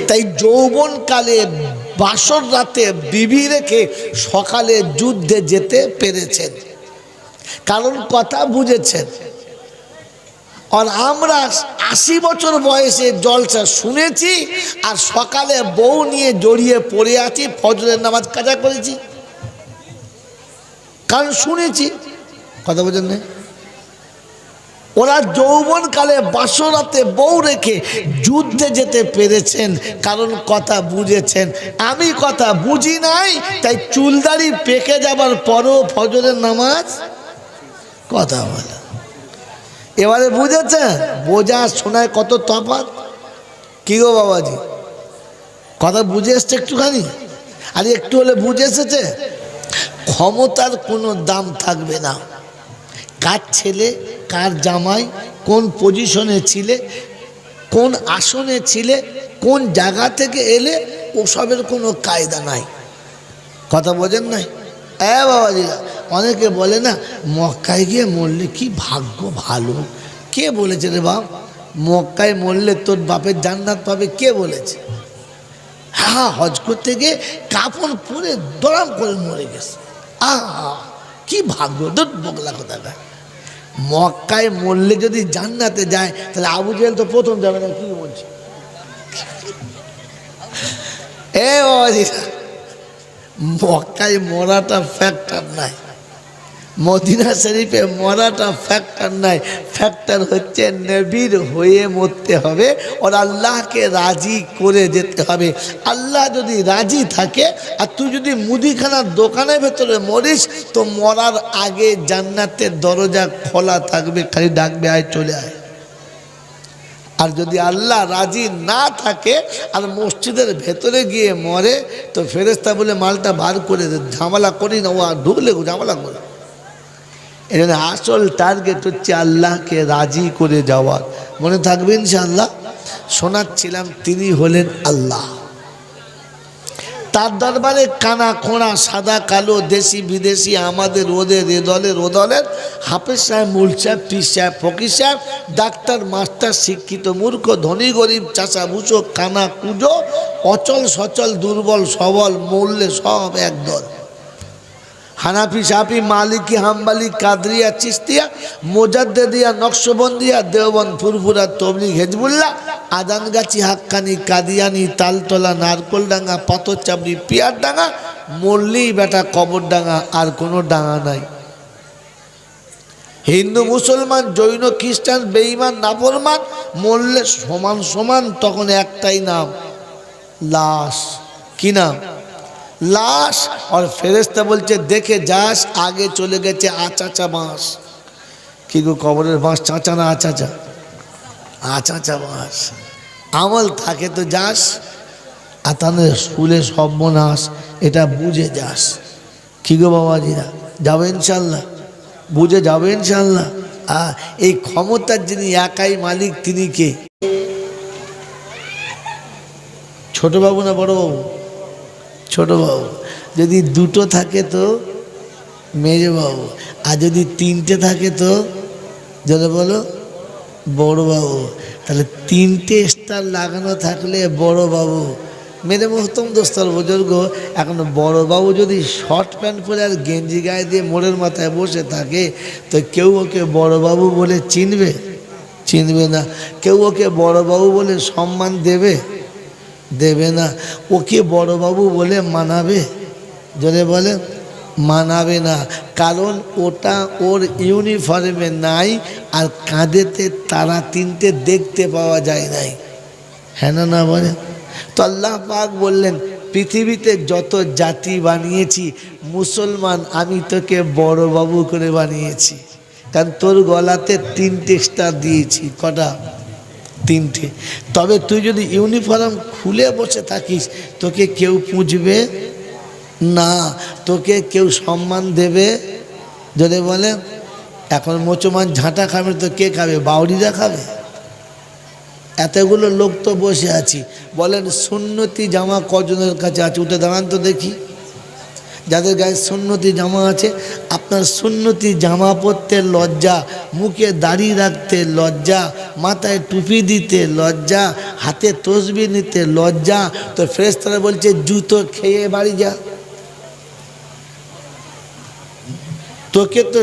তাই যৌবনকালে বাসর রাতে বিবি রেখে সকালে যুদ্ধে যেতে পেরেছেন, কারণ কথা বুঝেছেন। আর আমরা 80 বছর বয়সে জলসা শুনেছি আর সকালে বউ নিয়ে জড়িয়ে পড়ে আছি, ফজরের নামাজ কাজা করেছি, কারণ শুনেছি। কথা বোঝেন না? ওরা যৌবনকালে বাসরাতে বউ রেখে যুদ্ধে যেতে পেরেছেন, কারণ কথা বুঝেছেন। আমি কথা বুঝি নাই, তাই চুলদাড়ি পেকে যাবার পরও ফজরের নামাজ কথা বলে। এবারে বুঝেছেন? বোঝা শোনায় কত তফাৎ। কি গো বাবাজি, কথা বুঝে এসছে একটুখানি? আর একটু হলে বুঝে এসেছে। ক্ষমতার কোনো দাম থাকবে না। কার ছেলে, কার জামাই, কোন পজিশনে ছিলে, কোন আসনে ছিলে, কোন জায়গা থেকে এলে, ওসবের কোনো কায়দা নাই। কথা বোঝেন নাই? বাবাজিরা, অনেকে বলে না মক্কায় গিয়ে মরলে কি ভাগ্য ভালো। কে বলেছে রে বাপ মক্কায় মরলে তোর বাপের জান্নাত পাবে? কে বলেছে? হ্যাঁ, হজ করতে গিয়ে কাপড় পরে দড়াম করে মরে গেছে। কি ভাগ্য! দুধ বগলা কথা। মক্কায় মরলে যদি জান্নাতে যায়, তাহলে আবু জেহেল তো প্রথম যাবে না। কি বলছে? মক্কায় মরাটা ফ্যাক্টর নাই, মদিনা শরীফে মরাটা ফ্যাক্টর নাই। ফ্যাক্টর হচ্ছে নবীর হয়ে মরতে হবে আর আল্লাহকে রাজি করে যেতে হবে। আল্লাহ যদি রাজি থাকে, আর তুই যদি মুদিখানার দোকানের ভেতরে মরিস, তো মরার আগে জান্নাতের দরজা খোলা থাকবে, খালি ডাকবে আয়, চলে আয়। আর যদি আল্লাহ রাজি না থাকে আর মসজিদের ভেতরে গিয়ে মরে, তো ফেরেশতা বলে মালটা বার করে দে, ঝামেলা করি না, ও আর ঢুকলে ঝামেলা করে। এই জন্য আসল টার্গেট হচ্ছে আল্লাহকে রাজি করে যাওয়ার। মনে থাকবে ইনশাআল্লাহ। শোনাচ্ছিলাম, তিনি হলেন আল্লাহ। তার দরবারে কানা খোঁড়া, সাদা কালো, দেশি বিদেশি, আমাদের ওদের, এ দলের ও দলের, হাফেজ সাহেব, মুল সাহেব, পীর সাহেব, ফকির সাহেব, ডাক্তার, মাস্টার, শিক্ষিত, মূর্খ, ধনী, গরিব, চাষা, ভুষো, কানা, কুজো, অচল সচল, দুর্বল সবল, মরলে সব একদল। হানাফি, সাফি, মালিকি, হাম্বালি, কাদরিয়া, চিস্তিয়া, মোজাদ্দেদিয়া, নকশবন্দিয়া, দেওবন্দ, ফুরফুরা, তবলিগ, হেজবুল্লাহ, আদানগাছি, হাক্কানি, কাদিয়ানি, তালতলা, নারকোলডাঙ্গা, পাথরচাবড়ি, পিয়ারডাঙ্গা, মল্লি বেটা কবরডাঙ্গা, আর কোনো ডাঙ্গা নাই। হিন্দু, মুসলমান, জৈন, খ্রিস্টান, বেঈমান, নাফরমান, মরলে সমান সমান, তখন একটাই নাম, লাশ। কি নাম? লাশ। আর ফেরেশতা বলছে দেখে যাস, আগে চলে গেছে আচাচা বাঁশ। কি গো, কবরের বাঁশ চাচা না আচাচা? আচাচা বাঁশ। আমল থাকে তো যাস, আর তাহলে স্কুলে সর্বনাশ, এটা বুঝে যাস। কি গো বাবাজিরা, যাবে ইনশাল্লাহ? বুঝে যাবে ইনশাল্লাহ। এই ক্ষমতার যিনি একাই মালিক, তিনি কে? ছোট বাবু না বড় বাবু? ছোট বাবু। যদি দুটো থাকে তো মেজ বাবু, আর যদি তিনটে থাকে তো যদি বলো বড় বাবু। তাহলে তিনটে স্টার লাগানো থাকলে বড় বাবু। মেরে মোহতম দোস্তর বুজুর্গ, এখন বড় বাবু যদি শর্ট প্যান্ট পরে আর গেঞ্জি গায়ে দিয়ে মোড়ের মাথায় বসে থাকে, তো কেউ ওকে বড় বাবু বলে চিনবে? চিনবে না। কেউ ওকে বড় বাবু বলে সম্মান দেবে? দেবে না। ওকে বড় বাবু বলে মানাবে? যদি বলে মানাবে না, কারণ ওটা ওর ইউনিফর্মে নাই, আর কাঁধেতে তারা তিনটে দেখতে পাওয়া যায় নাই। হ্যাঁ না, না বলে? তো আল্লাহ পাক বললেন, পৃথিবীতে যত জাতি বানিয়েছি, মুসলমান আমি তোকে বড় বাবু করে বানিয়েছি, কারণ তোর গলাতে তিনটে স্টার দিয়েছি। কটা? তিনটে। তবে তুই যদি ইউনিফর্ম খুলে বসে থাকিস, তোকে কেউ পুঁছবে না, তোকে কেউ সম্মান দেবে? যদি বলে এখন মুসলমান ঝাঁটা খাবে তো কে খাবে? বাউরিরা খাবে? এতগুলো লোক তো বসে আছি, বলেন সুন্নতি জামা কজনের কাছে আছে? উঠে দাঁড়ান তো দেখি। যাদের গায়ে সুন্নতি জামা আছে, আপনার সুন্নতি জামা পরতে লজ্জা, মুখে দাড়ি রাখতে লজ্জা, মাথায় টুপি দিতে লজ্জা, হাতে তসবিহ নিতে লজ্জা, তো ফেরেশতারা বলছে জুতো খেয়ে বাড়ি যা। তোকে তো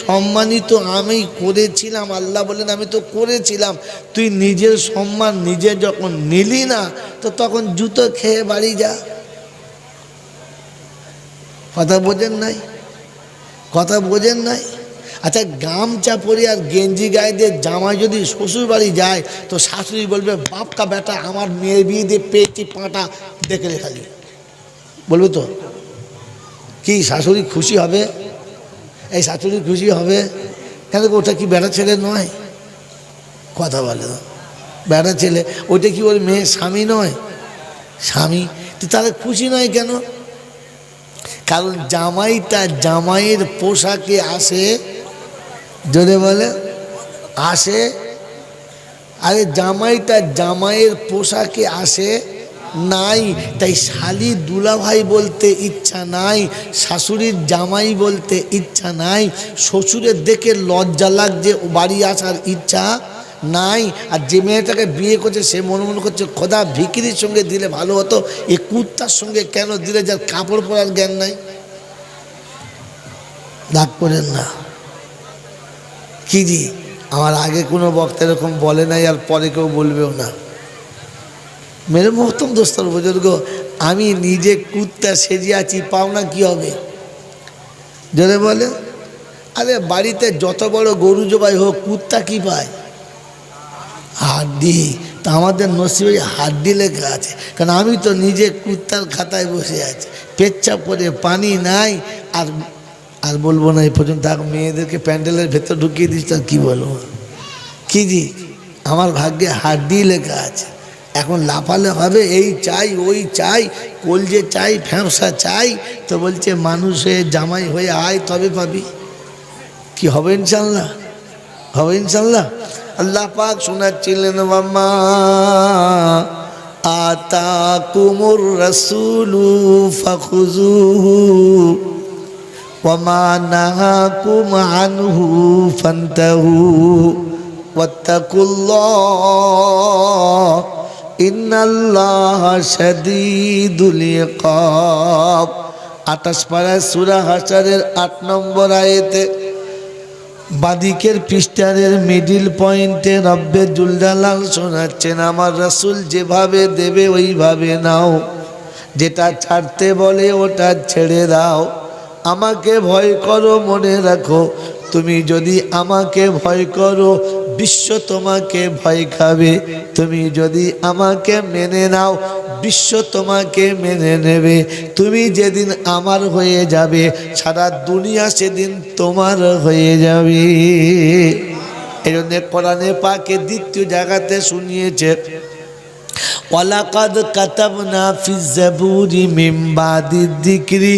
সম্মানিত আমি করেছিলাম, আল্লাহ বলেন আমি তো করেছিলাম, তুই নিজের সম্মান নিজে যখন নিলি না, তো তখন জুতো খেয়ে বাড়ি যা। কথা বোঝেন নাই? কথা বোঝেন নাই? আচ্ছা, গামছা পরে আর গেঞ্জি গায়ে দিয়ে জামাই যদি শ্বশুর বাড়ি যায়, তো শাশুড়ি বলবে বাপ কা বেটা আমার মেয়ের বিয়ে দিয়ে পেটি পাঁটা দেখলে খালি, বলবে তো? কি শাশুড়ি খুশি হবে? এই শাশুড়ি খুশি হবে কেন? ওটা কি বেটা ছেলে নয়? কথা বলে না, বেটা ছেলে। ওইটা কি ওর মেয়ে স্বামী নয়? স্বামী। তো তাহলে খুশি নয় কেন? কারণ জামাইটা জামাইয়ের পোশাকে আসে, যদি বলে আসে। আরে জামাইটা জামাইয়ের পোশাকে আসে নাই, তাই শালি দুলাভাই বলতে ইচ্ছা নাই, শাশুড়ির জামাই বলতে ইচ্ছা নাই, শ্বশুরের দেখে লজ্জা লাগছে বাড়ি আসার ইচ্ছা নাই। আর যে মেয়েটাকে বিয়ে করছে সে মনে মনে করছে খোদা ভিখিরির সঙ্গে দিলে ভালো হতো, এ কুত্তার সঙ্গে কেন দিলে, যার কাপড় পরার জ্ঞান নাই। রাগ করেন না। কি জি, আমার আগে কোনো বক্তা এরকম বলে নাই, আর পরে কেউ বলবেও না। মেরে মহতম দোস্তর বুজুর্গ, আমি নিজে কুত্তা সেজে আছি, পাওনা কি হবে? যদি বলে আরে বাড়িতে যত বড় গরু জবাই হোক, কুত্তা কি পায়? হাড্ডি। তা আমাদের নসিবে হাড্ডি লেখা আছে, কারণ আমি তো নিজে কুত্তার খাতায় বসে আছি, পেচ্ছাপ করে পানি নাই। আর আর বলবো না, এই পর্যন্ত মেয়েদেরকে প্যান্ডেলের ভেতর ঢুকিয়ে দিচ্ছি, তার কী বলবো? কি জি, আমার ভাগ্যে হাড্ডি লেখা আছে। এখন লাফালে হবে, এই চাই ওই চাই, কলজে চাই, ফ্যাঁসা চাই, তো বলছে মানুষ হয়ে জামাই হয়ে আয় তবে পাবি। কি হবে ইনশাল্লাহ? হবে ইনশাল্লাহ। আল্লাহ পাক শোনাচ্ছিলেন মাম্মা আতাকুমুর রাসূলু ফাখুযুহু ওয়া মা নাহাকুম আনহু ফান্তাহু ওয়াত্তাকুল্লাহ ইন্নাল্লাহা শাদীদুল ইকাব। 28 পারায় সূরা হাশরের 8 নম্বর আয়াতে বাদিকের পৃষ্ঠারের মিডিল পয়েন্টে রব্বে জুল জালাল শোনাচ্ছেন, আমার রাসূল যেভাবে দেবে ওইভাবে নাও, যেটা ছাড়তে বলে ওটা ছেড়ে দাও, আমাকে ভয় করো, মনে রাখো তুমি যদি আমাকে ভয় করো বিশ্ব তোমাকে ভয় খাবে, তুমি যদি আমাকে মেনে নাও বিশ্ব তোমাকে মেনে নেবে, তুমি যেদিন আমার হয়ে যাবে সারা দুনিয়া সেদিন তোমার হয়ে যাবে। এই জন্য কোরআনে পাকে দ্বিতীয় জায়গাতে শুনিয়েছে ওয়ালাকাদ কাতাবনা ফিজ জাবুরি মিন বাদি যিকরি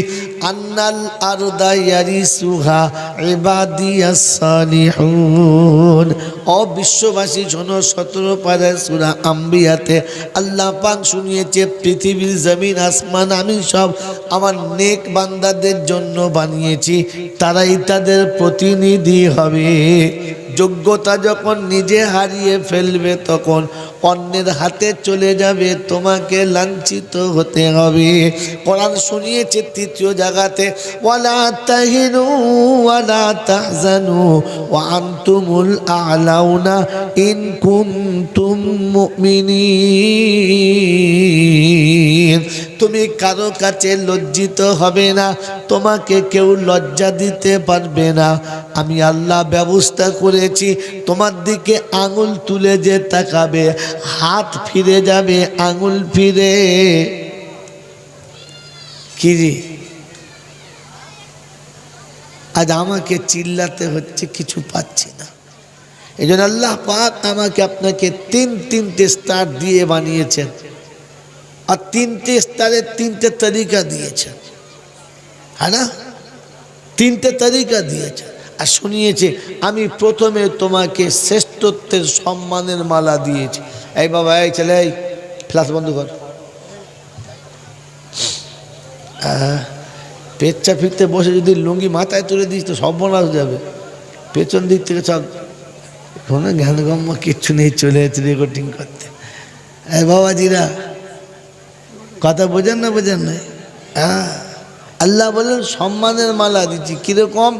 আন্নাল আরদা ইয়ারিসুহা ইবাদিয়াস সালিহুন। ও বিশ্ববাসী শোনো, 17 পারায় সূরা আম্বিয়াতে আল্লাহ পাক শুনিয়েছে পৃথিবীর জমিন আসমান আমি সব আমার নেক বান্দাদের জন্য বানিয়েছি, তারাই তাদের প্রতিনিধি হবে। যোগ্যতা যখন নিজে হারিয়ে ফেলবে তখন অন্যের হাতে চলে যাবে, তোমাকে লাঞ্ছিত হতে হবে। কোরআন শুনিয়েছে তৃতীয় জায়গাতে ওয়ালা তাহিনু ওয়ালা তাহজানু ওয়া আনতুমুল আ'লাউনা ইন কুনতুম মুমিনিন। তুমি কারো কাছে লজ্জিত হবে না, তোমাকে কেউ লজ্জা দিতে পারবে না। আমি আল্লাহ ব্যবস্থা করেছি, তোমার দিকে আঙুল তুলে যে তাকাবে হাত ফিরে যাবে, আঙুল ফিরে। কি রে, আজ আমাকে চিল্লাতে হচ্ছে, কিছু পাচ্ছি না। এই জন্য আল্লাহ পাক আমাকে আপনাকে তিনটে স্তর দিয়ে বানিয়েছেন, আর 3টে স্তরের 3টে তরিকা দিয়েছেন, হ্যাঁ না? 3টে তরিকা দিয়েছেন। আর শুনিয়েছে আমি প্রথমে তোমাকে শ্রেষ্ঠত্বের সম্মানের মালা দিয়েছি। এই বাবা, এই ছেলে, এই ফ্ল্যাশ বন্ধ কর। পেচ্চা ফিরতে বসে যদি লুঙ্গি মাথায় তুলে দিস তো সর্বনাশ যাবে। পেছন দিক থেকে সব কোনো জ্ঞানগম্য কিচ্ছু নেই, চলে যাচ্ছে রেকর্ডিং করতে। এই বাবাজিরা কথা বোঝেন না, বোঝেন না? হ্যাঁ, আল্লাহ বলেন সম্মানের মালা দিচ্ছি। কিরকম?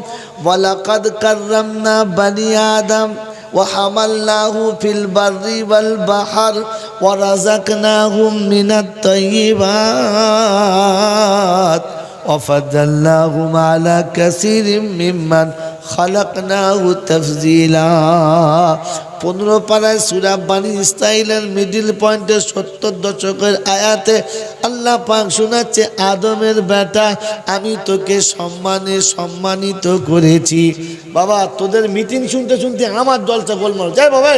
ওয়ালাকাদ কাররামনা বানি আদম ওয়া হামালনাহু ফিল বাররি ওয়াল বাহর ওয়া রাযাকনাহুম মিনাত তাইয়্যিবাত ওয়া ফাদাল্লাহুম আলা কাসীরিম মিম্মান খালাকনাহু তাফজিলা। 15 পারায় সূরা বানি ইসরাঈলের মিডল পয়েন্টে 70 দশকের আয়াতে আল্লাহ পাক শোনাচ্ছে, আদমের বেটা আমি তোকে সম্মানে সম্মানিত করেছি। বাবা তোদের মিটিং শুনতে শুনতে আমার জলসা গোলমাল। যাই বাবা,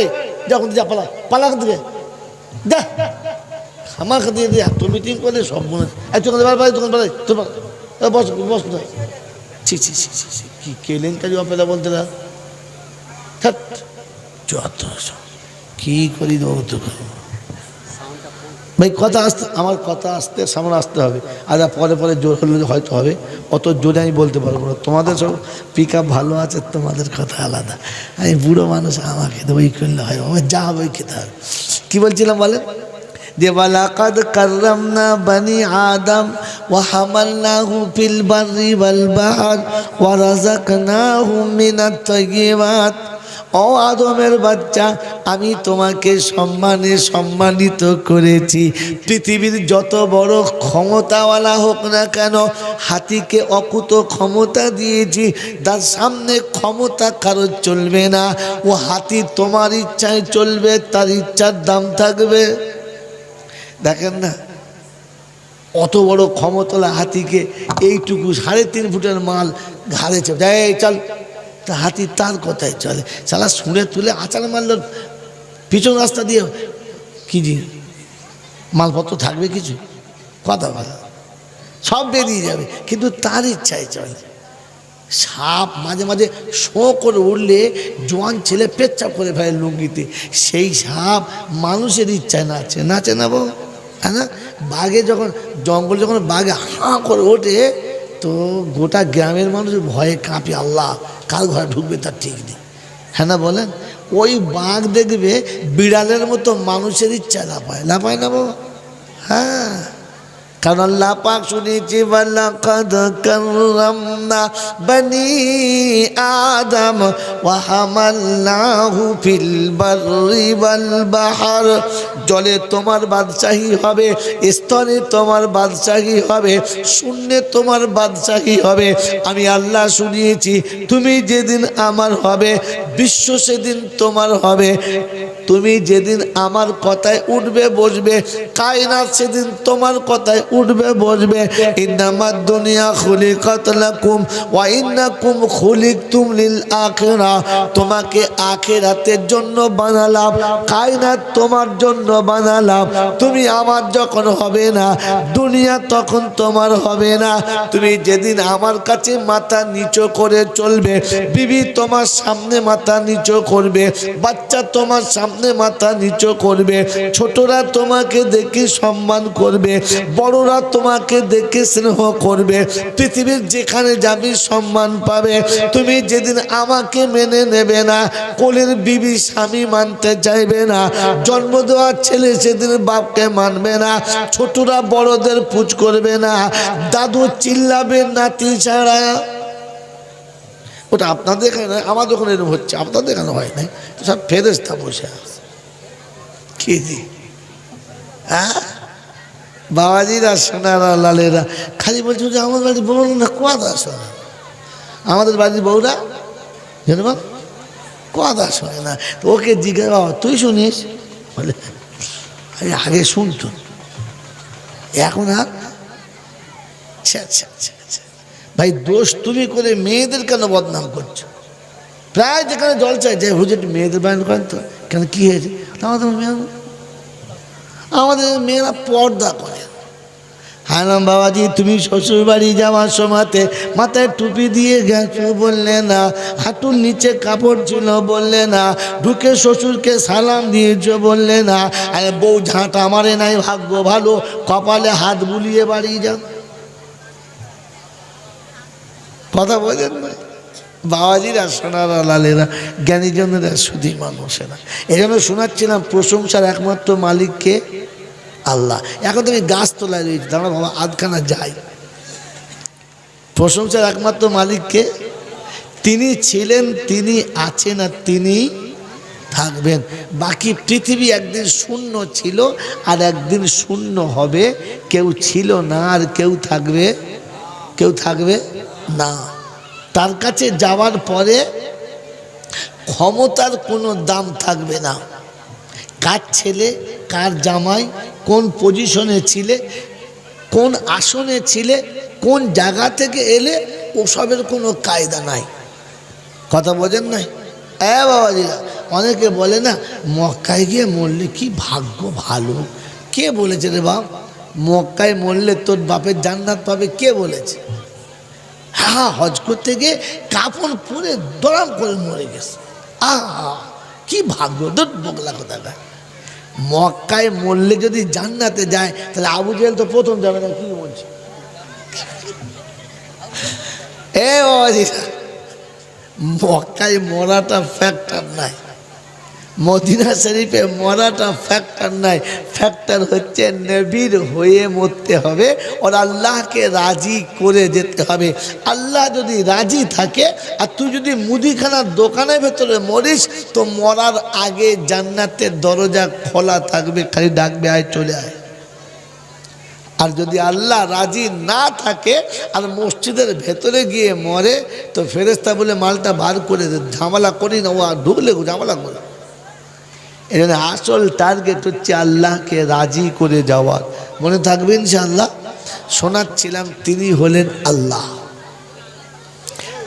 যখন যা পালা পালা থেকে যা আমাকে দিয়ে দিয়ে এত মিটিং করে সব মনে দোকান বস বস। ছি ছি ছি ছি ছি, কি কেলেঙ্কারি অপেরা বলতে না, যত কি করি দেবো তো ভাই। কথা আসতে, আমার কথা আসতে সামনে আসতে হবে। আর পরে পরে জোর হলে হয়তো হবে, অত জোরে আমি বলতে পারবো না। তোমাদের সব পিক আপ ভালো আছে, তোমাদের কথা আলাদা। আমি বুড়ো মানুষ, আমাকে তো ওই করলে হয়, আমার যা হবে ওই খেতে হবে। কী বলছিলাম বলেন? যে ওয়ালাকাদ কাররামনা বানি আদম ওয়া হামালনাহু ফিল বাররি ওয়াল বাহর ওয়া রাযাকনাহুম মিনাত তাইয়্যিবাত। ও আদমের বাচ্চা আমি তোমাকে সম্মানে সম্মানিত করেছি। পৃথিবীর যত বড় ক্ষমতাওয়ালা হোক না কেন, হাতিকে অকুত ক্ষমতা দিয়েছি, তার সামনে ক্ষমতা কারোর চলবে না। ও হাতি তোমার ইচ্ছায় চলবে, তার ইচ্ছার দাম থাকবে। দেখেন না, অত বড় ক্ষমতাওয়ালা হাতিকে এইটুকু 3.5 ফুটের মাল ঘাড়ে চেপে চল, তা হাতি তার কথায় চলে। সালা শুনে তুলে আচার মারল পিছন রাস্তা দিয়ে, কি জি মালপত্র থাকবে কিছু, কথা বলা সব বেরিয়ে যাবে, কিন্তু তার ইচ্ছায় চলে। সাপ মাঝে মাঝে শো করে উঠলে জোয়ান ছেলে পেচ্ছাপ করে ফেলে লুঙ্গিতে, সেই সাপ মানুষের ইচ্ছায় নাচে, নাচে না বউ? হ্যাঁ না? বাঘে যখন জঙ্গল যখন বাঘে হাঁ করে ওঠে তো গোটা গ্রামের মানুষ ভয়ে কাঁপে, আল্লাহ কার ঘরে ঢুকবে তার ঠিক নেই। হ্যাঁ না বলেন? ওই বাঘ দেখবে বিড়ালের মতো মানুষের ইচ্ছা লাফায়, লাফায় না বাবা? হ্যাঁ, কারণ আল্লাহ পাক শুনেছি ওয়ালাকাদ কাররামনা বানি আদম ওয়া হামালনাহু ফিল বাররি ওয়াল বাহর। জলে তোমার বাদশাহী হবে, স্তরে তোমার বাদশাহী হবে, শূন্যে তোমার বাদশাহী হবে। আমি আল্লাহ শুনিয়েছি তুমি যেদিন আমার হবে, বিশ্ব সেদিন তোমার হবে। তুমি যেদিন আমার কথায় উঠবে বসবে, কায়নাত সেদিন তোমার কথায় উঠবে বসবে। ইন্নামাদ দুনিয়া খুলিকাত লাকুম ওয়া ইন্নাকুম খুলিকতুম লিল আখিরাহ। তোমাকে আখিরাতের জন্য বানালাম, কায়নাত তোমার জন্য বানালাম। তুমি আমার যখন হবে না, দুনিয়া তখন তোমার হবে না। তুমি যেদিন আমার কাছে মাথা নিচু করে চলবে, বিবি তোমার সামনে মাথা নিচু করবে, বাচ্চা তোমার সামনে মাথা নিচু করবে, ছোটরা তোমাকে দেখে সম্মান করবে, বড়রা তোমাকে দেখে স্নেহ করবে। পৃথিবীর যেখানে যাবি সম্মান পাবে। তুমি যেদিন আমাকে মেনে নেবে না, কোলের বিবি স্বামী মানতে চাইবে না, জন্ম দেওয়ার ছেলে সেদিন বাপকে মানবে না, ছোটরা বড়দের পুজ করবে না, দাদু চিল্লাবে নাতি ছাড়া। ওটা আপনাদের এখানে নয়, আমার যখন এরকম হচ্ছে, আপনাদের এখানে হয় নাই তো সব ফেরেশতা বসে আছে। কি জি হ্যাঁ বাবাজিরা, সোনারা, লালেরা খালি বলছে যে আমার বাড়ির বউ না কথা শোনে, আমাদের বাড়ির বউরা জানো বা কথা শোনে না। তো ওকে জিজ্ঞাসা, বাবা তুই শুনিস? বলে আগে শুনতো, এখন আর। আচ্ছা আচ্ছা আচ্ছা আচ্ছা ভাই, দোষ তুমি করে মেয়েদের কেন বদনাম করছো? প্রায় যেখানে জল চাই যে হুজুর মেয়েদের বায়ন করেন তো, কেন কি হয়েছে? আমাদের মেয়েরা পর্দা করে। হ্যাঁ বাবাজি, তুমি শ্বশুর বাড়ি যাওয়ার সময়তে মাথায় টুপি দিয়ে গেছো বললে না, হাঁটুর নিচে কাপড় ছিল বললে না, ঢুকে শ্বশুরকে সালাম দিয়েছো বললে না। আরে বউ ঝাঁটা মারে নাই, ভাগ্য ভালো, কপালে হাত বুলিয়ে বাড়ি যাও। কথা বোঝেন না? বাবাজিরা, সোনারা, লালেরা, জ্ঞানীজনেরা, শুধু মানুষেরা। এই জন্য শোনাচ্ছিলাম প্রশংসার একমাত্র মালিককে আল্লাহ। এখন তুমি গাছ তোলায় রয়েছি, আমরা বাবা আধখানা যাই। প্রশংসার একমাত্র মালিককে, তিনি ছিলেন, তিনি আছেন, আর তিনি থাকবেন। বাকি পৃথিবী একদিন শূন্য ছিল আর একদিন শূন্য হবে। কেউ ছিল না আর কেউ থাকবে না। তার কাছে যাওয়ার পরে ক্ষমতার কোনো দাম থাকবে না। কার ছেলে, কার জামাই, কোন পজিশনে ছিলে, কোন আসনে ছিলে, কোন জায়গা থেকে এলে, ওসবের কোনো কায়দা নাই। কথা বোঝেন নাই? বাবাজিরা, অনেকে বলে না মক্কায় গিয়ে মরলে কি ভাগ্য ভালো। কে বলেছে রে বাপ মক্কায় মরলে তোর বাপের জান্নাত পাবে? কে বলেছে? হ্যাঁ, হজ করতে গিয়ে কাপড় পরে দড়াম করে মরে গেছে। কি ভাগ্য! দুধ বগলা কথাটা। মক্কায় মরলে যদি জান্নাতে যায় তাহলে আবু জেহেল তো প্রথম যাবে না। কি বলছে? বাবাজিরা, মক্কায় মরাটা ফ্যাক্টর নাই, মদিনা শরীফে মরাটা ফ্যাক্টর নাই। ফ্যাক্টর হচ্ছে নবীর হয়ে মরতে হবে আর আল্লাহকে রাজি করে যেতে হবে। আল্লাহ যদি রাজি থাকে আর তুই যদি মুদিখানার দোকানের ভেতরে মরিস তো মরার আগে জান্নাতের দরজা খোলা থাকবে, খালি ডাকবে আয় চলে আয়। আর যদি আল্লাহ রাজি না থাকে আর মসজিদের ভেতরে গিয়ে মরে তো ফেরেশতা বলে মালটা বার করে দে, ঝামেলা করি না, ও ঢুকলে ঝামেলা করে। এই জন্য আসল টার্গেট হচ্ছে আল্লাহকে রাজি করে যাওয়ার। মনে থাকবে ইনশাআল্লাহ। শোনাচ্ছিলাম তিনি হলেন আল্লাহ।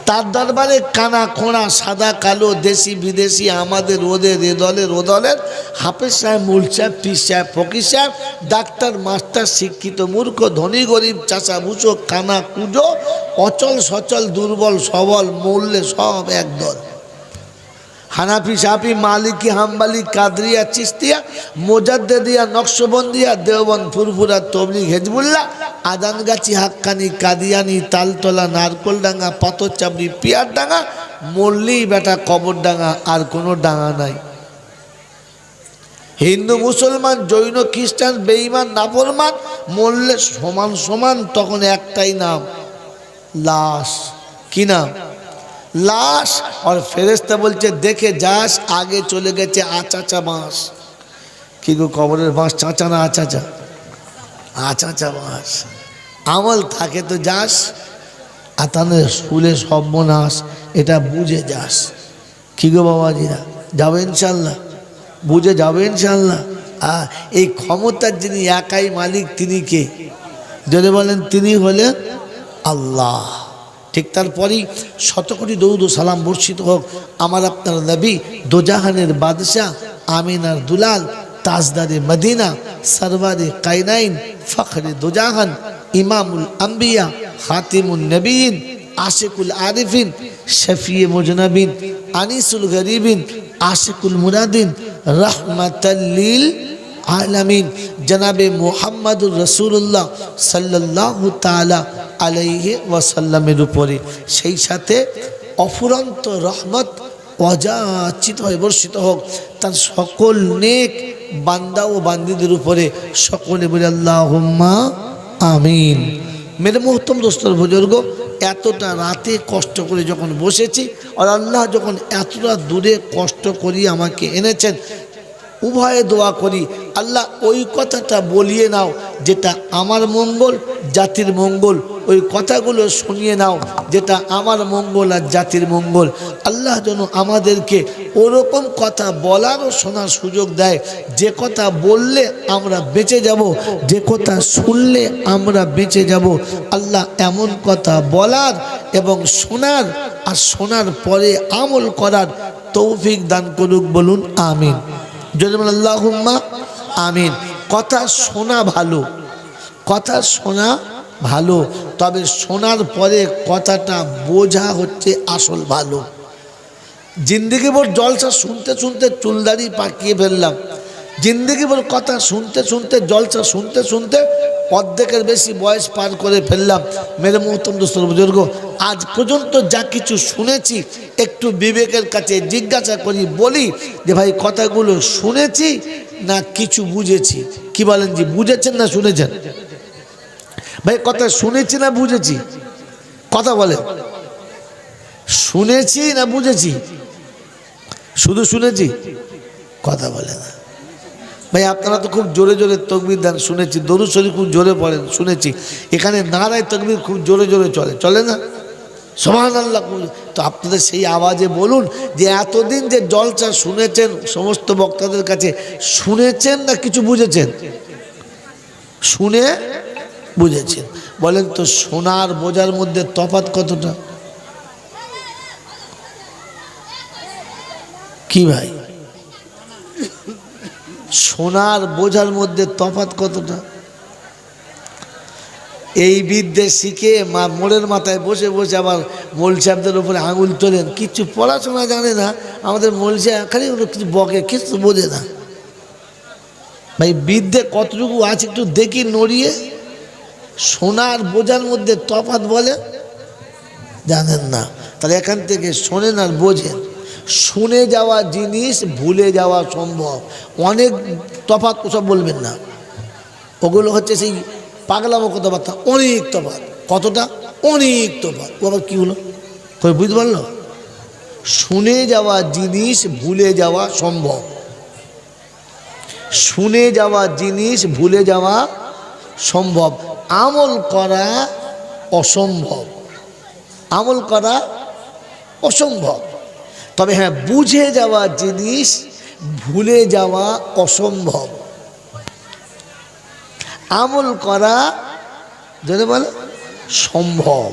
তার দরবারে কানা খোঁড়া, সাদা কালো, দেশি বিদেশি, আমাদের ওদের, এ দলের ও দলের, হাফেজ সাহেব, মুল সাহেব, পীর সাহেব, ফকির সাহেব, ডাক্তার, মাস্টার, শিক্ষিত, মূর্খ, ধনী, গরিব, চাষা, ভুষো, কানা, কুজো, অচল সচল, দুর্বল সবল, মূল্যে সব একদল। হানাফি, শাফি, মালিকি, হাম্বালি, কাদরিয়া, চিস্তিয়া, মোজাদ্দেদিয়া, নকশবন্দিয়া, দেওবন্দ, ফুরফুরা, তবলিগ, হেজবুল্লাহ, আদানগাছি, হাক্কানি, কাদিয়ানি, তালতলা, নারকোলডাঙ্গা, পাথরচাবড়ি, পিয়ারডাঙ্গা, মল্লি বেটা কবরডাঙ্গা, আর কোনো ডাঙ্গা নাই। হিন্দু, মুসলমান, জৈন, খ্রিস্টান, বেঈমান, নাফরমান, মরলে সমান সমান, তখন একটাই নাম, লাশ। কি নাম? লাশ। আর ফেরেশতা বলছে দেখে যাস, আগে চলে গেছে আচাচা বাঁশ। কি গো, কবরের বাঁশ চাচা না আচাচা? আচাচা বাঁশ। আমল থাকে তো যাস, আতানের স্কুলে সর্বনাশ, এটা বুঝে যাস। কি গো বাবাজিরা, যাবে ইনশাল্লাহ? বুঝে যাবে ইনশাল্লাহ? এই ক্ষমতার যিনি একাই মালিক তিনি কে? যদি বলেন তিনি হলেন আল্লাহ। ঠিক তারপরেই শতকোটি দরুদ ও সালাম বর্ষিত হোক আমার আপনার নবী, দোজাহানের বাদশাহ, আমিনার দুলাল, তাজদারে মদিনা, সরওয়ারে কায়নাইন, ফখরে দোজাহান, ইমামুল আম্বিয়া, খাতিমুন নবীন, আশিকুল আরিফিন, শফিয়ে মুজনবিন, আনিসুল গরিবিন, আশিকুল মুরাদিন, রহমাতাল লিল আলামিন, জনাবে মুহাম্মদুর রাসূলুল্লাহ সাল্লাল্লাহু তাআলা আলাইহি ওয়াসাল্লামের উপরে, সেই সাথে অফুরন্ত রহমত অযাচিত হয়ে বর্ষিত হোক তার সকল নেক বান্দা ও বান্দীদের উপরে। সকলে বলে আল্লাহুম্মা আমিন। মেরে মোহতরম দোস্তর বুজুর্গ, এতটা রাতে কষ্ট করে যখন বসেছি আর আল্লাহ যখন এতটা দূরে কষ্ট করিয়ে আমাকে এনেছেন, উভয়ে দোয়া করি আল্লাহ ওই কথাটা বলিয়ে নাও যেটা আমার মঙ্গল, জাতির মঙ্গল। ওই কথাগুলো শুনিয়ে নাও যেটা আমার মঙ্গল আর জাতির মঙ্গল। আল্লাহ যেন আমাদেরকে ওরকম কথা বলার ও শোনার সুযোগ দেয়, যে কথা বললে আমরা বেঁচে যাব, যে কথা শুনলে আমরা বেঁচে যাব। আল্লাহ এমন কথা বলার এবং শোনার, আর শোনার পরে আমল করার তৌফিক দান করুক। বলুন আমিন। যদি বলেন আল্লাহুম্মা আমিন। কথা শোনা ভালো, কথা শোনা ভালো, তবে শোনার পরে কথাটা বোঝা হচ্ছে আসল ভালো। জিন্দেগি ভর জলসা শুনতে শুনতে চুলদাড়ি পাকিয়ে ফেললাম, জিন্দেগি ভর কথা শুনতে শুনতে, জলসা শুনতে শুনতে অর্ধেকের বেশি বয়স পার করে ফেললাম। মেরে মোহতরম দোস্তর বুজুর্গ, আজ পর্যন্ত যা কিছু শুনেছি একটু বিবেকের কাছে জিজ্ঞাসা করি, বলি যে ভাই কথাগুলো শুনেছি না কিছু বুঝেছি? কি বলেন জি, বুঝেছেন না শুনেছেন? ভাই কথা শুনেছি না বুঝেছি? কথা বলেন, শুনেছি না বুঝেছি? শুধু শুনেছি, কথা বলে না। ভাই আপনারা তো খুব জোরে জোরে তকবির দেন শুনেছি, দরুদ শরীফ খুব জোরে পড়েন শুনেছি, এখানে নারায় তকবির খুব জোরে জোরে চলে, চলে না? সুবহানাল্লাহ। তো আপনাদের সেই আওয়াজে বলুন যে এতদিন যে জলসা শুনেছেন সমস্ত বক্তাদের কাছে, শুনেছেন না কিছু বুঝেছেন? শুনে বুঝেছেন। বলেন তো শোনার বোঝার মধ্যে তফাৎ কতটা? কি ভাই, শোনার বোঝার মধ্যে তফাৎ কতটা? এই বিদ্যে শিখে মোড়ের মাথায় বসে বসে আবার মোল সাহেবদের উপরে আঙুল তোলেন, কিছু পড়াশোনা জানে না আমাদের মোল সাহেব, খালি কিছু বকে, কিছু বোঝে না। ভাই বিদ্যে কতটুকু আছে একটু দেখি নড়িয়ে। শোনার বোঝার মধ্যে তফাৎ বলে জানেন না, তাহলে এখান থেকে শোনেন আর বোঝেন। শুনে যাওয়া জিনিস ভুলে যাওয়া সম্ভব, অনেক তফাৎ ওসব বলবেন না, ওগুলো হচ্ছে সেই পাগলামো কথাবার্তা, অনেক তফাৎ। কতটা? অনেক তফাৎ। ও আবার কী হলো কই বুঝতে পারলো? শুনে যাওয়া জিনিস ভুলে যাওয়া সম্ভব, শুনে যাওয়া জিনিস ভুলে যাওয়া সম্ভব, আমল করা অসম্ভব, আমল করা অসম্ভব। তবে হ্যাঁ, বুঝে যাওয়া জিনিস ভুলে যাওয়া অসম্ভব, আমল করা যদি বলে সম্ভব।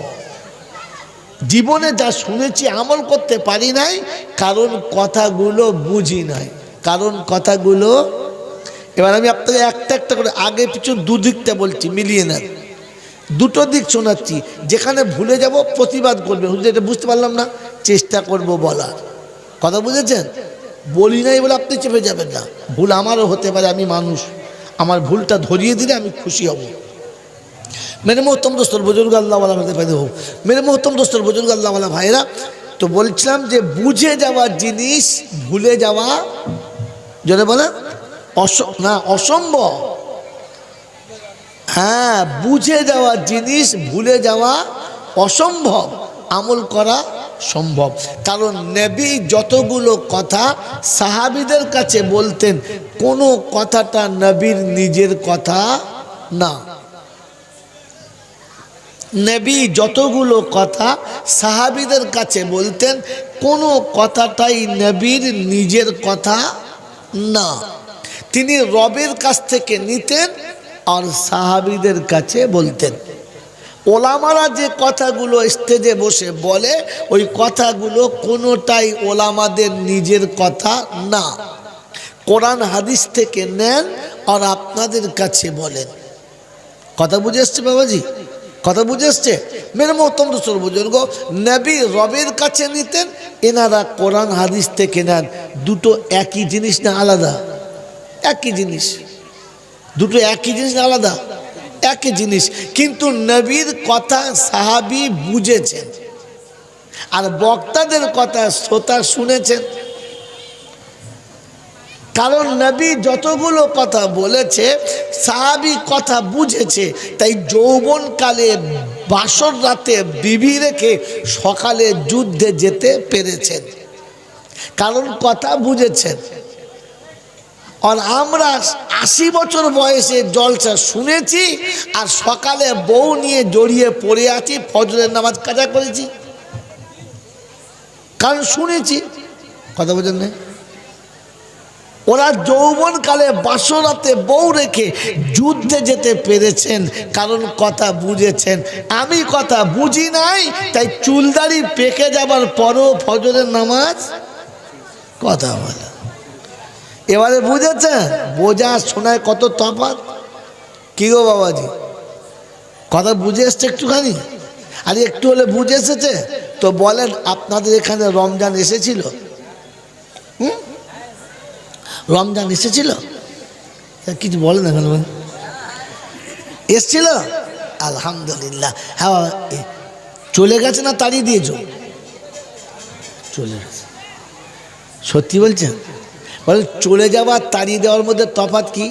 জীবনে যা শুনেছি আমল করতে পারি নাই, কারণ কথাগুলো বুঝি নাই, কারণ কথাগুলো। এবার আমি আপনাকে একটা একটা করে আগে পিছু দুদিকটা বলছি, মিলিয়ে নেন। দুটো দিক শোনাচ্ছি, যেখানে ভুলে যাব প্রতিবাদ করবেন, হুজুর এটা বুঝতে পারলাম না, চেষ্টা করব বলার। কথা বুঝেছেন? বলি নাই বলে আপনি চেপে যাবেন না, ভুল আমারও হতে পারে, আমি মানুষ, আমার ভুলটা ধরিয়ে দিলে আমি খুশি হব। মেরে মোহতরম দোস্তর বুজুর্গ আল্লাহওয়ালা ভাই হোক, মেরে মোহতরম দোস্তর বুজুর্গ আল্লাহওয়ালা ভাইরা, তো বলছিলাম যে বুঝে যাওয়া জিনিস ভুলে যাওয়া যদি বলে না অসম্ভব। হ্যাঁ, বুঝে যাওয়া জিনিস ভুলে যাওয়া অসম্ভব, আমল করা সম্ভব। কারণ নবী যতগুলো কথা সাহাবীদের কাছে বলতেন, কোনো কথাটা নবীর নিজের কথা না। নবী যতগুলো কথা সাহাবীদের কাছে বলতেন, কোনো কথাটাই নবীর নিজের কথা না, তিনি রবের কাছ থেকে নিতেন আর সাহাবীদের কাছে বলতেন। ওলামারা যে কথাগুলো স্টেজে বসে বলে, ওই কথাগুলো কোনোটাই ওলামাদের নিজের কথা না, কোরআন হাদিস থেকে নেন আর আপনাদের কাছে বলেন। কথা বুঝে এসছে বাবাজি? কথা বুঝে এসছে? মেরে মোহতরম দোস্তর বুজুর্গ, নবী রবের কাছে নিতেন, এনারা কোরআন হাদিস থেকে নেন। দুটো একই জিনিস না আলাদা? একই জিনিস, দুটো একই জিনিস না আলাদা? একই জিনিস, কিন্তু নবীর কথা সাহাবী বুঝেছেন আর বক্তাদের কথা শ্রোতা শুনেছেন। কারণ নবী যতগুলো কথা বলেছে সাহাবী কথা বুঝেছে, তাই যৌবনকালে বাসর রাতে বিবি রেখে সকালে যুদ্ধে যেতে পেরেছেন, কারণ কথা বুঝেছেন। আর আমরা 80 বছর বয়সে জলসা শুনেছি আর সকালে বউ নিয়ে জড়িয়ে পড়ে আছি, ফজরের নামাজ কাজা করেছি, কারণ শুনেছি। কথা বোঝেন না? ওরা যৌবনকালে বাসরাতে বউ রেখে যুদ্ধে যেতে পেরেছেন, কারণ কথা বুঝেছেন। আমি কথা বুঝি নাই, তাই চুলদাড়ি পেকে যাবার পরও ফজরের নামাজ কথা বলে। এবারে বুঝেছেন? বোঝা শোনায় কত তফাৎ। কি গো বাবাজি, কথা বুঝে এসছে একটুখানি? আর একটু হলে বুঝে এসেছে তো বলেন, আপনাদের এখানে রমজান এসেছিল? রমজান এসেছিল? কিছু বলে না কেন? এসছিল? আলহামদুলিল্লাহ। হ্যাঁ, চলে গেছে না তাড়িয়ে দিয়েছ? চলে গেছে। সত্যি বলছেন? বলে চলে যাওয়া তাড়িয়ে দেওয়ার মধ্যে তফাৎ কি?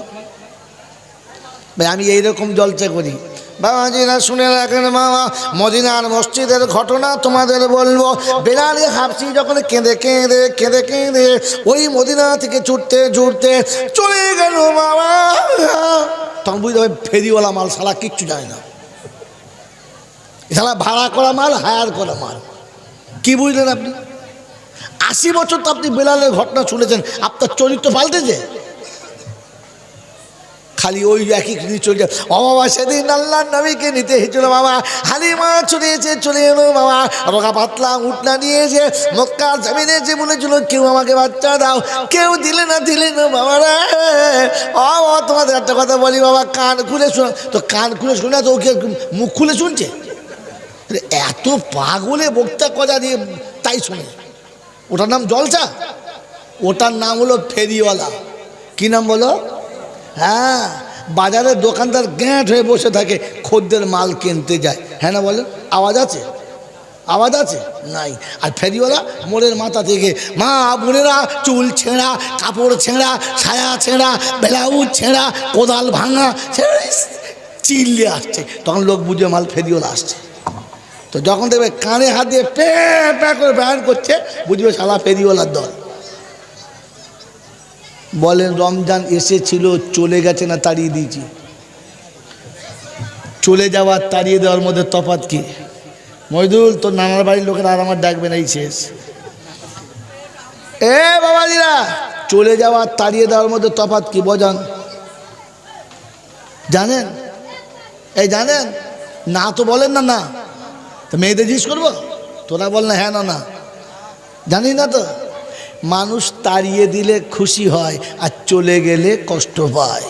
ভাই আমি এইরকম জলসা করি, বাবাজিরা শুনে রাখেন বাবা, মদিনার মসজিদের ঘটনা তোমাদের বলবো। বেলাল হাবশি যখন কেঁদে কেঁদে কেঁদে কেঁদে ওই মদিনা থেকে ছুটতে ছুটতে চলে গেল বাবা, তখন বুঝতে হবে ফেরিওয়ালা মাল সারা কিচ্ছু জানে না, সারা ভাড়া করা মাল, হায়ার করা মাল। কি বুঝলেন আপনি? 80 বছর তো আপনি বেলালের ঘটনা শুনেছেন, আপনার চরিত্র পাল্টেছে? খালি ওই একই চলে যায়। ও বাবা, সেদিন আল্লাহ নবীকে নিতে এসেছিল বাবা, হালিমা চলে এসে চলে এলো বাবা, রোগা পাতলা উঠনা নিয়েছে, মক্কার জমিনে এসে বলেছিল কেউ আমাকে বাচ্চা দাও, কেউ দিলে না বাবা রে। ও তোমাদের একটা কথা বলি বাবা, কান খুলে শোনা, তো কান খুলে শোনা তো ওকে মুখ খুলে শুনছে? এত পাগলে বক্তা কজা দিয়ে তাই শুনে। ওটার নাম জলসা? ওটার নাম হলো ফেরিওয়ালা। কি নাম বলো? হ্যাঁ, বাজারের দোকানদার গ্যাঁট হয়ে বসে থাকে, খদ্দের মাল কিনতে যায়। হ্যাঁ না বলে? আওয়াজ আছে? আওয়াজ আছে? নাই। আর ফেরিওয়ালা মোড়ের মাথা থেকে মা বোনেরা চুল ছেঁড়া, কাপড় ছেঁড়া, ছায়া ছেঁড়া, ব্লাউজ ছেঁড়া, কোদাল ভাঙা চিল্লে আসছে, তখন লোক বুঝে মাল ফেরিওয়ালা আসছে। তো যখন দেখবে কানে হাত দিয়ে প্যা প্যা করে ব্যায়াম করছে, বুঝবে শালা ফেরিওয়ালার দল। বলেন রমজান এসেছিল, চলে গেছে না তাড়িয়ে দিয়েছি? চলে যাওয়ার তাড়িয়ে দেওয়ার মধ্যে তফাৎ কি? মইদুল, তোর নানার বাড়ির লোকেরা আর আমার ডাকবে না, এই শেষ। এ বাবাজিরা, চলে যাওয়ার তাড়িয়ে দেওয়ার মধ্যে তফাৎ কি বোঝান? জানেন? এই জানেন না? তো বলেন না। না তো মেয়েদের জিজ্ঞেস করবো? তোরা বল না হ্যাঁ না। জানি না তো। মানুষ তাড়িয়ে দিলে খুশি হয়, আর চলে গেলে কষ্ট পায়।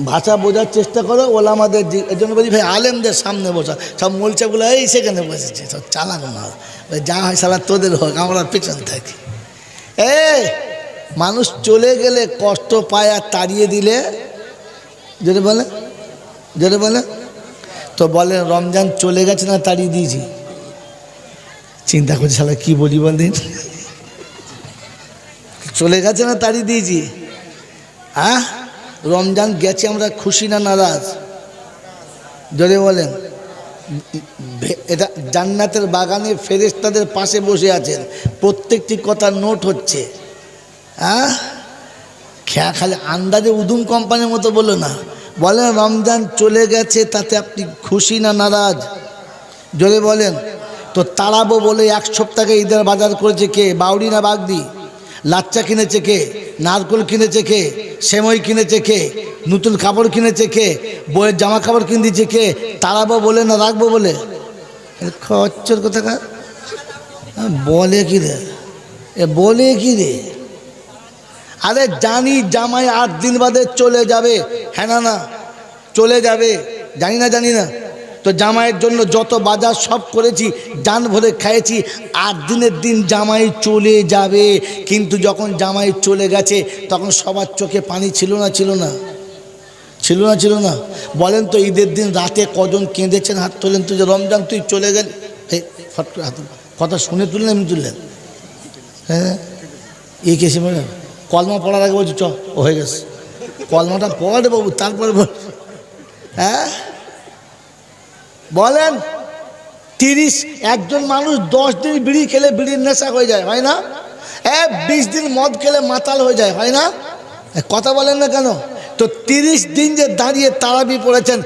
ভাষা বোঝার চেষ্টা করো। ওলামাদের এর জন্য বলি ভাই, আলেমদের সামনে বসা, সব মোলচাগুলো এই সেখানে বসেছে, সব চালাক মাল, যা হয় সালা তোদের হোক, আমরা পেছন থাকি। মানুষ চলে গেলে কষ্ট পায়, আর তাড়িয়ে দিলে যেটা বলে তো বলেন রমজান চলে গেছে না তাড়িয়ে দিয়েছি? চিন্তা করছি শালা কি বলি বলেন, চলে গেছে না তাড়িয়ে দিয়েছি? হ্যাঁ, রমজান গেছে, আমরা খুশি না নারাজ? জোরে বলেন। এটা জান্নাতের বাগানে ফেরেশতাদের পাশে বসে আছেন, প্রত্যেকটি কথা নোট হচ্ছে। হ্যাঁ, খেয়া খালি আন্দাজে উদুম কোম্পানির মতো বলো না। বলেন রমজান চলে গেছে, তাতে আপনি খুশি না নারাজ? জোরে বলেন। তো তাড়াবো বলে 1 সপ্তাহে ঈদের বাজার করেছে কে? বাউরি না বাগদি? লাচ্চা কিনেছে কে? নারকোল কিনেছে কে? সেমই কিনেছে কে? নতুন কাপড় কিনেছে কে? বইয়ের জামা কাপড় কিনে দিয়েছে কে? তাড়াবো বলে না রাখবো বলে? খচ্চর কোথাকার বলে কি রে, বলে কি রে? আরে জানি জামাই 8 দিন বাদে চলে যাবে। হ্যাঁ না চলে যাবে, জানি না। তো জামাইয়ের জন্য যত বাজার সব করেছি, জান ভরে খাইয়েছি, 8 দিনের দিন জামাই চলে যাবে। কিন্তু যখন জামাই চলে গেছে, তখন সবার চোখে পানি ছিল না? বলেন তো ঈদের দিন রাতে কজন কেঁদেছেন? হাত তোলেন তো, যে রমজান তুই চলে গেলি। ফট করে হাত, কথা শুনে তুললেন, এমনি তুললেন? হ্যাঁ, এই কেসে কলমা পড়ার আগে বলছি চ ও হয়ে গেছে, কলমাটা পড়ে বাবু, তারপরে বল। হ্যাঁ বলেন, 30 একজন মানুষ 10 দিন বিড়ি খেলে বিড়ির নেশা হয়ে যায়, হয় না? 20 দিন মদ খেলে মাতাল হয়ে যায়, হয় না? কথা বলেন না কেন? তো 30 দিন যে দাঁড়িয়ে তারাবি পড়েছেন,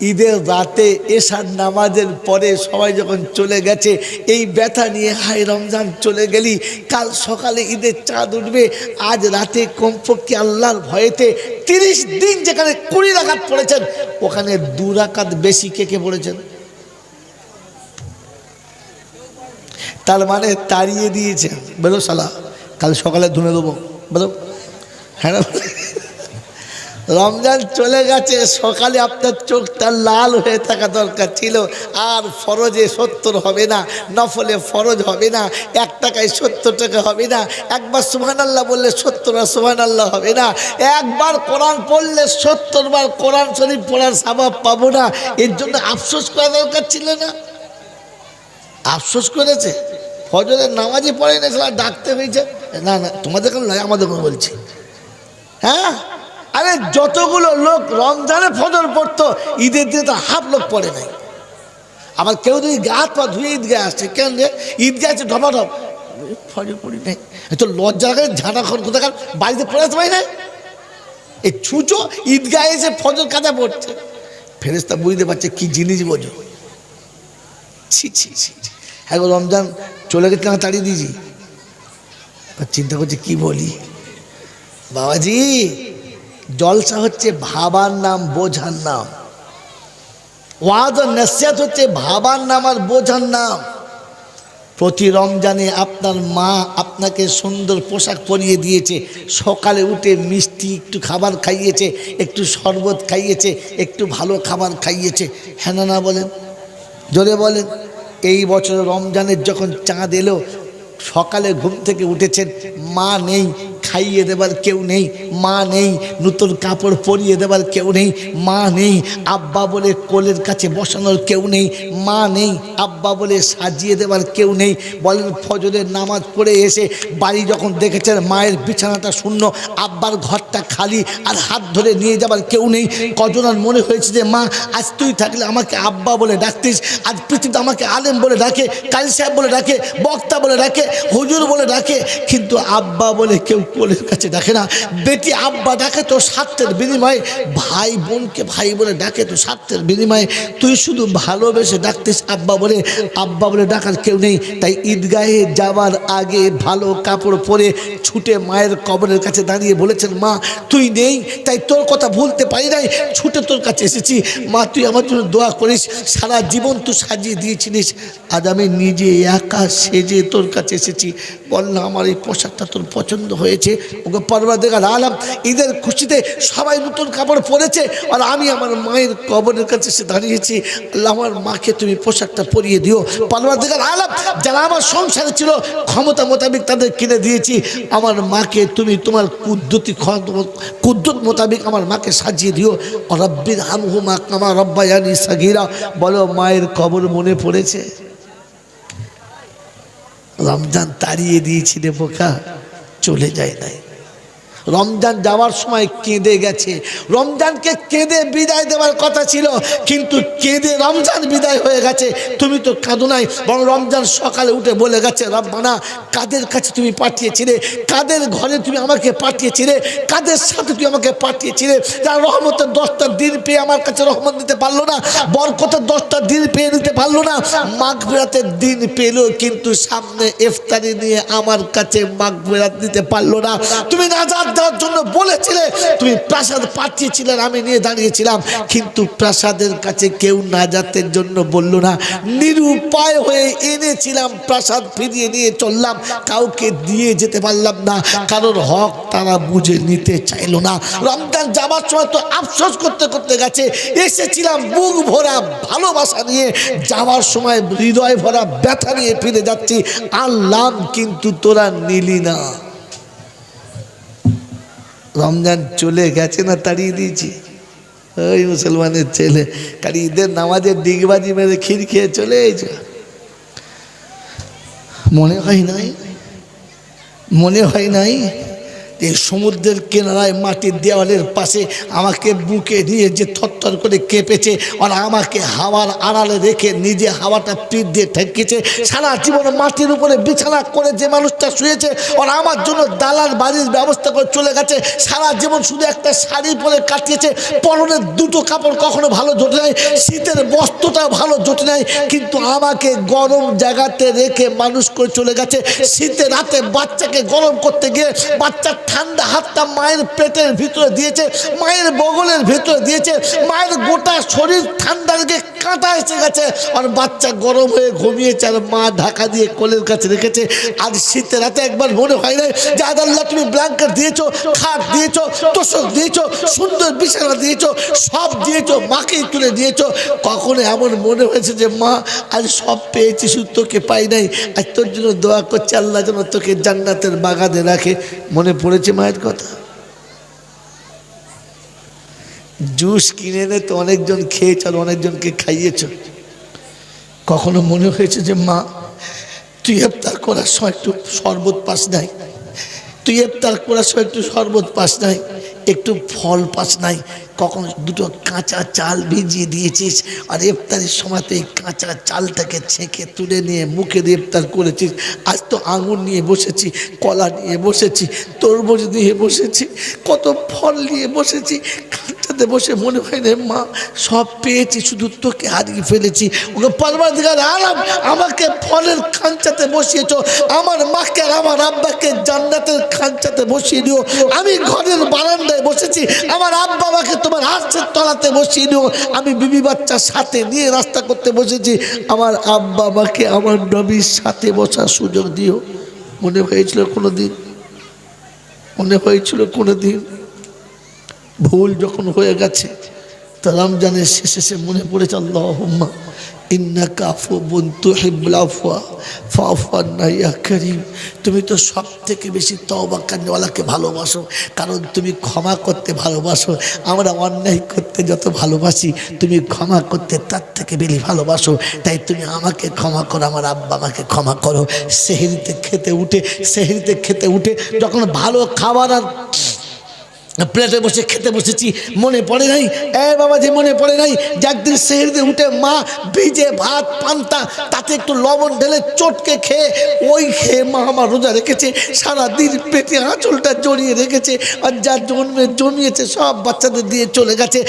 ঈদের রাতে এশার নামাজের পরে সবাই যখন চলে গেছে, এই ব্যথা নিয়ে হায় রমজান চলে গেলি, কাল সকালে ঈদের চাঁদ উঠবে, আজ রাতে কমপক্ষে আল্লাহর ভয়েতে 30 দিন যেখানে 20 রাকাত পড়েছেন, ওখানে 2 রাকাত বেশি কে পড়েছেন? তার মানে তাড়িয়ে দিয়েছেন। বলো শালা কাল সকালে ধুনে দেবো, বলো। হ্যাঁ রমজান চলে গেছে, সকালে আপনার চোখটা লাল হয়ে থাকা দরকার ছিল। আর ফরজে 70 হবে না, নফলে ফরজ হবে না, 1 টাকায় 70 টাকা হবে না। একবার সুবহানাল্লাহ বললে 70 বার সুবহানাল্লাহ হবে না। একবার কোরআন পড়লে 70 বার কোরআন শরীফ পড়ার সওয়াব পাবো না। এর জন্য আফসোস করা দরকার ছিল না? আফসোস করেছে। ফজরের নামাজই পড়ে না, সেটা ডাকতে হয়েছে। না না, তোমাদের কেন নয়, আমাদের কোনো বলছি। হ্যাঁ, আরে যতগুলো লোক রমজানে ফজর পড়তো, ঈদের দিনে তো হাফ লোক পড়ে নাই। আবার কেউ যদি হাত পা ধুয়ে ঈদগায় আসছে, কেন রে ঈদগাহ আছে ঢপাঢপ, ফজর পড়ি নাই, তো লজ্জা লাগে, ঝাঁটা খন কোথাকার, বাড়িতে পড়ে আসতে পারি না। এই ছুঁচো ঈদগায় এসে ফজর কাদা পড়ছে। ফেরেশতা বুঝতে পারছে কি জিনিস বোঝো। ছি ছি ছি, হ্যাঁ রমজান চলে গেছে, আমি তাড়িয়ে দিয়েছি। চিন্তা করছে কি বলি। বাবাজি, জলসা হচ্ছে ভাবার নাম, বোঝার নাম। ওয়াজ ও নসিহত হচ্ছে ভাবার নাম আর বোঝার নাম। প্রতি রমজানে আপনার মা আপনাকে সুন্দর পোশাক পরিয়ে দিয়েছে, সকালে উঠে মিষ্টি একটু খাবার খাইয়েছে, একটু শরবত খাইয়েছে, একটু ভালো খাবার খাইয়েছে। হ্যাঁ না বলেন, জোরে বলেন। এই বছর রমজানের যখন চাঁদ এলো, সকালে ঘুম থেকে উঠেছেন, মা নেই, খাইয়ে দেবার কেউ নেই, মা নেই, নতুন কাপড় পরিয়ে দেবার কেউ নেই, মা নেই, আব্বা বলে কোলের কাছে বসানোর কেউ নেই, মা নেই, আব্বা বলে সাজিয়ে দেবার কেউ নেই। বলেন ফজরের নামাজ পড়ে এসে বাড়ি যখন দেখেছেন মায়ের বিছানাটা শূন্য, আব্বার ঘরটা খালি, আর হাত ধরে নিয়ে যাবার কেউ নেই। কজনের মনে হয়েছে যে মা আজ তুই থাকলে আমাকে আব্বা বলে ডাকতিস, আজ পৃথিবীতে আমাকে আলেম বলে ডাকে, কালী সাহেব বলে ডাকে, বক্তা বলে ডাকে, হুজুর বলে ডাকে, কিন্তু আব্বা বলে কেউ কোলের কাছে ডাকে না। বেটি আব্বা ডাকে তো স্বার্থের বিনিময়ে, ভাই বোনকে ভাই বলে ডাকে তো স্বার্থের বিনিময়ে। তুই শুধু ভালোবেসে ডাকতিস আব্বা বলে, আব্বা বলে ডাকার কেউ নেই। তাই ঈদগাহে যাওয়ার আগে ভালো কাপড় পরে ছুটে মায়ের কবরের কাছে দাঁড়িয়ে বলেছেন, মা তুই নেই, তাই তোর কথা ভুলতে পারি নাই, ছুটে তোর কাছে এসেছি। মা তুই আমার জন্য দোয়া করিস, সারা জীবন তুই সাজিয়ে দিয়েছিলিস, আজ আমি নিজে একা সেজে তোর কাছে এসেছি। বললাম আমার এই পোশাকটা তোর পছন্দ হয়েছে। ওকে পরওয়ারদিগার আলম ঈদের খুশিতে সবাই নতুন কাপড় পরেছে, আর আমি আমার মায়ের কবরের কাছে এসে দাঁড়িয়েছি। আল্লাহ আমার মাকে তুমি পোশাকটা পরিয়ে দিও। পরওয়ারদিগার আলম যারা আমার সংসারে ছিল ক্ষমতা মোতাবেক তাদের কিনে দিয়েছি, আমার মাকে তুমি তোমার কুদ্দুত মোতাবেক আমার মাকে সাজিয়ে দিও। রব্বির হামহুমা কামা রব্বায়ানি সাগীরা। বলো মায়ের কবর মনে পড়েছে? রমজান তাড়িয়ে দিয়েছি রে বোকা, চলে যায় নাই। রমজান যাওয়ার সময় কেঁদে গেছে। রমজানকে কেঁদে বিদায় দেওয়ার কথা ছিল, কিন্তু কেঁদে রমজান বিদায় হয়ে গেছে। তুমি তো কাঁদো নাই, বরং রমজান সকালে উঠে বলে গেছে, রব্বানা কাদের কাছে তুমি পাঠিয়েছিলে, কাদের ঘরে তুমি আমাকে পাঠিয়েছিলে, কাদের সাথে তুমি আমাকে পাঠিয়েছিলে, যারা রহমতের 10টা দিন পেয়ে আমার কাছে রহমত দিতে পারলো না, বরকতের 10টা দিন পেয়ে নিতে পারলো না, মাগফিরাতের দিন পেল কিন্তু সামনে ইফতারি নিয়ে আমার কাছে মাগফিরাত দিতে পারলো না। তুমি নাজাত দেওয়ার জন্য বলেছিলে, তুমি প্রাসাদ পাঠিয়েছিলেন, আমি নিয়ে দাঁড়িয়েছিলাম, কিন্তু প্রাসাদের কাছে কেউ নাজাতের জন্য বলল না। নিরুপায় হয়ে এনেছিলাম, প্রাসাদ ফিরিয়ে নিয়ে চললাম, কাউকে দিয়ে যেতে পারলাম না, কারোর হক তারা বুঝে নিতে চাইল না। রমজান যাবার সময় তো আফসোস করতে করতে গেছে, এসেছিলাম বুক ভরা ভালোবাসা নিয়ে, যাওয়ার সময় হৃদয় ভরা ব্যথা নিয়ে ফিরে যাচ্ছি। আল্লাহ কিন্তু তোরা নিলি না। রমজান চলে গেছে না তাড়িয়ে দিয়েছি? ওই মুসলমানের ছেলে কারি ঈদের নামাজের ডিগবাজি মেরে ক্ষীর খেয়ে চলে এসেছে। মনে হয় নাই, মনে হয় নাই এই সমুদ্রের কিনারায় মাটির দেওয়ালের পাশে আমাকে বুকে নিয়ে যে থরথর করে কেঁপেছে, আর আমাকে হাওয়ার আড়ালে রেখে নিজে হাওয়াটা পিঠ দিয়ে ঠেকেছে। সারা জীবন মাটির উপরে বিছানা করে যে মানুষটা শুয়েছে, আর আমার জন্য দালাল বাড়ির ব্যবস্থা করে চলে গেছে, সারা জীবন শুধু একটা শাড়ি পরে কাটিয়েছে, পরনের 2টো কাপড় কখনো ভালো জোটে নাই, শীতের বস্ত্রটা ভালো জোটে নাই, কিন্তু আমাকে গরম জায়গাতে রেখে মানুষ করে চলে গেছে। শীতে রাতে বাচ্চাকে গরম করতে গিয়ে বাচ্চা ঠান্ডা হাতটা মায়ের পেটের ভিতরে দিয়েছে, মায়ের বগলের ভিতরে দিয়েছে, মায়ের গোটা শরীর ঠান্ডা লেগে কাঁটা এসে গেছে, আর বাচ্চা গরম হয়ে ঘুমিয়েছে, আর মা ঢাকা দিয়ে কোলের কাছে রেখেছে। আজ শীতের রাতে একবার মনে হয় না যে আজ আল্লাহ তুমি ব্ল্যাঙ্কেট দিয়েছো, খাট দিয়েছো, তোষক দিয়েছো, সুন্দর বিছানা দিয়েছো, সব দিয়েছো, মাকেই তুলে দিয়েছো? কখনো এমন মনে হয়েছে যে মা আজ সব পেয়েছি শুধু তোকে পাই নাই, আজ তোর জন্য দোয়া করছে আল্লাহ যেন তোকে জান্নাতের বাগানে রাখে? মনে পড়েছে মায়ের কথা? জুস কিনে এনে তো অনেকজন খেয়েছ, আর অনেকজনকে খাইয়েছ। কখনো মনে হয়েছে যে মা তুই ইফতার করার সময় একটু শরবত পাস নাই, তুই ইফতার করার সময় একটু শরবত পাস নাই, একটু ফল পাস নাই? কখন দুটো কাঁচা চাল ভিজিয়ে দিয়েছিস, আর ইফতারের সময় তো এই কাঁচা চালটাকে ছেঁকে তুলে নিয়ে মুখে দিয়ে ইফতার করেছিস। আজ তো আঙুর নিয়ে বসেছি, কলা নিয়ে বসেছি, তরমুজ নিয়ে বসেছি, কত ফল নিয়ে বসেছি, খাঁচাতে বসে মনে হয় না মা সব পেয়েছি শুধু তোকে হারিয়ে ফেলেছি? ওকে পরবর্তীকার আরাম আমাকে ফলের খাঁচাতে বসিয়েছ, আমার মাকে আর আমার আব্বাকে জান্নাতের খাঁচাতে বসিয়ে দিও। আমি ঘরের বারান্দায় বসেছি, আমার আব্বা আমাকে তোমার হাতের তলাতে বসিয়ে দিও। আমি বিবি বাচ্চার সাথে নিয়ে রাস্তা করতে বসেছি, আমার আব্বা আমাকে আমার নবীর সাথে বসার সুযোগ দিও। মনে হয়েছিল কোনোদিন? মনে হয়েছিল কোনোদিন? ভুল যখন হয়ে গেছে তা রমজানের শেষে মনে পড়েছে আল্লাহুম্মা ইন্নাকা আফুউন তুহিব্বুল আফওয়া ফাআফু আন্না ইয়া কারীম। তুমি তো সব থেকে বেশি তওবা করনেওয়ালাকে ভালোবাসো, কারণ তুমি ক্ষমা করতে ভালোবাসো। আমরা অন্যায় করতে যত ভালোবাসি, তুমি ক্ষমা করতে তার থেকে বেশি ভালোবাসো। তাই তুমি আমাকে ক্ষমা করো, আমার আব্বা আমাকে ক্ষমা করো। সেহরিতে খেতে উঠে যখন ভালো খাবার আর প্লেটে বসে খেতে বসেছি, মনে পড়ে নাই বাবা যে মনে পড়ে নাই যে একদিন সেহরিতে উঠে মা ভিজে ভাত পান্তা তাতে একটু লবণ ঢেলে চটকে খেয়ে মা আমার রোজা রেখেছে, সারাদিন পেটে আঁচলটা জড়িয়ে রেখেছে, আর যা জমিয়েছে সব বাচ্চাদের দিয়ে চলে গেছে।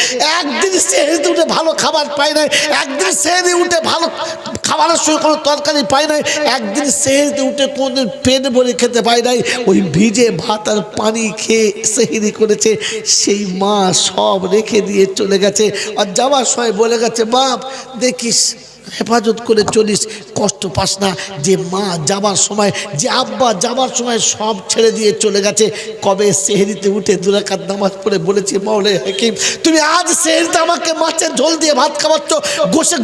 একদিন সেহরিতে উঠে ভালো খাবার পায় নাই, একদিন সেহরি উঠে ভালো খাবারের সঙ্গে কোনো তরকারি পায় নাই, একদিন সেহরিতে উঠে কোনোদিন পেট ভরে খেতে পায় নাই। ওই ভিজে ভাত আর পানি খেয়ে সেহরি করে সেই মা সব রেখে দিয়ে চলে গেছে, আর যাওয়ার সময় বলে গেছে বাপ দেখিস হেফাজত করে চলিস, কষ্ট পাস না। যে মা যাবার সময়, যে আব্বা যাবার সময় সব ছেড়ে দিয়ে চলে গেছে, কবে সেহরিতে উঠে 2 রাকাত নামাজ পড়ে বলেছি মাওলানা হাকিম তুমি আজ সেহরিতে আমাকে মাছের ঝোল দিয়ে ভাত খাওয়াচ্ছ,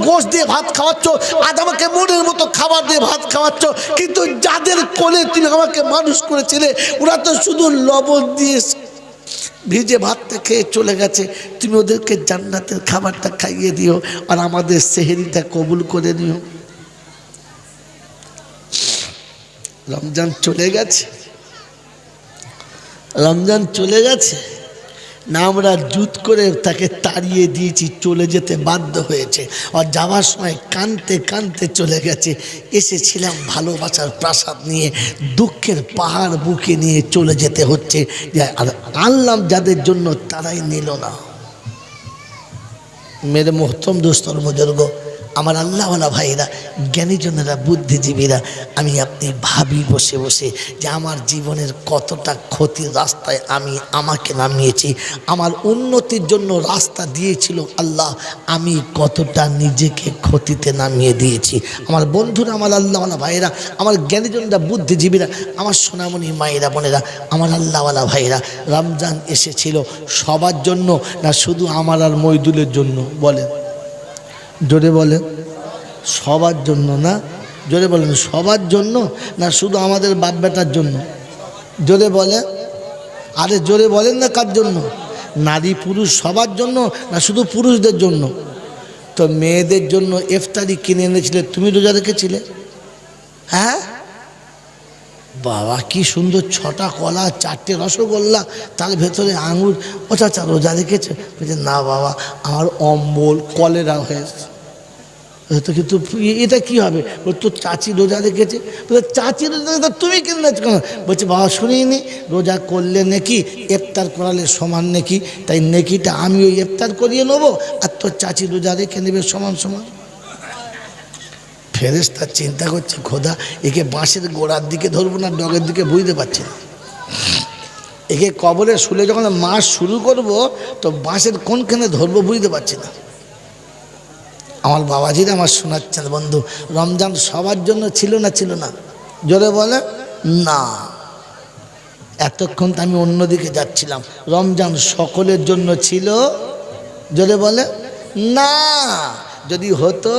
গোশ দিয়ে ভাত খাওয়াচ্ছ, আজ আমাকে মনের মতো খাবার দিয়ে ভাত খাওয়াচ্ছ, কিন্তু যাদের কোলে তুমি আমাকে মানুষ করেছিলে ওরা তো শুধু লবণ দিয়ে ভিজে ভাতটা খেয়ে চলে গেছে। তুমি ওদেরকে জান্নাতের খাবারটা খাইয়ে দিও, আর আমাদের সেহরিটা কবুল করে নিও। রমজান চলে গেছে, রমজান চলে গেছে না, আমরা জুত করে তাকে তাড়িয়ে দিয়েছি, চলে যেতে বাধ্য হয়েছে, আর যাওয়ার সময় কাঁদতে কাঁদতে চলে গেছে। এসেছিলাম ভালোবাসার প্রাসাদ নিয়ে, দুঃখের পাহাড় বুকে নিয়ে চলে যেতে হচ্ছে। আর আনলাম যাদের জন্য তারাই নিল না। মেরে মোহতরম দোস্তর বুজুর্গ, আমার আল্লাহওয়ালা ভাইরা, জ্ঞানীজনেরা, বুদ্ধিজীবীরা, আমি আপনি ভাবি বসে বসে যে আমার জীবনের কতটা ক্ষতির রাস্তায় আমাকে নামিয়েছি। আমার উন্নতির জন্য রাস্তা দিয়েছিল আল্লাহ, আমি কতটা নিজেকে ক্ষতিতে নামিয়ে দিয়েছি। আমার বন্ধুরা, আমার আল্লাহওয়ালা ভাইরা, আমার জ্ঞানীজনেরা, বুদ্ধিজীবীরা, আমার সোনামণি মায়েরা, বোনেরা, আমার আল্লাহওয়ালা ভাইরা, রমজান এসেছিল সবার জন্য না শুধু আমার আর মইদুলের জন্য? বলেন, জোরে বলেন, সবার জন্য না? জোরে বলেন, সবার জন্য না শুধু আমাদের বাপ বেটার জন্য? জোরে বলেন, আরে জোরে বলেন না, কার জন্য? নারী পুরুষ সবার জন্য না শুধু পুরুষদের জন্য? তো মেয়েদের জন্য ইফতারি কিনে এনেছিলে, তুমি রোজা রেখেছিলে? হ্যাঁ বাবা কি সুন্দর, 6টা কলা, 4টে রসগোল্লা, তার ভেতরে আঙুর। ও চাচা রোজা রেখেছে? বলছে না বাবা আমার অম্বল কলেরা হয়েছে। তো কিন্তু এটা কি হবে? তোর চাচি রোজা রেখেছে। বলছে চাচি রোজা রেখেছে তুমি কিনে কেন? বলছে বাবা শুনিনি রোজা করলে নাকি ইফতার করালে সমান নেকি, তাই নেকিটা আমি ওই ইফতার করিয়ে নেবো আর তোর চাচি রোজা রেখে নেবে সমান সমান। ফেরেশতা চিন্তা করছে খোদা একে বাঁশের গোড়ার দিকে ধরবো না ডগের দিকে বুঝতে পারছে না। একে কবরে শুলে যখন মাস শুরু করব তো বাঁশের কোনখানে ধরবো বুঝতে পারছি না। আমার বাবাজিরা আমার শোনাচ্ছেন, বন্ধু রমজান সবার জন্য ছিল না? ছিল না? জোরে বলে না। এতক্ষণ তো আমি অন্যদিকে যাচ্ছিলাম। রমজান সকলের জন্য ছিল? জোরে বলে না। যদি হতো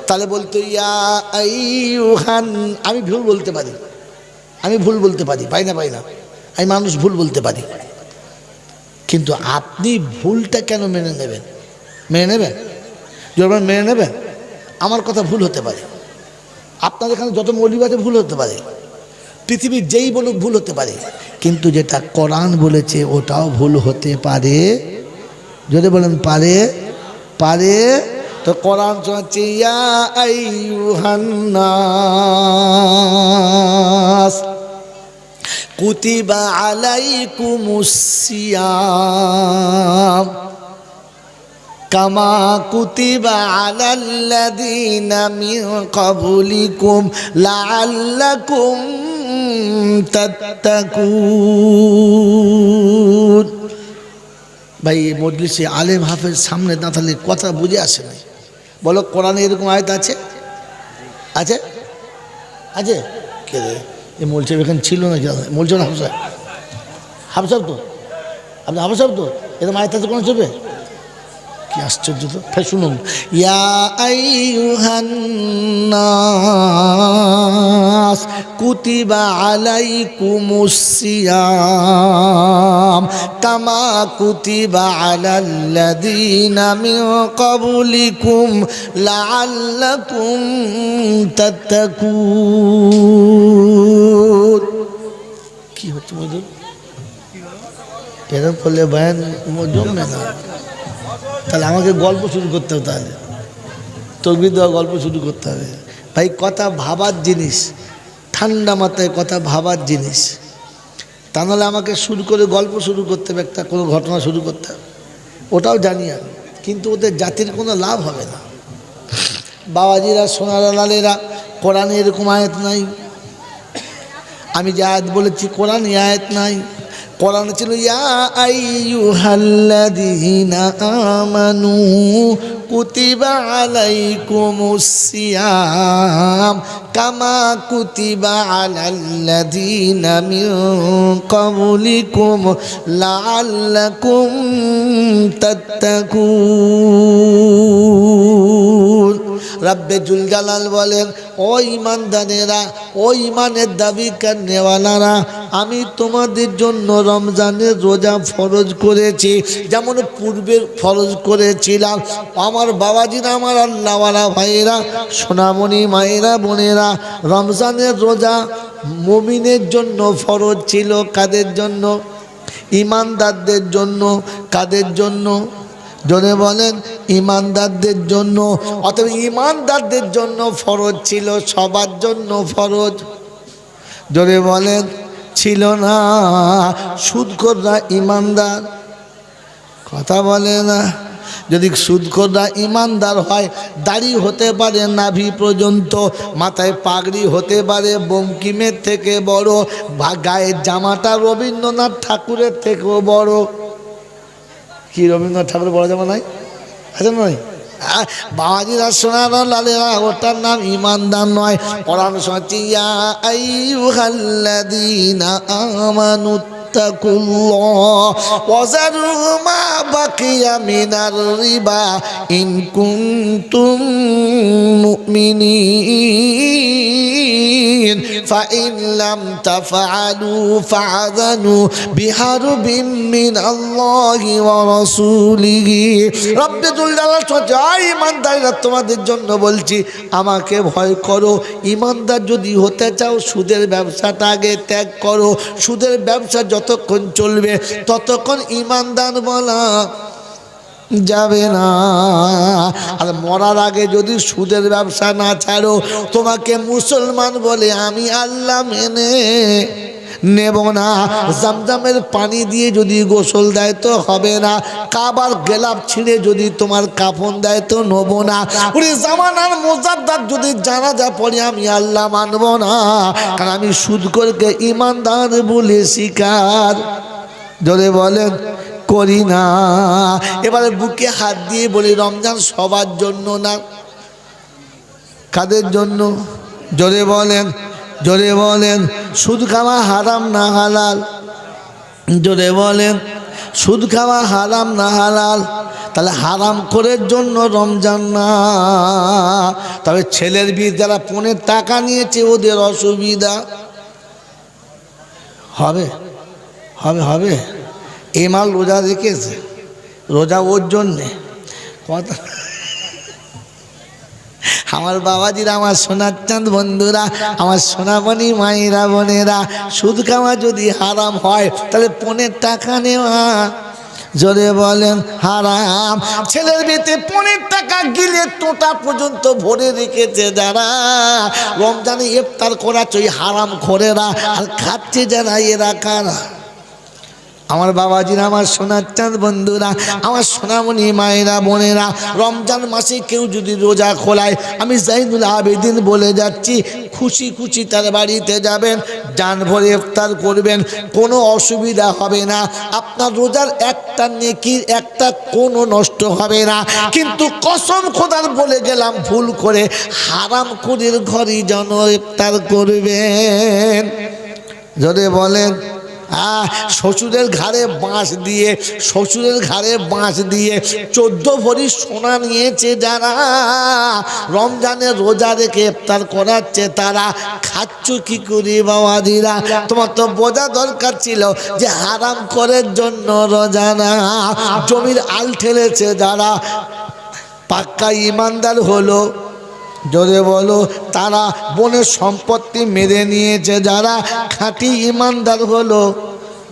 তাহলে বলতো ইয়া আইয়ুহান। আমি ভুল বলতে পারি, আমি ভুল বলতে পারি, পাই না আমি মানুষ ভুল বলতে পারি, কিন্তু আপনি ভুলটা কেন মেনে নেবেন? মেনে নেবেন? যখন মেনে নেবেন, আমার কথা ভুল হতে পারে, আপনাদের এখানে যত মৌলবি আছে ভুল হতে পারে, পৃথিবীর যেই বলুক ভুল হতে পারে, কিন্তু যেটা কোরআন বলেছে ওটাও ভুল হতে পারে। যদি বলেন পারে, পারে। তো কোরআন শোনাচ্ছে ইয়া আইয়ুহান নাস কুতিবা আলাইকুমুস সিয়াম কামা কুতিবা আলাল্লাযীনা মিন ক্বাবলিকুম লাআল্লাকুম তাত্তাকুন। ভাই মজলিসে আলেম হাফেজ সামনে না থাকলে কথা বুঝে আসে না। বলো কোরআনে এরকম আয়াত আছে? আছে? আছে? কে রে এই মোল সাহেব এখানে ছিল না? মোল সাহেব হাফসাব, হাফসাব তো আপনি হাফসাব তো এরকম আয়াত আছে কোন চলবে? কি আশ্চর্য তো। ফের শুনুন, ইয়া আইয়ুহান নাস কুতিবা আলাইকুমুস সিয়াম কামা কুতিবা আলাল্লাযীনা মিন ক্বাবলিকুম লাআল্লাকুম তাত্তাকুন। কি হচ্ছে মজুর? এরকম করলে বয়ান জমবে না। তাহলে আমাকে গল্প শুরু করতে হবে, তাহলে তকবীর দেওয়া গল্প শুরু করতে হবে। ভাই কথা ভাবার জিনিস, ঠান্ডা মাথায় কথা ভাবার জিনিস। তা নাহলে আমাকে শুরু করে গল্প শুরু করতে হবে, একটা কোনো ঘটনা শুরু করতে হবে, ওটাও জানি আমি, কিন্তু ওদের জাতির কোনো লাভ হবে না। বাবাজিরা সোনারা লালেরা, কোরআনে এরকম আয়াত নাই। আমি যে আয়াত বলেছি কোরআনে আয়াত নাই। কোরআন ছিল ইয়া আইয়ুহাল্লাযীনা আমানু কুতিবা আলাইকুমুস সিয়াম কামা কুতিবা আলাল্লাযীনা মিন ক্বাবলিকুম লাআল্লাকুম তাত্তাকুন। রব্বে জুল জালাল বলেন, ও ঈমানদারেরা, ও ঈমানের দাবি করনেওয়ালারা, আমি তোমাদের জন্য রমজানের রোজা ফরজ করেছি যেমন পূর্বে ফরজ করেছিলাম। আমার বাবাজিরা, আমার আল্লাহওয়ালা ভাইয়েরা, সোনামণি মায়েরা, বোনেরা, রমজানের রোজা মুমিনের জন্য ফরজ ছিল। কাদের জন্য? ঈমানদারদের জন্য। কাদের জন্য? জনে বলেন, ঈমানদারদের জন্য। অতএব ঈমানদারদের জন্য ফরজ ছিল, সবার জন্য ফরজ। জনে বলেন ছিল না। সুদখোররা ঈমানদার? কথা বলে না। যদি সুদখোররা ঈমানদার হয়, দাড়ি হতে পারে নাভি পর্যন্ত, মাথায় পাগড়ি হতে পারে বঙ্কিমের থেকে বড়, গায়ের জামাটা রবীন্দ্রনাথ ঠাকুরের থেকেও বড়। কি রবীন্দ্রনাথ ঠাকুরের বড় জামা নাই? আছে নয়? বাবাজিরা সোনারা লালেরা, ওটার নাম ঈমানদার নয়। কোরআন শোনাচ্ছে ইয়া আইয়ুহাল্লাযীনা আমানু তাকুল্লাহ ওয়া যারু মা বাকিয়া মিনার রিবা ইন কুনতুম মুমিনিন ফাইন লাম তাফআলু ফাআযানু বিহারবিন মিনাল্লাহি ওয়া রাসূলিহি। রব্বে জুল জালাল ঈমানদাররা, তোমাদের জন্য বলছি আমাকে ভয় করো। ঈমানদার যদি হতে চাও সুদের ব্যবসাটা আগে ত্যাগ করো। সুদের ব্যবসা যতক্ষণ চলবে ততক্ষণ ঈমানদার বলা যাবে না। আর মরার আগে যদি সুদের ব্যবসা না ছাড়ো, তোমাকে মুসলমান বলে আমি আল্লাহ মেনে নেব না। জামজামের পানি দিয়ে যদি গোসল দেয় তো হবে না। কাবার গেলাপ ছিঁড়ে যদি তোমার কাফন দেয় তো নেব না। ওরে জামানার মুজাদ্দাদ যদি জানাজা পড়ে আমি আল্লাহ মানব না, কারণ আমি সুদখোরকে ঈমানদার বলে স্বীকার জোরে বলেন করি না। এবারে বুকে হাত দিয়ে বলি রমজান সবার জন্য না, কাদের জন্য? জোরে বলেন, জোরে বলেন। সুদ খাওয়া হারাম না হালাল? জোরে বলেন সুদ খাওয়া হারাম না হালাল? তাহলে হারাম করার জন্য রমজান না। তবে ছেলের বিয়ে যারা পনের টাকা নিয়েছে ওদের অসুবিধা হবে হবে হবে। এ মাল রোজা রেখেছে, রোজা ওর জন্যে কথা। আমার বাবাজিরা, আমার সোনার চাঁদ বন্ধুরা, আমার সোনামণি মায়েরা বোনেরা, সুদ খাওয়া যদি হারাম হয় তাহলে পনের টাকা নেওয়া, জোরে বলেন, হারাম। ছেলের বিয়েতে পনের টাকা গিলে টোটা পর্যন্ত ভরে রেখেছে যারা, রমজানে ইফতার করাচ্ছে ওই হারাম খোরেরা, আর খাচ্ছে যারা এরা কারা? আমার বাবাজিরা, আমার সোনার চাঁদ বন্ধুরা, আমার সোনামণি মায়েরা বোনেরা, রমজান মাসে কেউ যদি রোজা খোলায়, আমি জাইনুল আবেদিন বলে যাচ্ছি, খুশি খুশি তার বাড়িতে যাবেন, জান ভরে ইফতার করবেন, কোনো অসুবিধা হবে না। আপনার রোজার একটা নেকি একটা কোনো নষ্ট হবে না। কিন্তু কসম খোদার বলে গেলাম, ভুল করে হারাম কুরির ঘরে যেন ইফতার করবেন। যদি বলেন শ্বশুরের ঘাড়ে বাঁশ দিয়ে, শ্বশুরের ঘাড়ে বাঁশ দিয়ে 14 ভরি সোনা নিয়েছে যারা, রমজানে রোজা রেখে ইফতার করাচ্ছে তারা, খাচ্ছ কি করি বাবাজিরা? তোমার তো বোঝা দরকার ছিল যে হারাম করার জন্য রোজা না। জমির আল ঠেলেছে যারা, পাক্কা ইমানদার হলো, জোরে বলো, তারা বনের সম্পত্তি মেরে নিয়েছে যারা, খাঁটি ইমানদার হলো,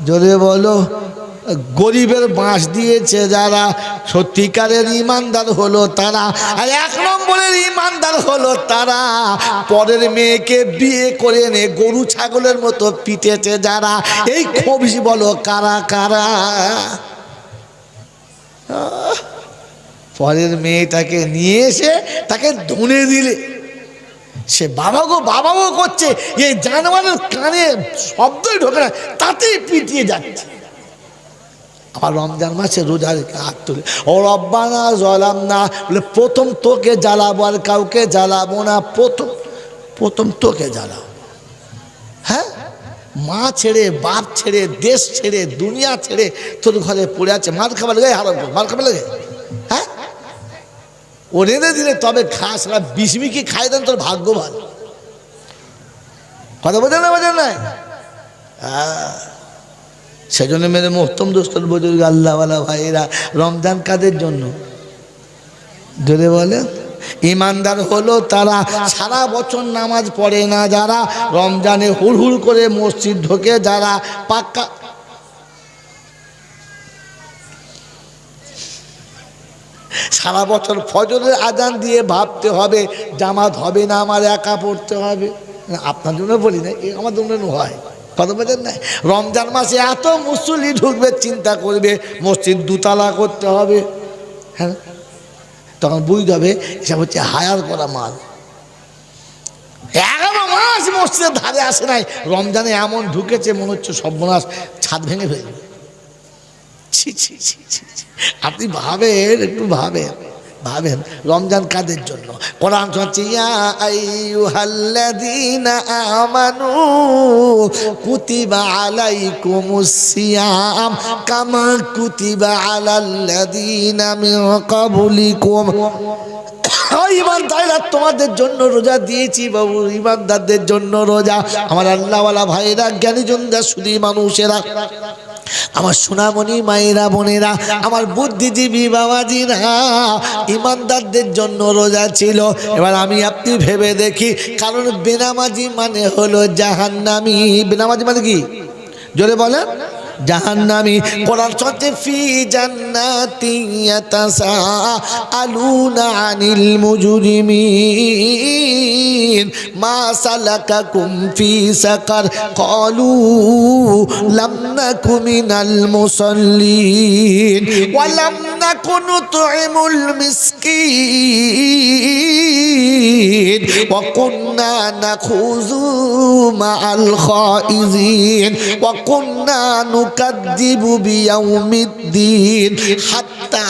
জোরে বলো, গরিবের বাঁশ দিয়েছে যারা, সত্যিকারের ইমানদার হলো তারা। আর 1 নম্বরের ইমানদার হলো তারা, পরের মেয়েকে বিয়ে করে এনে গরু ছাগলের মতো পিটেছে যারা। এই খবজি বলো কারা কারা? পরের মেয়েটাকে নিয়ে এসে তাকে ধুনে দিলে, সে বাবা গো বাবা গো করছে, এই জানোয়ারের কানে শব্দই ঢোকে না, তাতেই পিটিয়ে যাচ্ছে। আবার রমজান মাসে রোজা রেখে হাত তুলে, ও রব্বানা জালামনা, বলে প্রথম তোকে জ্বালাবো আর কাউকে জ্বালাবো না, প্রথম তোকে জ্বালাবো। হ্যাঁ, মা ছেড়ে, বাপ ছেড়ে, দেশ ছেড়ে, দুনিয়া ছেড়ে তোর ঘরে পড়ে আছে, মার খাবার লেগে হারাম, মার খাবার লেগে। হ্যাঁ, ও রেঁধে দিলে তবে খাস না, বিস্মিকে খাই দেন, তোর ভাগ্য ভালো। কথা বোঝেন না, বোঝেন না? সেজন্য মেরে মোহতম দোস্তর বুজুর্গ আল্লাহওয়ালা ভাইরা, রমজান কাদের জন্য? যদি বলে ইমানদার হলো তারা, সারা বছর নামাজ পড়ে না যারা, রমজানে হুড় করে মসজিদ ঢোকে যারা, পাক্কা সারা বছর ফজরের আজান দিয়ে ভাবতে হবে জামাত হবে না, আমার একা পড়তে হবে। আপনার জন্য বলি না, আমার জন্য হয়। কথা বলেন না? রমজান মাসে এত মুসল্লি ঢুকবে, চিন্তা করবে মসজিদ 2 তলা করতে হবে। হ্যাঁ, তখন বুঝতে হবে এসব হচ্ছে হায়ার করা মাল। 11 মাস মসজিদের ধারে আসে নাই, রমজানে এমন ঢুকেছে মনে হচ্ছে সর্বনাশ, ছাদ ভেঙে ফেলবে। ছি ছি ছি ছি। আপনি ভাবেন, একটু ভাবেন, ভাবেন রমজান কাদের জন্য? কোরআন হচ্ছে ইয়া আইয়ুহাল্লাযীনা আমানু কুতিবা আলাইকুমুস সিয়াম কামা কুতিবা আলাল্লাযীনা মিন ক্বাবলিকুম। ইমানদাররা তোমাদের জন্য রোজা দিয়েছি বাবু, ইমানদারদের জন্য রোজা। আমার আল্লাহওয়ালা ভাইরা, জ্ঞানীজনরা, শুধু মানুষেরা, আমার সোনামণি মায়েরা বোনেরা, আমার বুদ্ধিজীবী বাবাজিরা, ইমানদারদের জন্য রোজা ছিল। এবার আমি আপনি ভেবে দেখি, কারণ বেনামাজি মানে হলো জাহান্নামী। বেনামাজি মানে কি? জোরে বলেন, জাহান্নামী। কোরআন চলছে ফি জান্নাতি ইয়াতাসাআলুনা আনিল মুজরিমিন মা সালাকাকুম ফি সাকার ক্বালু লাম নাকু মিনাল মুসাল্লিন ওয়া লাম নাকু নুতইমুল মিসকিন ওয়া কুননা কুন্না নাখুযু মাআল খাইজিন ওয়া কুন্না নুকাযযিবু বিয়াউমিদ্দিন হাত্তা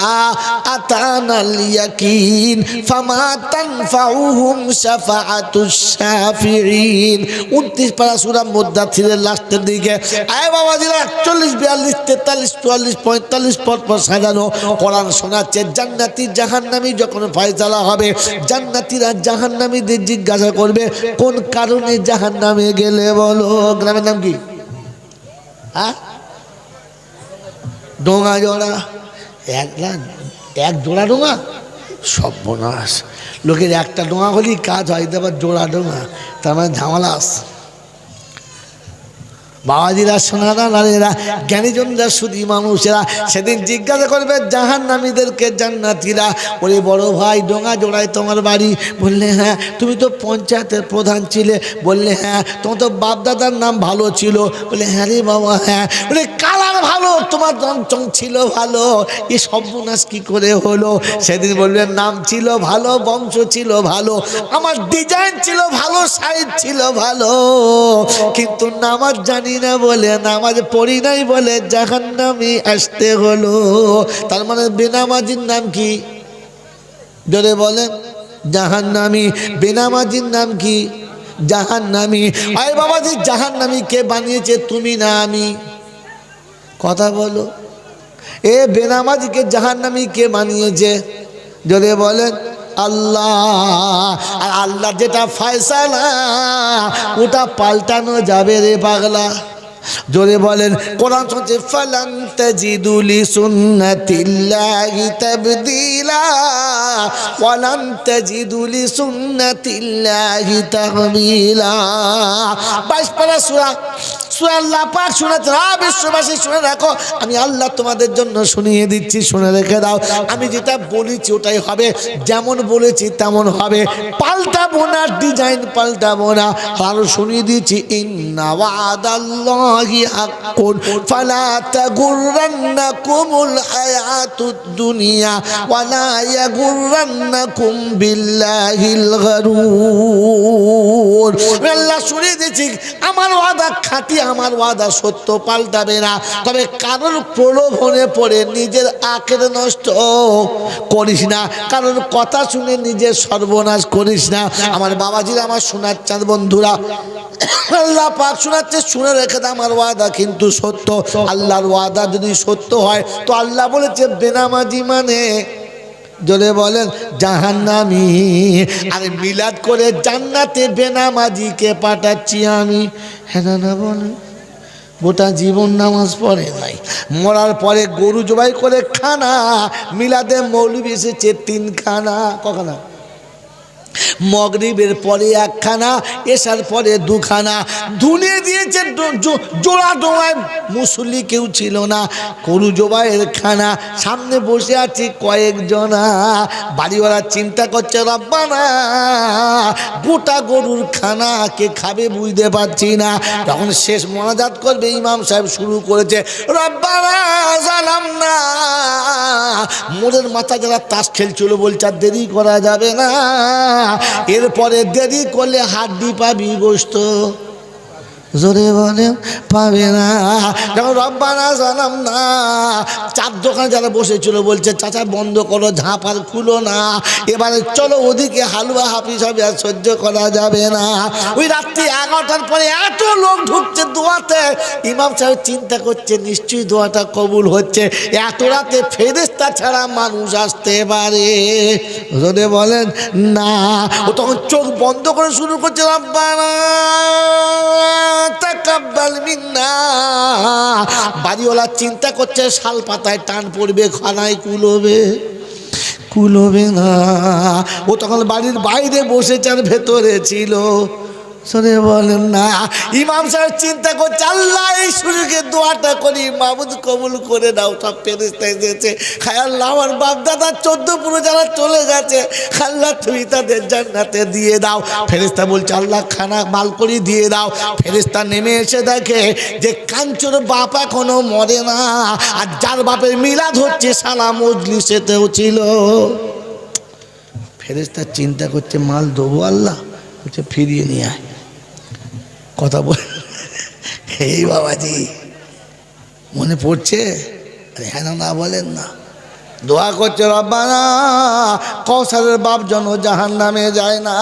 আতানাল ইয়াকিন ফামা তানফাউহুম শাফাআতুশ শাফিঈন। 29 পারা সূরা মুদ্দাথিরের লাস্টের দিকে। আয় বাবাজিরা 41 42 43 44 45 পর পর সাজানো কোরআন শোনাচ্ছে। জান্নাতি জাহান্নামী যখন ফয়সালা হবে, জান্নাতীরা জাহান্নামীদের জিজ্ঞাসা করবে কোন কারণে জাহান্নামে গেলে বলো। গ্রামের নাম কি? হ্যাঁ, ডোঙা জোড়া। এক জোড়া ডোঙা সর্বনাশ। লোকের একটা ডোঙা হলেই কাজ হয়, আবার জোড়া ডোঙা, তার মানে ঝামেলা আছে। বাবাজিরা শোনারা নারীরা জ্ঞানীজনরা শুধু মানুষেরা সেদিন জিজ্ঞাসা করবে জাহান্নামীদেরকে জান্নাতীরা, ওরে বড় ভাই ডোঙা জোড়ায় তোমার বাড়ি? বললে হ্যাঁ। তুমি তো পঞ্চায়েতের প্রধান ছিলে? বললে হ্যাঁ। তোমার তো বাপদাদার নাম ভালো ছিল? বলে হ্যাঁ রে বাবা হ্যাঁ। বলে কালার ভালো, তোমার রং ছিল ভালো, এ সর্বনাশ কি করে হলো? সেদিন বলবেন নাম ছিল ভালো, বংশ ছিল ভালো, আমার ডিজাইন ছিল ভালো, সাইজ ছিল ভালো, কিন্তু নামাজ জানি না বলে, নামাজ পড়ি নাই বলে জাহান্নামে আসতে হলো। তার মানে বেনামাজির নাম কি? জোরে বলেন। জাহান্নামী। বেনামাজির নাম কি? জাহান্নামী। আয় বাবাজি, জাহান্নামী কে বানিয়েছে? তুমি না আমি? কথা বলো। এ বেনামাজিকে জাহান্নামী কে বানিয়েছে? জোরে বলেন। আল্লাহ। আর আল্লাহ যেটা ফয়সালা ওটা পাল্টানো যাবে রে পাগলা। জোরে বলেন। কোরআন হচ্ছে ফালান তাজিদু লিসুন্নাতিল্লাহি তাবদীলা ওয়ালান তাজিদু লিসুন্নাতিল্লাহি তাহবিলা। 22 পারা সূরা আল্লাহ পাক শোনাচ্ছেন। বিশ্ববাসী শুনে রাখো, আমি আল্লাহ তোমাদের জন্য শুনিয়ে দিচ্ছি, শুনে রেখে দাও। আমি যেটা বলেছি ওটাই হবে, যেমন বলেছি তেমন হবে, পাল্টাবো না, ডিজাইন পাল্টাবো না। আরো শুনিয়ে দিচ্ছি ইন্না ওয়াদাল্লাহি হাক্কুন ফালা তাগুররান্নাকুমুল হায়াতুদ দুনিয়া ওয়ালা ইয়াগুররান্নাকুম বিল্লাহিল গারুর। আল্লাহ শুনিয়ে দিচ্ছি আমার ওয়াদা খাঁটি, আমার ওয়াদা সত্য, পাল্টাবে না। তবে কারোর প্রলোভনে পড়ে নিজের আখের নষ্ট করিস না, কারোর কথা শুনে নিজের সর্বনাশ করিস না। আমার বাবাজিরা, আমার শোনার চাঁদ বন্ধুরা, আল্লাহ পাক শোনাচ্ছে, শুনে রেখে দে, আমার ওয়াদা কিন্তু সত্য। আল্লাহর ওয়াদা যদি সত্য হয় তো আল্লাহ বলেছে বেনামাজি মানে, জোরে বলেন, জাহান্নামী। আর মিলাদ করে জান্নাতে বেনামাজিকে পাঠাচ্ছি আমি। হ্যাঁ না বলেন। গোটা জীবন নামাজ পড়ে নাই, মরার পরে গরু জবাই করে খানা। মিলাদে মৌলবি এসেছে 3 খানা। কখানা? মগরিবের পরে 1 খানা, এশার পরে 2 খানা। ধুনিয়ে দিয়েছে জোড়া ডোঙায়, মুসল্লি কেউ ছিল না, গরু জবাইয়ের খানা। সামনে বসে আছে কয়েকজনা, বাড়িওয়ালা চিন্তা করছে রব্বানা গোটা গরুর খানা কে খাবে বুঝতে পারছি না। তখন শেষ মোনাজাত করবে, ইমাম সাহেব শুরু করেছে রব্বানা জালামনা। মোড়ের মাথা যারা তাস খেলছিল বলছে আর দেরি করা যাবে না, এরপরে দেরি করলে হাড্ডি পাবি গোস্ত। জোরে বলে পাবে না। যখন রব্বানা জালামনা, চার দোকানে যারা বসেছিল বলছে চাচা বন্ধ করো, ঝাঁপ আর খুলো না, এবারে চলো ওদিকে হালুয়া হাফিজ হবে, আর সহ্য করা যাবে না। ওই রাত্রি 11টার পরে এত লোক ঢুকছে দোয়াতে, ইমাম সাহেব চিন্তা করছে নিশ্চয়ই দোয়াটা কবুল হচ্ছে, এত রাতে ফেরেশতা ছাড়া মানুষ আসতে পারে? জোরে বলেন না। ও তখন চোখ বন্ধ করে শুরু করছে রব্বানা তাকাব্বাল মিন্না। বাড়িওয়ালা চিন্তা করছে শাল পাতায় টান পড়বে, খানায় কুলোবে না। ও তখন বাড়ির বাইরে বসেছে আর ভেতরে ছিল। শুনে বলেন না। ইমাম সাহেব চিন্তা করছে আল্লাহ এই সুযোগে দোয়াটা করি, মাহমুদ কবুল করে দাও। সব ফেরেশতা এসেছে, হায় আল্লাহ আমার বাপ দাদা 14 পুরো যারা চলে গেছে, আল্লাহ তুমি তাদের জান্নাতে দিয়ে দাও। ফেরেশতা বলছে আল্লাহ খানা মাল করে দিয়ে দাও। ফেরেশতা নেমে এসে দেখে যে কাঞ্চুর বাপ এখনো মরে না, আর যার বাপের মিলাদ হচ্ছে সালা মজলিসেতেও ছিল। ফেরেশতা চিন্তা করছে মাল দেবো আল্লাহ, বলছে ফিরিয়ে নিয়ে আয়। কথা বল, এই বাবাজি মনে পড়ছে? হ্যাঁ না বলেন না। দোয়া করছে, রব্বানা কৌসারের বাপ যেন জাহান নামে যায় না,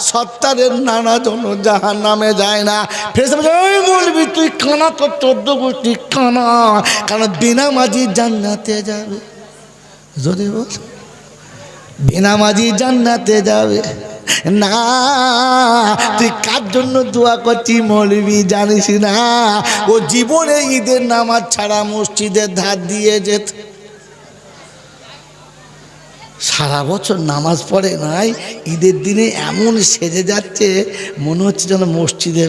সত্তারের নানা যেন জাহান নামে যায় না। ফের বলবি তুই কানা, তোর 14 গোষ্ঠী কানা, কারণ বিনা মাঝি জান্নাতে যাবে। যদি বল বিনা মাঝি জান্নাতে যাবে না। তুই কার জন্য দোয়া করছিস মৌলবি জানিস না? ও জীবনে ঈদের নামাজ ছাড়া মসজিদের ধার দিয়ে যেত, সারা বছর নামাজ পড়ে নাই, ঈদের দিনে এমন সেজে যাচ্ছে মনে হচ্ছে যেন মসজিদে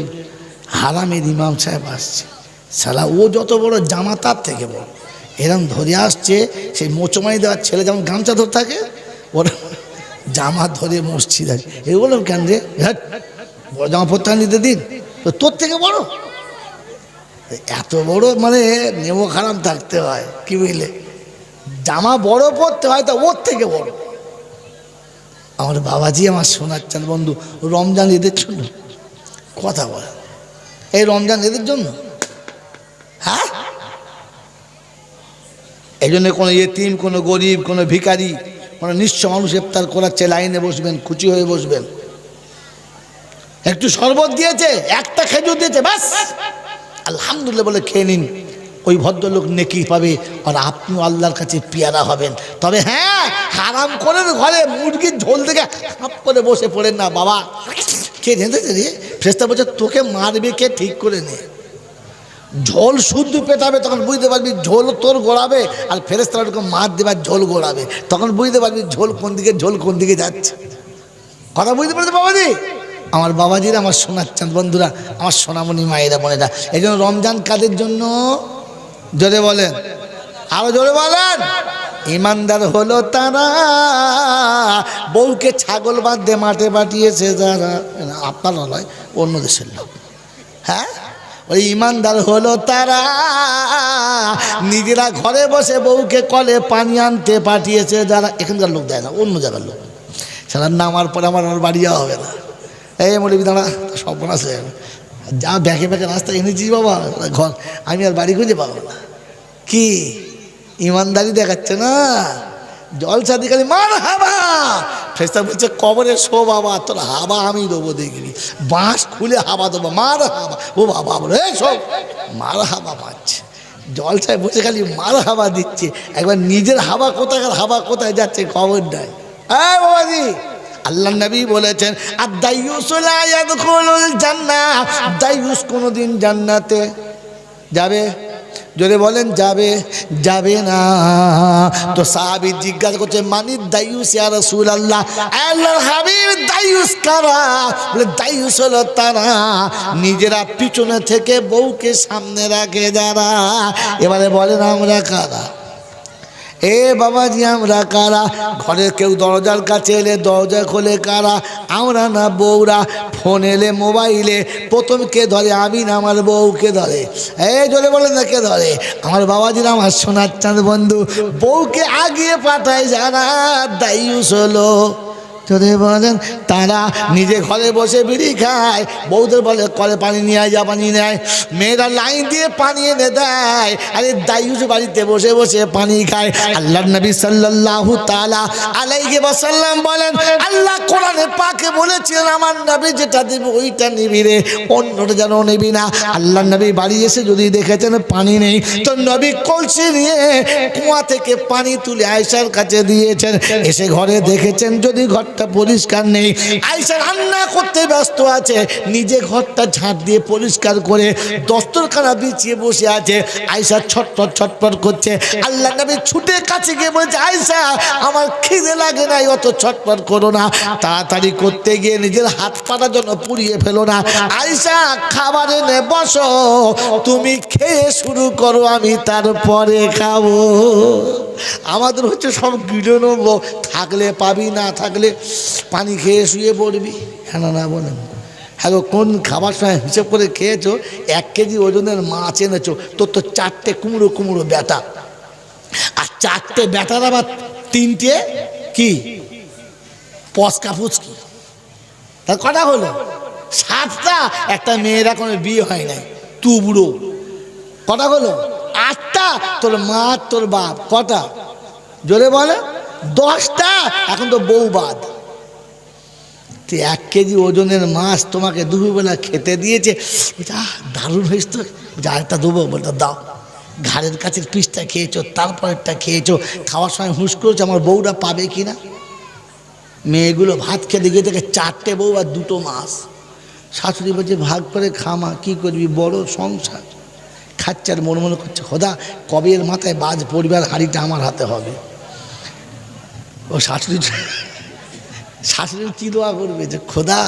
হারামের ইমাম সাহেব আসছে। সালা ও যত বড় জামা তার থেকে বড়, এরম ধরে আসছে। সেই মোচমাই দেওয়ার ছেলে যেমন গামছা ধরে থাকে, ওরা জামা ধরে মসজিদ আছে। এই বললাম কেন রে, বড় জামা পরতে ঈদের দিন, তো তোর থেকে বড়, এত বড় মানে নেমো খারাপ থাকতে হয়, কি বুঝলে? জামা বড় পরতে হয়, তা ওর থেকে বড়। আমার বাবাজি আমার শোনাচ্ছেন বন্ধু, রমজান ঈদের জন্য কথা বলে, এই রমজান ঈদের জন্য, হ্যাঁ, এই জন্য কোনো ইয়েতিম, কোনো গরিব, কোনো ভিখারি, কোনো নিঃস্ব মানুষ ইফতার করাচ্ছে, লাইনে বসবেন, খুশি হয়ে বসবেন। একটু শরবত দিয়েছে, একটা খেজুর দিয়েছে, ব্যাস আলহামদুলিল্লাহ বলে খেয়ে নিন। ওই ভদ্রলোক নেকি পাবে, আর আপনিও আল্লাহর কাছে পেয়ারা হবেন। তবে হ্যাঁ, হারাম করে ঘরে মুরগির ঝোল থেকে হাপ করে বসে পড়েন না বাবা। কে জেনেছে রে? ফেরেশতা বলছে তোকে মারবে কে, ঠিক করে নে। ঝোল শুদ্ধ পেটাবে, তখন বুঝতে পারবি ঝোল তোর গোড়াবে, আর ফেরেশতারা ওরকম মার দেবার ঝোল গোড়াবে, তখন বুঝতে পারবি ঝোল কোন দিকে যাচ্ছে। কথা বুঝতে পারছো বাবাজি? আমার বাবাজিরা আমার শোনাচ্ছেন বন্ধুরা, আমার সোনামণি মায়েরা বোনেরা। এই জন্য রমজান কাদের জন্য? জোরে বলেন, আরো জোরে বলেন। ইমানদার হলো তারা, বউকে ছাগল বাঁধতে মাঠে পাঠিয়েছে যারা, আপনারা নয়, অন্য দেশের লোক। হ্যাঁ, ওই ইমানদার হলো তারা, নিজেরা ঘরে বসে বউকে কলে পানি আনতে পাঠিয়েছে যারা। এখানকার লোক দেয় না, অন্য জায়গার লোক। সেটা নামার পরে আমার বাড়ি যাওয়া হবে না। এই মৌলবি দাঁড়া, সব আছে যা ব্যাকে ব্যাকে রাস্তা এনেছিস বাবা ঘর, আমি আর বাড়ি খুঁজে পাবো না। কি ইমানদারি দেখাচ্ছে না? জলসা দিকে মার হাবা, ফেরেশতা বলছে কবরে শো বাবা, তোর হাবা আমি দেবো, দেখবি বাঁশ খুলে হাবা দেবো, মার হাবা। ও বাবা বলে সব মার হাবা পাচ্ছে, জলসায় বসে খালি মার হাবা দিচ্ছে। একবার নিজের হাবা কোথাকার হাবা কোথায় যাচ্ছে খবর নাই। হ্যাঁ বাবাজি, আল্লাহ নবী বলেছেন আদ-দাইয়ুস লা ইয়াদখুলুল জান্নাহ, দাইয়ুস কোনোদিন জান্নাতে যাবে? জোরে বলেন, যাবে? যাবে না। তো সাহাবী জিজ্ঞাসা করছে মানিদ দাইয়ুস ইয়া রাসূলুল্লাহ, আল্লাহর হাবিব দাইয়ুস কারা? বলে দাইয়ুস হলো তারা নিজেরা পিছনে থেকে বউকে সামনে রাখে যারা। এবারে বলেন আমরা কারা? এ বাবাজি আমরা কারা? ঘরে কেউ দরজার কাছে এলে দরজা খোলে কারা? আমরা না বউরা। ফোন এলে মোবাইলে প্রথম কে ধরে? আমি না, আমার বউকে ধরে। এই জোরে বলেন না কে ধরে? আমার বাবাজিরা আমার সোনার চাঁদ বন্ধু, বউকে আগিয়ে পাঠায় যারা, দাইয়ুস হলো যদি বলেন তারা নিজে ঘরে বসে বিড়ি খায়, বউদের বলে কলে পানি নিয়ে আয়, যা পানি নেয়, মেয়েরা লাইন দিয়ে পানি এনে দেয়, আরে দাইয়ুস বাড়িতে বসে বসে পানি খায়। আল্লাহর নবী সাল্লাল্লাহু তাআলা আলাইহি ওয়াসাল্লাম বলেন, আল্লাহ কোরআনে পাকে বলেছিলেন আমার নবী যেটা দেবে ওইটা নিবি রে, অন্যটা যেন নিবি না। আল্লাহর নবী বাড়ি এসে যদি দেখেছেন পানি নেই, তো নবী কলসি নিয়ে কুয়া থেকে পানি তুলে আয়েশার কাছে দিয়েছেন। এসে ঘরে দেখেছেন যদি ঘরটা পরিষ্কার নেই, আয়েশা রান্না করতে ব্যস্ত আছে, নিজে ঘরটা ঝাঁট দিয়ে পরিষ্কার করে দস্তরখানা বিছিয়ে বসে আছে। আয়েশা ছটপট ছটপট করছে। আল্লাহ নবী ছুটে কাছে গিয়ে বলছে, আয়েশা আমার খিদে লাগে নাই, অত ছটপট করো না। তাড়াতাড়ি করতে গিয়ে নিজের হাত পাটা যেন পুড়িয়ে ফেলো না। আয়েশা খাবার এনে বসো, তুমি খেয়ে শুরু করো, আমি তারপরে খাবো। আমাদের হচ্ছে সব গিলে নেবো, থাকলে পাবি, না থাকলে পানি খেয়ে শুয়ে পড়বি। হ্যাঁ না বলেন? হ্যাঁ গো, কোন খাবার সময় হিসেব করে খেয়েছো? 1 কেজি ওজনের মাছ এনেছো, তোর তো 4টে কুমড়ো বেটা, আর 4টে বেটার আবার 3টে কি পচকা ফুচকি। তার কটা হলো? 7টা। একটা মেয়ের এখনো বিয়ে হয় নাই, তু বুড়ো। কটা হলো? 8টা। তোর মা তোর বাপ কটা? জোরে বলে। 10টা। এখন তো বউ বাদ। 1 কেজি ওজনের মাছ তোমাকে দুপুরবেলা খেতে দিয়েছে, দারুণ হয়েছে তো, যা একটা দেবো, বলটা দাও। ঘাড়ের কাছের পিসটা খেয়েছো, তারপরেরটা খেয়েছো, খাওয়ার সময় হুঁশ করেছো আমার বউটা পাবে কিনা। মেয়েগুলো ভাত খেতে গিয়ে থেকে 4টে বউ আর 2টো মাছ। শাশুড়ি বলছে ভাগ করে খামা, কি করবি, বড় সংসার। খাচ্ছে আর মনে মনে করছে খোদা কবে এর মাথায় বাজ পরিবার হাঁড়িটা আমার হাতে হবে। ও শাশুড়ি কি দোয়া করবে যে খোদা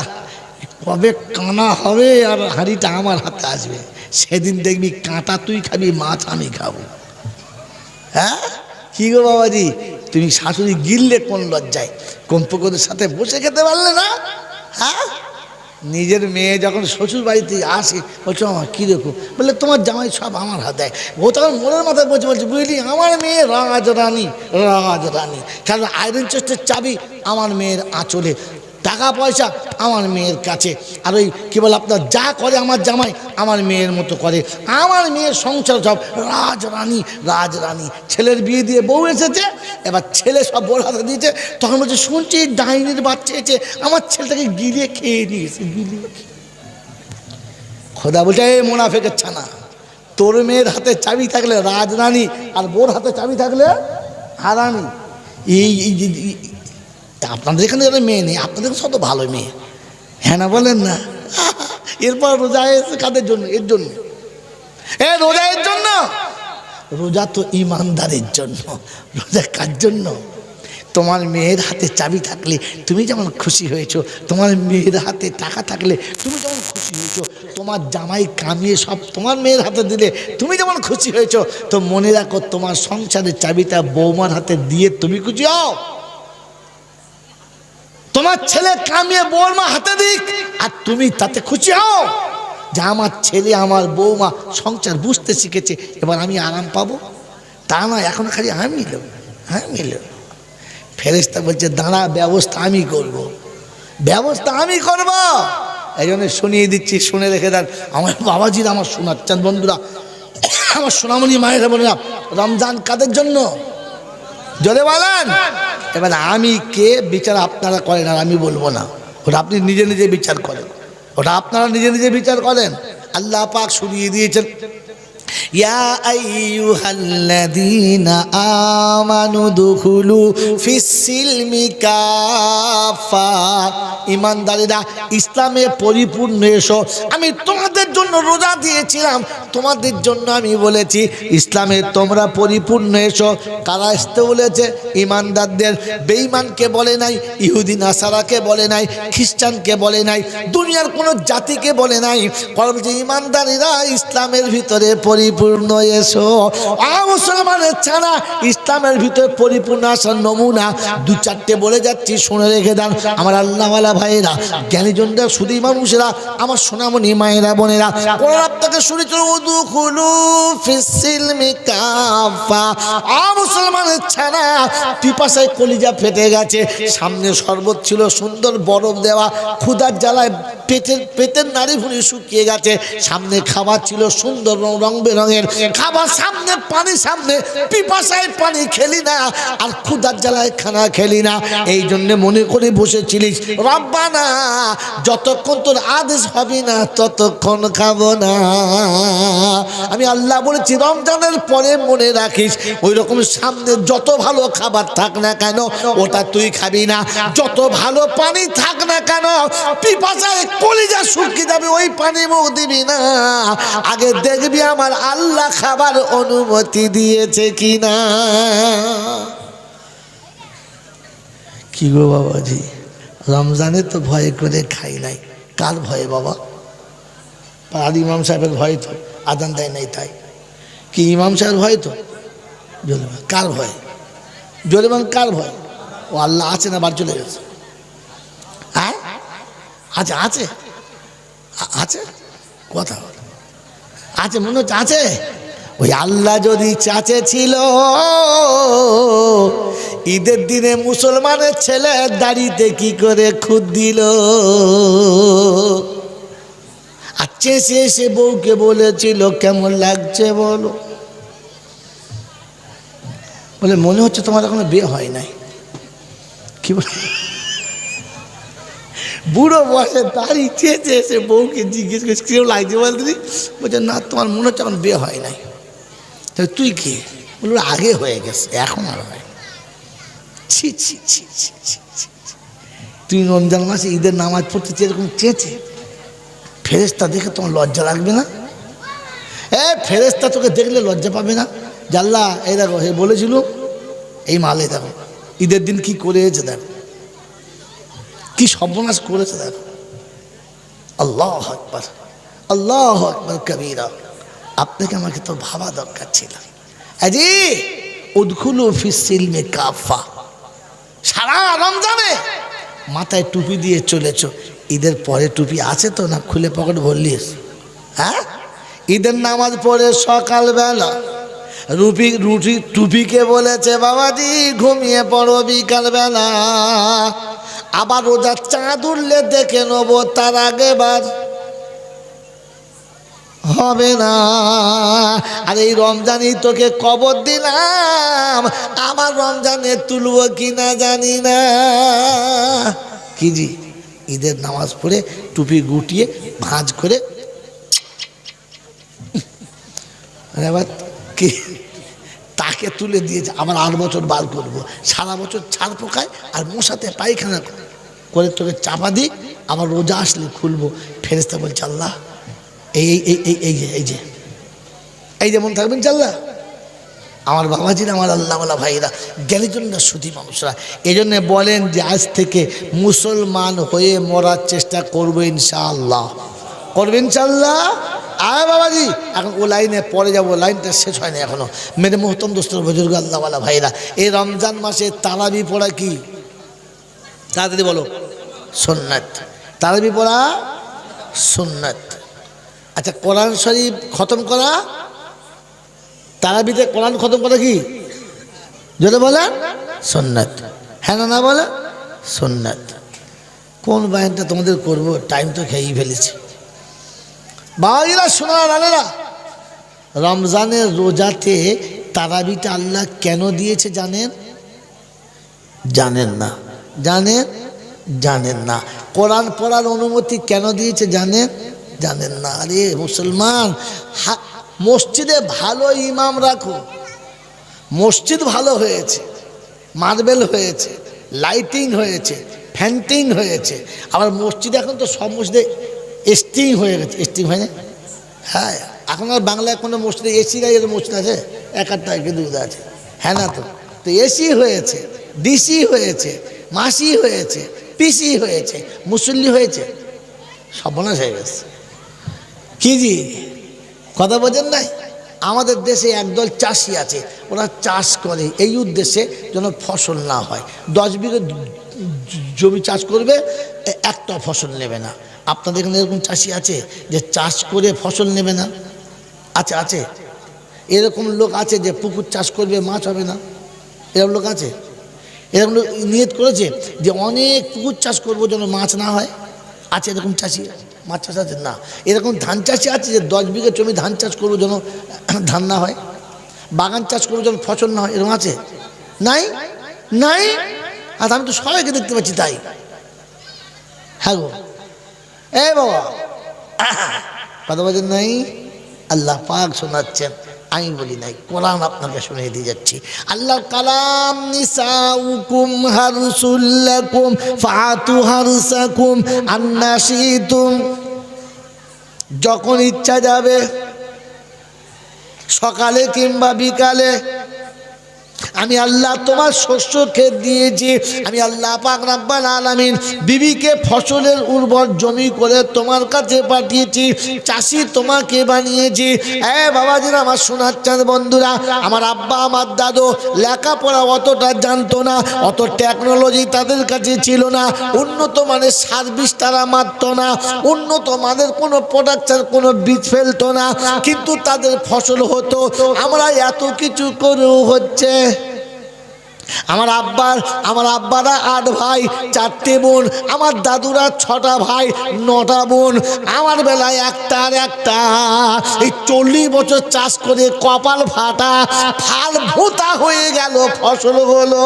কবে কানা হবে আর হাঁড়িটা আমার হাতে আসবে, সেদিন দেখবি কাঁটা তুই খাবি, মাছ আমি খাবো। হ্যাঁ কি গো বাবাজি, তুমি শাশুড়ি গিললে কোন লজ্জায়, কম্পকদের সাথে বসে খেতে পারলে না? হ্যাঁ, নিজের মেয়ে যখন শ্বশুর বাড়িতে আসে বলছো আমার কী দেখো, বললে তোমার জামাই সব আমার হাতে। ও তখন মনের মাথায় বলছে বুঝলি আমার মেয়ে রাজরানী, রাজরানী। কারণ আয়রন চেস্টের চাবি আমার মেয়ের আঁচলে, টাকা পয়সা আমার মেয়ের কাছে, আর ওই কী বলে আপনার যা করে আমার জামাই আমার মেয়ের মতো করে, আমার মেয়ের সংসার সব রাজরানী, রাজরানী। ছেলের বিয়ে দিয়ে বউ এসেছে, এবার ছেলে সব বড় হাতে দিয়েছে, তখন বলছে শুনছি ডাইনির বাচ্চা এসেছে, আমার ছেলেটাকে গিলিয়ে খেয়ে নিয়েছে, গিলিয়ে। খোদা বলছে এই মুনাফিকের ছানা, তোর মেয়ের হাতে চাবি থাকলে রাজরানী, আর বোর হাতে চাবি থাকলে হারানি। এই আপনাদের এখানে যারা মেয়ে নেই, আপনাদের সব তো ভালো মেয়ে, হ্যাঁ না বলেন না? এরপর রোজা এসে কাদের জন্য? এর জন্য। রোজা এর জন্য? রোজা তো ইমানদারের জন্য। রোজা কার জন্য? তোমার মেয়ের হাতে চাবি থাকলে তুমি যেমন খুশি হয়েছো, তোমার মেয়ের হাতে টাকা থাকলে তুমি যেমন খুশি হয়েছো, তোমার জামাই কামিয়ে সব তোমার মেয়ের হাতে দিলে তুমি যেমন খুশি হয়েছো, তো মনে রাখো তোমার সংসারের চাবিটা বৌমার হাতে দিয়ে তুমি খুশি হও। তোমার ছেলে কামিয়ে বৌমা হাতে দিক আর তুমি তাতে খুশি হও যে আমার ছেলে আমার বৌমা সংসার বুঝতে শিখেছে, এবার আমি আরাম পাবো। তা না, এখন খালি আমি লোক, আমি লোক। ফেরেশতা বলছে দাঁড়া, ব্যবস্থা আমি করব, ব্যবস্থা আমি করব। এই জন্য শুনিয়ে দিচ্ছি, শুনে রেখে দেন আমার বাবাজিরা, আমার শোনাচ্ছেন বন্ধুরা, আমার সোনামণি মায়েরা বোনেরা। রমজান কাদের জন্য? জোরে বলেন। এবার আমি কে বিচার আপনারা করেন, আর আমি বলবো না, ওটা আপনি নিজে নিজে বিচার করেন, ওটা আপনারা নিজে নিজে বিচার করেন। আল্লাহ পাক শুনিয়ে দিয়েছেন ইয়া আইয়ুহাল্লাযীনা আমানু দুখুলু ফিস-সিলমি কাফা, ঈমানদারেরা ইসলামে পরিপূর্ণ এসো। আমি তোমাদের জন্য রোজা দিয়েছিলাম, তোমাদের জন্য আমি বলেছি ইসলামে তোমরা পরিপূর্ণ এসো। কারা আসতে বলেছে? ঈমানদারদের। বেঈমানকে বলে নাই, ইহুদি নাসারাকে বলে নাই, খ্রিস্টানকে বলে নাই, দুনিয়ার কোনো জাতিকে বলে নাই, কারণ যে ঈমানদারেরা ইসলামের ভিতরে পরিপূর্ণ এসো। মুসলমানের ছাড়া ইসলামের ভিতরে পরিপূর্ণ আসার নমুনা 2-4টে বলে যাচ্ছি, শুনে রেখে দেন আমার আল্লাহওয়ালা ভাইয়েরা, জ্ঞানীজনরা, সুধী মানুষেরা, আমার সোনামণি মায়েরা বোনেরা। কোরআন আপনাকে শুনেছ উদখুলু ফিস-সিলমি কাফা। মুসলমানের ছাড়া পিপাসায় কলিজা ফেটে গেছে, সামনে শরবত ছিল সুন্দর বরফ দেওয়া, ক্ষুধার জ্বালায় পেটের নাড়ি ভুঁড়ি শুকিয়ে গেছে, সামনে খাবার ছিল সুন্দর রং বেরঙের খাবার, সামনে পানি, সামনে পিপাসায় পানি খেলি না, আর ক্ষুধার জ্বালায় খানা খেলি না। এই জন্য মনে করে বসেছিলিস রব্বানা যতক্ষণ তোর আদেশ হবে না ততক্ষণ খাবো না। আমি আল্লাহ বলেছি রমজানের পরে মনে রাখিস, ওই রকম সামনে যত ভালো খাবার থাক না কেন ওটা তুই খাবি না, যত ভালো পানি থাক না কেন পিপাসায় কলিজা শুকিয়ে যাবে, ওই পানি মুখ দিবি না। আগে দেখবি আমার আল্লাহ খাবার অনুমতি দিয়েছে কিনা। কি গো বাবাজি, রমজানে তো ভয় করে খাই নাই, কার ভয়ে বাবা? আর ইমাম সাহেবের ভয় তো, আদান দেয় নাই তাই কি? ইমাম সাহেবের ভয় তো, জোরেবান কার ভয়? জোরেবান কার ভয়? ও আল্লাহ আছে না বাড়ি চলে গেছে? হ্যাঁ আছে, আছে, আছে, কথা আছে, মনে হচ্ছে আছে। ওই আল্লাহ যদি চাচে ছিল ঈদের দিনে মুসলমানের ছেলে দাড়িতে কি করে খুদ দিল। আর চেঁচে এসে বউকে বলেছিল কেমন লাগছে বলো। বলে মনে হচ্ছে তোমার এখনো বিয়ে হয় নাই। কি বল, বুড়ো বসে দাড়ি চেঁচে এসে বউকে জিজ্ঞেস করছে কেউ লাগছে বলতে, বলছে না তোমার মনে হচ্ছে এখন বিয়ে হয় নাই। তাহলে তুই কি? বলল আগে হয়ে গেছে এখন আর হয়। ছি ছি ছি ছি ছি ছি। তুই রমজান মাসে ঈদের নামাজ পড়তে এরকম চেঁচে, ফেরেশতা দেখে তোমার লজ্জা লাগবে না? ফেরেশতা তোকে দেখলে লজ্জা পাবে না? জাল্লা এই দেখো হে বলেছিল এই মালে দেখো ঈদের দিন কি করেছে, দেখো কি সর্বনাশ করেছে দেখো। আল্লাহু আকবার, আল্লাহু আকবার কবীরা। আপনাকে আমাকে তো ভাবা দরকার ছিল। আজি উদখুলু ফিস সিলমি কাফা। সারা রমজানে মাথায় টুপি দিয়ে চলেছ, ঈদের পরে টুপি আছে তো না খুলে পকেট ভরলিস? হ্যাঁ, ঈদের নামাজ পড়ে সকালবেলা টুপিকে বলেছে বাবাজি ঘুমিয়ে পড়ো বিকালবেলা, আবার রোজার চাঁদ উঠলে দেখে নেবো, তার আগে বার হবে না। আর এই রমজানই তোকে কবর দিলাম, আমার রমজানে তুলবো কিনা জানি না। কি জি ঈদের নামাজ পড়ে টুপি গুটিয়ে ভাঁজ করে এবার কি তাকে তুলে দিয়েছে, আবার 8 বছর বার করবো, সারা বছর ছাড় পোকায় আর মশাতে পায়খানা করে তোকে চাপা দিই, আবার রোজা আসলে খুলবো। ফেরেশতা বলছে আল্লাহ এই এই এই এই যে এই যে এই যেমন থাকবেন চাল্লা। আমার বাবাজিরা, আমার আল্লাহওয়ালা ভাইরা, জ্ঞানীজনরা, সুধী মানুষরা, এই জন্যে বলেন যে আজ থেকে মুসলমান হয়ে মরার চেষ্টা করবো ইনশাআল্লাহ, করবো ইনশাআল্লাহ। আয় বাবাজি এখন ও লাইনে পরে যাবো, লাইনটা শেষ হয়নি এখনো। মেরে মোহতম দোস্তর বুজুর্গ আল্লাহওয়ালা ভাইরা, এই রমজান মাসে তারাবি পড়া কি? তাড়াতাড়ি বলো। সুন্নাত। তারাবি পড়া সুন্নাত। আচ্ছা কোরআন শরীফ খতম করা, তারাবিতে কোরআন খতম করা কি? যদি বলেন সুন্নাত। হ্যাঁ না না বলে সুন্নাত। কোন বায়ানটা তোমাদের করবো, টাইম তো খেয়েই ফেলেছি। বাবাজিরা শোনা রানেরা, রমজানের রোজাতে তারাবিটা আল্লাহ কেন দিয়েছে জানেন? জানেন না? জানেন? জানেন না। কোরআন পড়ার অনুমতি কেন দিয়েছে জানেন? জানেন না। আরে মুসলমান, মসজিদে ভালো ইমাম রাখো, মসজিদ ভালো হয়েছে, মার্বেল হয়েছে, লাইটিং হয়েছে, ফ্যান্টিং হয়েছে, আবার মসজিদ এখন তো সব মসজিদে স্টিং হয়ে গেছে। স্টিং হয় না? হ্যাঁ, এখন আর বাংলায় কোনো মসজিদে এসি নাই, এর মসজিদ আছে এক আধটা কিন্তু আছে। হ্যাঁ না? তো এসি হয়েছে, ডিসি হয়েছে, মাসি হয়েছে, পিসি হয়েছে, মুসল্লি হয়েছে, সর্বনাশ হয়ে গেছে। কি জি কথা বোঝেন নাই? আমাদের দেশে একদল চাষি আছে, ওরা চাষ করে এই উদ্দেশ্যে যেন ফসল না হয়। 10 বিঘে জমি চাষ করবে, একটা ফসল নেবে না। আপনাদের এখানে এরকম চাষি আছে যে চাষ করে ফসল নেবে না? আছে আছে। এরকম লোক আছে যে পুকুর চাষ করবে, মাছ হবে না, এরকম লোক আছে। এরকম লোক নিয়ত করেছে যে অনেক পুকুর চাষ করবো যেন মাছ না হয়, আছে এরকম চাষি। মাছ চাষ আছে না। এরকম ধান চাষি আছে যে 10 বিঘে জমি ধান চাষ করবো যেন ধান না হয়, বাগান চাষ করবো যেন ফসল না হয়, এরকম আছে? নাই নাই। আর আমি তো সবাইকে দেখতে পাচ্ছি তাই। হ্যাঁ গো এই বাবা কথা বলছেন নাই? আল্লাহ পাক শোনাচ্ছেন, আমি বলি নাই, কোরআন আপনাকে শুনিয়ে দিয়ে যাচ্ছি। আল্লাহ কালাম নিসাউকুম হারসুল লাকুম ফাতু হারসাকুম আন্না শিতুম। যখন ইচ্ছা যাবে, সকালে কিংবা বিকালে, আমি আল্লাহ তোমার শস্য ক্ষেত দিয়েছি। আমি আল্লাহ পাক রব্বুল আলামিন বিবিকে ফসলের উর্বর জমি করে তোমার কাছে পাঠিয়েছি, চাষি তোমাকে বানিয়েছি। বাবাজিরা, আমার শোনাচ্ছেন বন্ধুরা, আমার আব্বা আমার দাদু লেখাপড়া অতটা জানতো না, অত টেকনোলজি তাদের কাছে ছিল না, উন্নত মানের সার্ভিস তারা মারত না, উন্নত মানের কোনো প্রোডাকশন কোনো বীজ ফেলতো না, কিন্তু তাদের ফসল হতো। আমরা এত কিছু করেও হচ্ছে আমার আব্বারা 8 ভাই 4টে বোন, আমার দাদুরা 6টা ভাই 9টা বোন, আমার বেলায় একটা আর একটা। এই 40 বছর চাষ করে কপাল ফাটা, ফাল ভোতা হয়ে গেল, ফসল হলো।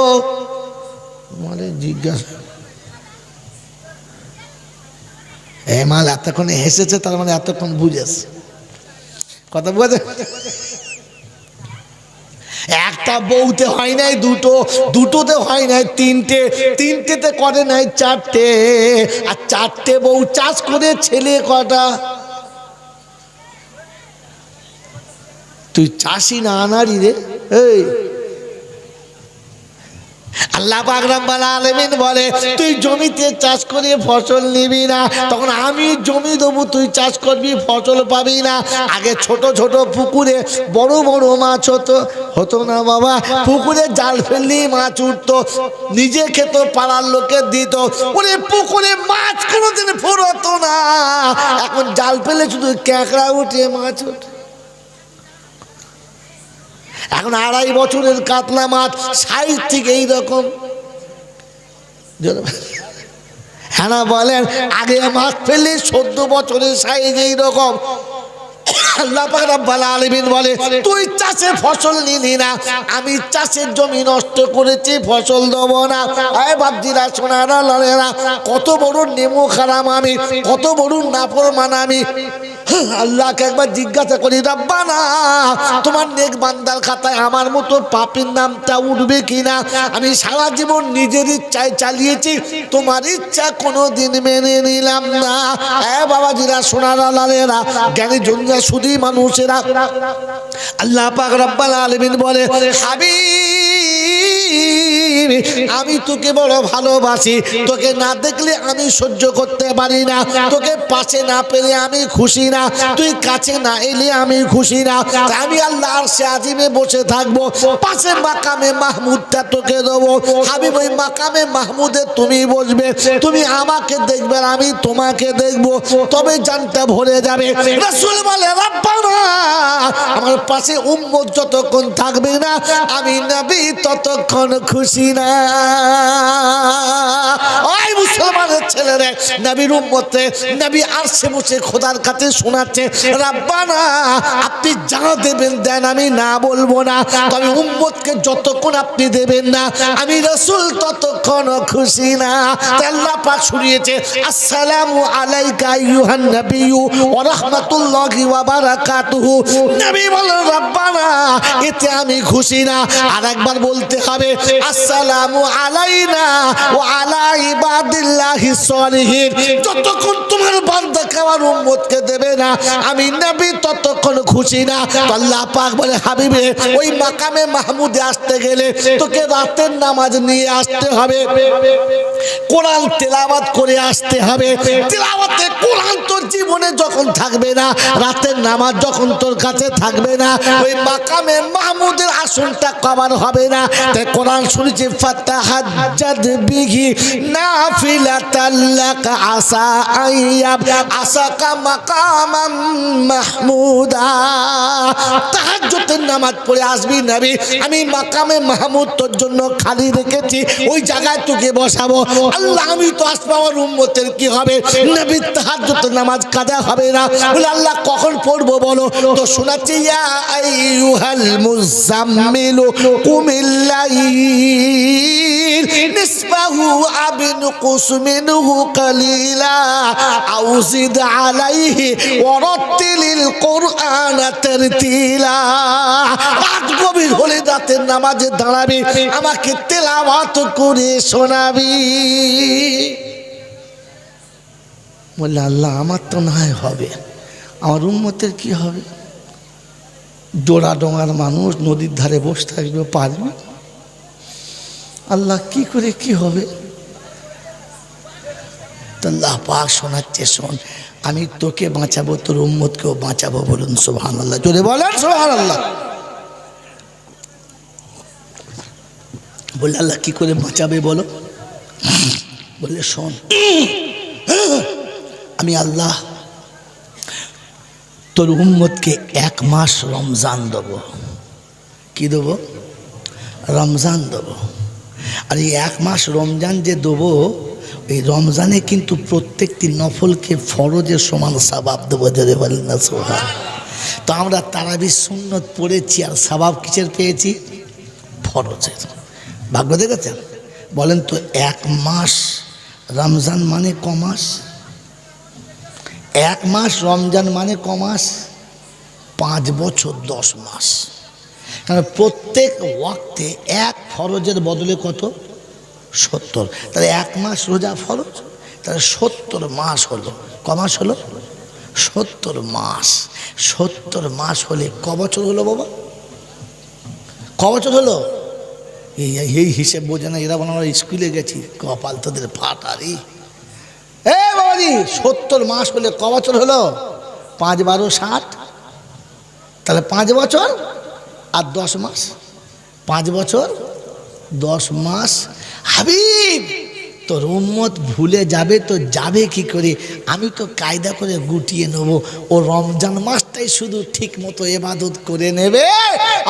মানে জিজ্ঞাসা মাল এতক্ষণে হেসেছে, তার মানে এতক্ষণ বুঝেছে কথা বুঝে। একটা বউতে হয় নাই দুটো, দুটোতে হয় নাই তিনটে, তিনটেতে করে নাই 4টে, আর 4টে বউ চাষ করে ছেলে কটা? তুই চাষি না আনারি রে। এই আল্লাহ পাক রব্বুল আলামিন বলে তুই জমিতে চাষ করে ফসল নিবি না, তখন আমি জমি দেবো, তুই চাষ করবি ফসল পাবি না। আগে ছোট ছোট পুকুরে বড় বড় মাছ হতো না বাবা, পুকুরে জাল ফেললি মাছ উঠতো, নিজে খেত, পাড়ার লোকে দিত। ওরে পুকুরে মাছ কোনোদিন ফুরতো না, এখন জাল ফেলে শুধু ক্যাঁকড়া উঠে, মাছ উঠে। এখন 2.5 বছরের কাতলা মাছ 60 থেকে এইরকম। হ্যাঁ বলেন, আগে মাছ ফেললে 14 বছরের সাইজ এইরকম। আল্লাহ পাক রব্বুল আলামিন বলে তুই চাষে ফসল নিলি না, আমি চাষের জমি নষ্ট করেছি, ফসল দেবো না। আয় বাপজিরা, সোনারা, লড়েরা, কত বড় নেমো খারাম আমি, কত বড় নাফরমান আমি। আল্লাহকে একবার জিজ্ঞাসা করি, রব্বানা তোমার নেক বান্দার খাতায় আমার মতো পাপীর নামটা উঠবে কিনা? আমি সারা জীবন নিজের ইচ্ছায় চালিয়েছি, তোমার ইচ্ছা কোনোদিন মেনে নিলাম না। হ্যাঁ বাবাজিরা, সোনারা, লালেরা, জ্ঞানী জনরা, শুধুই মানুষেরা, আল্লাহ পাক রব্বুল আলামিন বলে হাবিব আমি তোকে বড় ভালোবাসি, তোকে না দেখলে আমি সহ্য করতে পারি না, তোকে পাশে না পেলে আমি খুশি না, তুই কাছে না এলে আমি খুশি না। আমি আল্লাহ আরশে আজিমে বসে থাকবো, পাশে মাকামে মাহমুদটা তোকে দেবো। হাবিব ওই মাকামে মাহমুদে তুমি বসবে, তুমি আমাকে দেখবে, আমি তোমাকে দেখবো, তবে জানটা ভরে যাবে। রাসূল বলে রব্বানা আমার পাশে উম্মত যতক্ষণ থাকবে না, আমি নবী ততক্ষণ খুশি না। ওই মুসলমানের ছেলেরে, নবীর উম্মতে, নবী আরশে বসে খোদার কাছে শোনাচ্ছে, রব্বানা আপনি যা দেবেন দেন, আমি না বলবো না, তবে উম্মতকে যতক্ষণ আপনি দেবেন না, আমি রাসূল ততক্ষণ খুশি না। আল্লাহ পাক শুনিয়েছে, আসসালামু আলাইকা আইয়ুহান নাবিয়্যু ওয়া রাহমাতুল্লাহি ওয়া বারাকাতুহু। নবী বলেন রব্বানা এতে আমি খুশি না। আরেকবার বলতে হবে, আসসালামু আলাইনা ওয়া আলা ইবাদিল্লাহিস সলিহিন। যতক্ষণ তোমার বান্দাকে আমার উম্মতকে দেবে না, আমি নবী ততক্ষণ খুশি না। আল্লাহ পাক বলে হাবিবে ওই মাকামে মাহমুদে আসতে গেলে তোকে রাতের নামাজ নিয়ে আসতে হবে, কোরআন তেলাওয়াত করে আসতে হবে। তেলাওয়াতে কোরআন তোর জীবনে যখন থাকবে না, রাতের নামাজ যখন তোর কাছে থাকবে না, ওই মাকামে মাহমুদের আসনটা কভার হবে না। তাই কোরআন শুনেছি, ফাতাহাজ্জাদ বিহি নাফিলাতাল লাক আসা আইয়াব আসাকা মাকামাম মাহমুদা। তাহাজ্জুদের নামাজ পড়ে আসবি নবী, আমি মাকামে মাহমুদ তোর জন্য খালি রেখেছি, ওই জায়গায় তোকে বসাবো। আল্লাহ আমি তো আসবো, আমার উম্মতের কি হবে? নবী তাহাজ্জুদের নামাজ কাজা হবে না। বলে আল্লাহ কখন পড়বো বলো? তো শোনাচ্ছি, ইয়া আইয়ুহাল মুযাম্মিলু কুমিল লাইল নিসফাহু আবিনকুস মিনহু কালিলা আও জিদ আলাইহি ওয়া রাত্তিলিল কুরআনা তারতিলা। রাত গভীর হলে রাতের নামাজে দাঁড়াবি, আমাকে তেলাওয়াত করে শোনাবি। বললে আল্লাহ আমার তো না হবে, আমার উম্মতের কি হবে? ডোরা ডোঙার মানুষ নদীর ধারে বসে থাকবে, পারবে? আল্লাহ কি করে কি হবে? আল্লাহ পাক শোনাচ্ছে, শোন আমি তোকে বাঁচাবো, তোর উম্মতকেও বাঁচাবো। বলুন সুবহানাল্লাহ, জোরে বলেন সুবহানাল্লাহ। বললে আল্লাহ কি করে বাঁচাবে বলো? বললে শোন, আমি আল্লাহ তোর উম্মতকে 1 মাস রমজান দেবো। কি দেবো? রমজান দেবো। আর এই 1 মাস রমজান যে দেবো, এই রমজানে কিন্তু প্রত্যেকটি নফলকে ফরজের সমান সওয়াব দেবো, জোরে বলেন না সুবহান। তো আমরা তারাবির সুন্নত পড়েছি আর সওয়াব কিসের পেয়েছি? ফরজের। ভাগ্য দেখেছেন? বলেন তো 1 মাস রমজান মানে ক মাস? 1 মাস রমজান মানে ক মাস? 5 বছর 10 মাস। কারণ প্রত্যেক ওয়াক্তে 1 ফরজের বদলে কত? 70। তাহলে 1 মাস রোজা ফরজ, তাহলে 70 মাস হলো। ক মাস হলো? 70 মাস। 70 মাস হলে ক বছর হলো বাবা? ক বছর হলো? এই হিসেব বোঝে না এরা। আমরা স্কুলে গেছি, কপাল তোদের ফাটারি। বাবাজি 70 মাস হলে ক বছর হলো? 5 12 60। তাহলে 5 বছর আর 10 মাস। 5 বছর 10 মাস। হাবিব তোর উম্মত ভুলে যাবে তো যাবে কি করে? আমি তো কায়দা করে গুটিয়ে নেব, ও রমজান মাসটাই শুধু ঠিক মতো ইবাদত করে নেবে,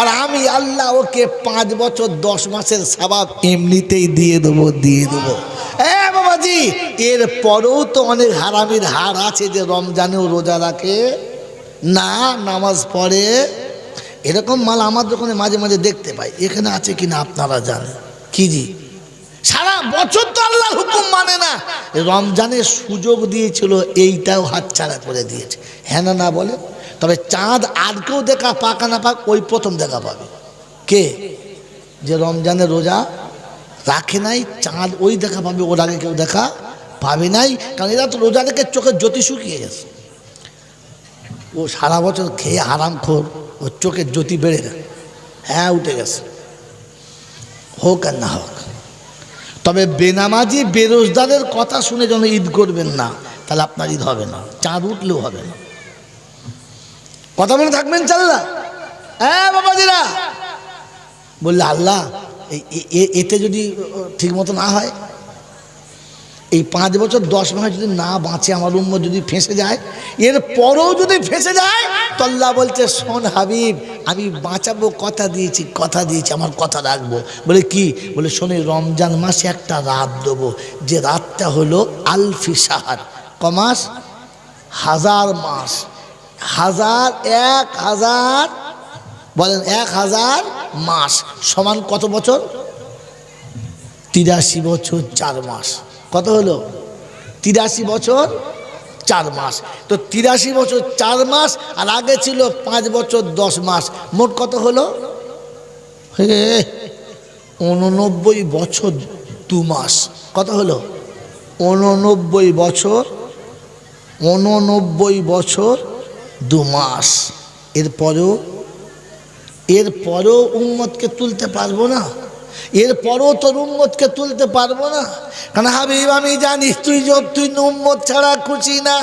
আর আমি আল্লাহ ওকে 5 বছর 10 মাসের সওয়াব এমনিতেই দিয়ে দেবো, দিয়ে দেবো। বাবাজি এর পরেও তো অনেক হারামির হার আছে যে রমজানেও রোজা রাখে না, নামাজ পড়ে। এরকম মাল আমার দোকানে মাঝে মাঝে দেখতে পাই। এখানে আছে কিনা আপনারা জানেন? কি জি, সারা বছর তো আল্লাহর হুকুম মানে না, রমজানের সুযোগ দিয়েছিল, এইটাও হাতছাড়া করে দিয়েছে। হ্যাঁ না না বলে? তবে চাঁদ আর কেউ দেখা পাক না পাক, ওই প্রথম দেখা পাবে। কে? যে রমজানের রোজা রাখে নাই, চাঁদ ওই দেখা পাবে, ওর আগে কেউ দেখা পাবে নাই। কারণ এরা তো রোজা রেখে চোখের জ্যোতি শুকিয়ে গেছে। ও সারা বছর খেয়ে হারাম খোর, ওর চোখের জ্যোতি বেড়ে গেছে। হ্যাঁ উঠে গেছে, হোক আর না হোক। তবে বেনামাজি বেরোজগারের কথা শুনে যেন ঈদ করবেন না, তাহলে আপনার ঈদ হবে না, চাঁদ উঠলেও হবে না। কথা বলে থাকবেন চাল্লা। হ্যাঁ বাবাজিরা বললে আল্লাহ এতে যদি ঠিক মতো না হয়, এই 5 বছর 10 মাস যদি না বাঁচে, আমার উম্মত যদি ফেঁসে যায়, এর পরেও যদি ফেঁসে যায়, তো আল্লাহ বলছে শোন হাবিব, আমি বাঁচাবো, কথা দিয়েছি, কথা দিয়েছি, আমার কথা রাখবো। বলে কি? বলে শোনে, রমজান মাসে একটা রাত দেবো, যে রাতটা হলো আলফি শাহর। ক মাস? 1000 মাস। 1000 বলেন 1000 মাস সমান কত বছর? 83 বছর 4 মাস। কত হলো? 83 বছর 4 মাস। তো 83 বছর 4 মাস, আর আগে ছিল 5 বছর 10 মাস, মোট কত হলো? 89 বছর 2 মাস। কত হলো? 89 বছর 2 মাস। এরপরেও উম্মতকে তুলতে পারবো না, এরপরও তোর উম্মতকে তুলতে পারবো না। কারণ হাবিব আমি জানি তুই উম্মত ছাড়া খুশি না,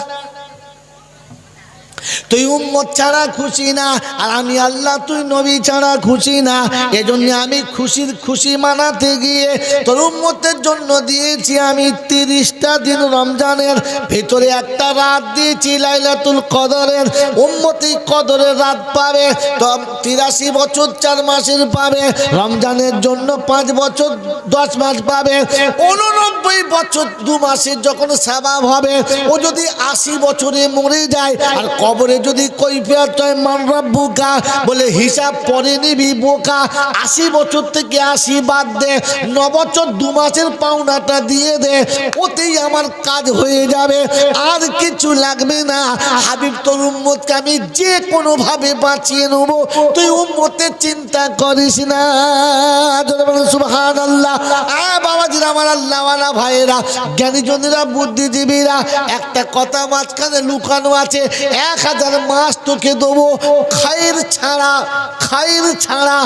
তুই উম্মত ছাড়া খুশি না, আর আমি আল্লাহ তুই নবী ছাড়া খুশি না। এজন্য আমি খুশি মানাতে গিয়ে তোর উম্মতের জন্য দিয়েছি আমি 30টা দিন রমজানের ভেতরে একটা রাত দিয়েছি লাইলাতুল কদরের। উম্মতি কদরের রাত পাবে, তো 83 বছর 4 মাসের পাবে, রমজানের জন্য 5 বছর 10 মাস পাবে, 89 বছর 2 মাসের যখন সওয়াব হবে। ও যদি 80 বছরে মরে যায়, আর কবরে যদি কৈফিয়ত হয় মান রাব্বুকা, বলে হিসাব পরে নিবি বোকা। 80 বছর থেকে 80 বাদ দে, 9 বছর 2 মাসের পাওনাটা দিয়ে দে, ওতেই আমার কাজ হয়ে যাবে, আর কিছু লাগবে না। হাবিব তোর উম্মতকে আমি যে কোনো ভাবে বাঁচিয়ে নেব, তুই উম্মতের চিন্তা করিস না। সুবহানাল্লাহ। বাবাজিরা, আমার আল্লাহওয়ালা ভাইয়েরা, জ্ঞানীজনেরা, বুদ্ধিজীবীরা, একটা কথা মাঝখানে লুকানো আছে। 1000 মাস তোকে দেবো খায়ের ছাড়া,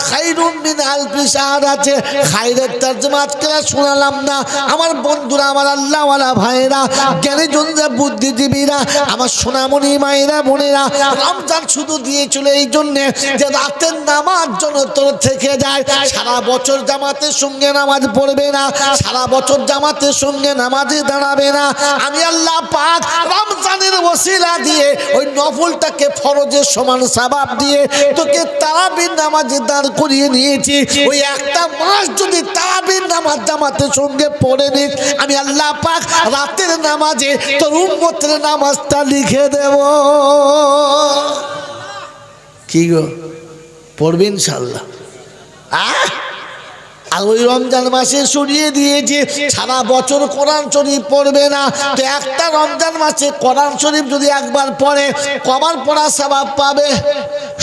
খায়রুম মিন আলফি শাহর আছে। খায়রের তরজমা আজকে শোনালাম না। আমার বন্ধুরা, আমার আল্লাহওয়ালা ভাইয়েরা, জ্ঞানীজনরা, বুদ্ধিজীবীরা, আমার সোনামণি মায়েরা, বোনেরা, রমজান শুধু দিয়েছিল এই জন্যে যে রাতের নামাজ যেন তোর থেকে যায়। সারা বছর জামাতের সঙ্গে নামাজ পড়বে না, সারা বছর জামাতের সঙ্গে নামাজে দাঁড়াবে না। আমি আল্লাহ পাক রমজানের ওসিলা দিয়ে ওই নফলটাকে ফরজের সমান সওয়াব দিয়ে তোকে তারাবির নামাজে দাঁড় করিয়ে নিয়েছি। ওই একটা মাস যদি তারাবির নামাজ জামাতের সঙ্গে পড়ে নিস, আমি আল্লাহ পাক রাতের নামাজে তোর উম্মতের নামাজটা লিখে দেব। কি গো, পড়বে ইনশাআল্লাহ? আর ওই রমজান মাসে শুনিয়ে দিয়েছে সারা বছর কোরআন শরীফ পড়বে না, তো একটা রমজান মাসে কোরআন শরীফ যদি একবার পড়ে কবার পড়া সওয়াব পাবে?